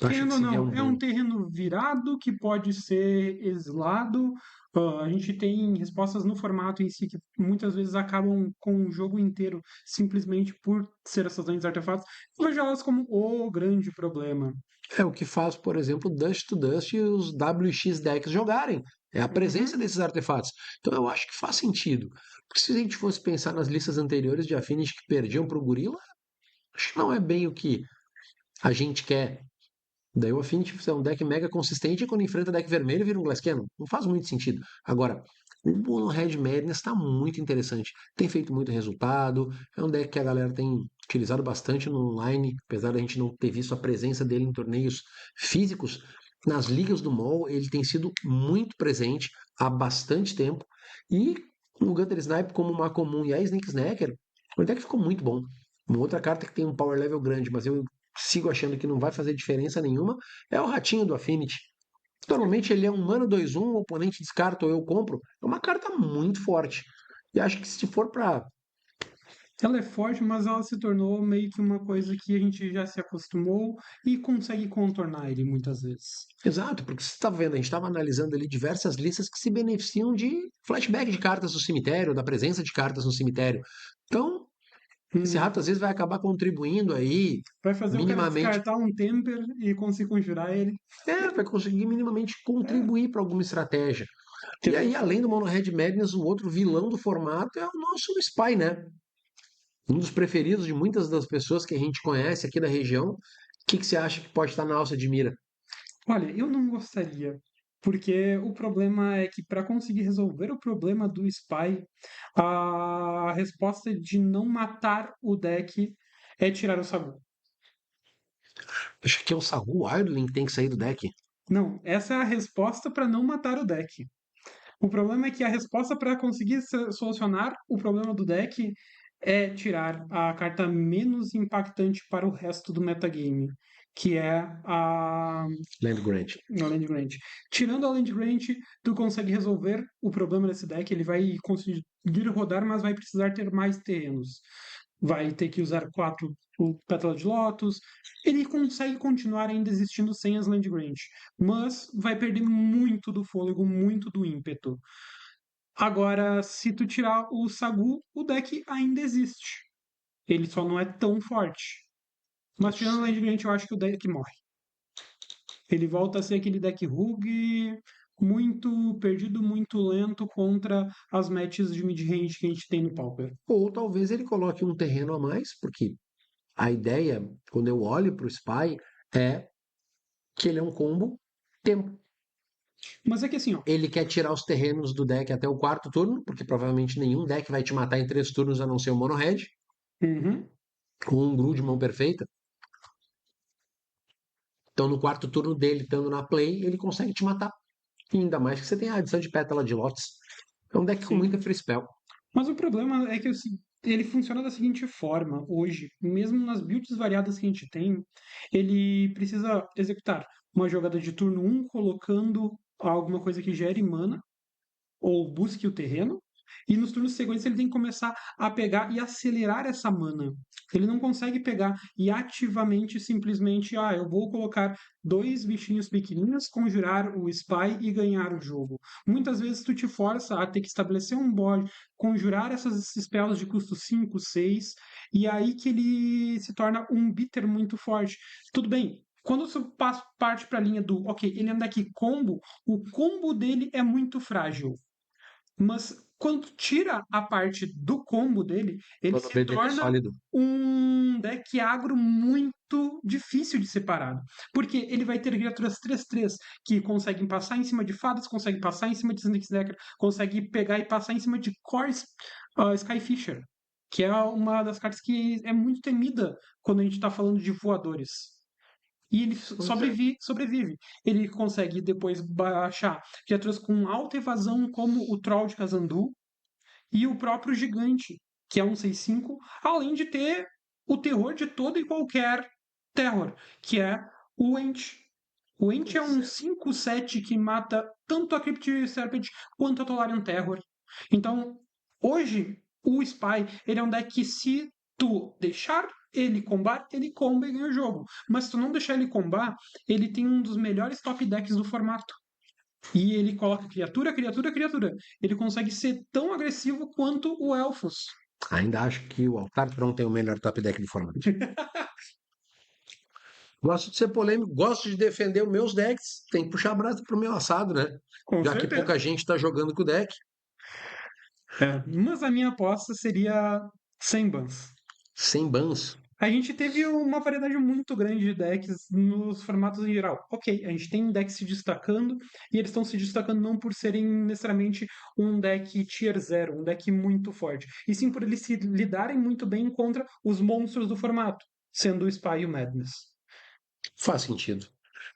Acho Querendo que ou se vier não, um é um bom. terreno virado que pode ser exilado. A gente tem respostas no formato em si que muitas vezes acabam com o jogo inteiro simplesmente por ser essas lentes artefatos. Eu vejo elas como o grande problema. É o que faz, por exemplo, Dust to Dust e os WX decks jogarem. É a presença Uhum. desses artefatos. Então eu acho que faz sentido. Porque se a gente fosse pensar nas listas anteriores de Affinity que perdiam para o Gorila, acho que não é bem o que a gente quer. Daí o Affinity é um deck mega consistente e quando enfrenta deck vermelho vira um Glass Cannon. Não faz muito sentido. Agora, o Mono Red Madness está muito interessante. Tem feito muito resultado. É um deck que a galera tem utilizado bastante no online, apesar da gente não ter visto a presença dele em torneios físicos. Nas ligas do MOL, ele tem sido muito presente há bastante tempo. E o Gunter Snipe, como uma comum e a Sneak Snacker, o deck ficou muito bom. Uma outra carta que tem um power level grande, mas eu sigo achando que não vai fazer diferença nenhuma, é o ratinho do Affinity. Normalmente ele é um mana 2/1, o oponente descarta ou eu compro. É uma carta muito forte. E acho que se for para. Ela é forte, mas ela se tornou meio que uma coisa que a gente já se acostumou e consegue contornar ele muitas vezes. Exato, porque você está vendo, a gente estava analisando ali diversas listas que se beneficiam de flashback de cartas no cemitério, da presença de cartas no cemitério. Então, esse Uhum. rato às vezes vai acabar contribuindo aí, Vai fazer o cara minimamente. descartar um Temper e conseguir conjurar ele. Vai conseguir minimamente É, contribuir para alguma estratégia. E querendo aí, ou não. além do Mono Red Madness, o outro vilão do formato é o nosso Spy, né? Um dos preferidos de muitas das pessoas que a gente conhece aqui da região. O que, que você acha que pode estar na alça de mira? Olha, eu não gostaria, porque o problema é que para conseguir resolver o problema do Spy, a resposta de não matar o deck é tirar o Sagu. Acho que é o Sahu Wildling que tem que sair do deck. Não, essa é a resposta para não matar o deck. O problema é que a resposta para conseguir solucionar o problema do deck é tirar a carta menos impactante para o resto do metagame, que é Land Grant. a Land Grant. Tirando a Land Grant, tu consegue resolver o problema desse deck. Ele vai conseguir rodar, mas vai precisar ter mais terrenos. Vai ter que usar 4 o Pétala de Lotus. Ele consegue continuar ainda existindo sem as Land Grant, mas vai perder muito do fôlego, muito do ímpeto. Agora, se tu tirar o Sagu, o deck ainda existe. Ele só não é tão forte. Mas tirando a Land Grant, eu acho que o deck morre. Ele volta a ser aquele deck Rogue muito perdido, muito lento contra as matches de mid-range que a gente tem no Pauper. Ou talvez ele coloque um terreno a mais, porque a ideia, quando eu olho para o Spy, é que ele é um combo tempo. Mas é que assim, ó. Ele quer tirar os terrenos do deck até o quarto turno, porque provavelmente nenhum deck vai te matar em 3 turnos a não ser o Mono Red, Uhum. com um Gru de mão perfeita. Então, no quarto turno dele, estando na play, ele consegue te matar. E ainda mais que você tem a adição de Pétala de Lotus. É um deck com Sim. muita free spell. Mas o problema é que ele funciona da seguinte forma hoje, mesmo nas builds variadas que a gente tem, ele precisa executar uma jogada de turno um colocando alguma coisa que gere mana ou busque o terreno. E nos turnos seguintes ele tem que começar a pegar e acelerar essa mana. Ele não consegue pegar e ativamente simplesmente, eu vou colocar 2 bichinhos pequeninos, conjurar o Spy e ganhar o jogo. Muitas vezes tu te força a ter que estabelecer um board, conjurar essas spells de custo 5, 6, e aí que ele se torna um bitter muito forte. Tudo bem, quando você parte para a linha do, ok, ele é um deck combo, o combo dele é muito frágil. Mas quando tira a parte do combo dele, ele Quando se vê dele é torna sólido. um deck agro muito difícil de separado. Porque ele vai ter criaturas 3/3 que conseguem passar em cima de fadas, conseguem passar em cima de Snakesdecker, conseguem pegar e passar em cima de Core Skyfisher, que é uma das cartas que é muito temida quando a gente está falando de voadores. E ele Pois é. sobrevive. Ele consegue depois baixar criaturas com alta evasão, como o Troll de Kazandu e o próprio Gigante, que é um 6/5, além de ter o terror de todo e qualquer terror, que é o Ent. O Ent é um 5/7 que mata tanto a Crypt Serpent quanto a Tolarian Terror. Então, hoje, o Spy ele é um deck que, se tu deixar ele combar, ele comba e ganha o jogo. Mas se tu não deixar ele combar, ele tem um dos melhores top decks do formato. E ele coloca criatura, criatura, criatura. Ele consegue ser tão agressivo quanto o Elfos. Ainda acho que o Altartron tem o melhor top deck de formato. Gosto de ser polêmico, gosto de defender os meus decks. Tem que puxar brasa pro meu assado, né? Com Já que certeza. pouca gente tá jogando com o deck. Mas a minha aposta seria 100 bans. Sem bans. A gente teve uma variedade muito grande de decks nos formatos em geral. Ok, a gente tem decks se destacando, e eles estão se destacando não por serem necessariamente um deck tier 0, um deck muito forte, e sim por eles se lidarem muito bem contra os monstros do formato, sendo o Spy e o Madness. Faz sentido.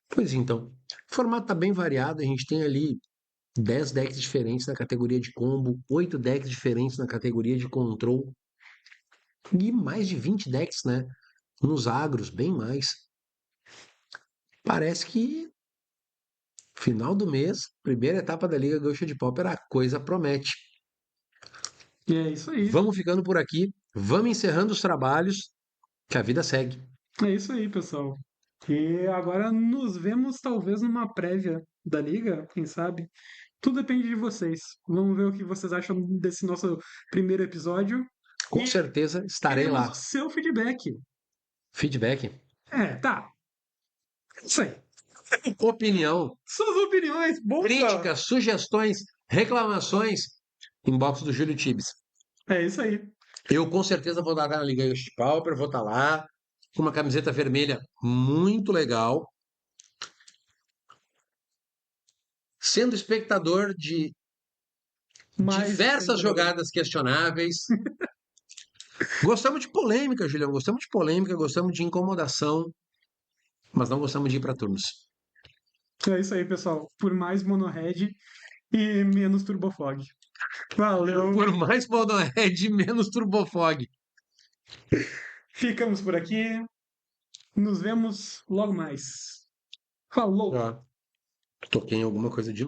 Pois então, o formato tá bem variado. A gente tem ali 10 decks diferentes na categoria de combo, 8 decks diferentes na categoria de control e mais de 20 decks, né? Nos agros, bem mais. Parece que final do mês, primeira etapa da Liga Gaúcha de Pauper, a coisa promete. E é isso aí. Vamos ficando por aqui, vamos encerrando os trabalhos, que a vida segue. É isso aí, pessoal. E agora nos vemos talvez numa prévia da liga, quem sabe? Tudo depende de vocês. Vamos ver o que vocês acham desse nosso primeiro episódio Com e certeza estarei queremos o lá. seu feedback. Feedback, Tá. É isso aí. opinião, Suas opiniões, bolsa. críticas, sugestões, reclamações, inbox do Júlio Tibes. É isso aí. Eu com certeza vou estar na Liga Gaúcha de Pauper, vou estar lá com uma camiseta vermelha muito legal, sendo espectador de Mas diversas jogadas questionáveis. Gostamos de polêmica, Julião. Gostamos de polêmica, gostamos de incomodação, mas não gostamos de ir para turnos. é isso aí, pessoal. Por mais monohead e menos turbofog. Valeu. Por mais Monohead, menos Turbofog. Ficamos por aqui. Nos vemos logo mais. Falou. Toquei em alguma coisa de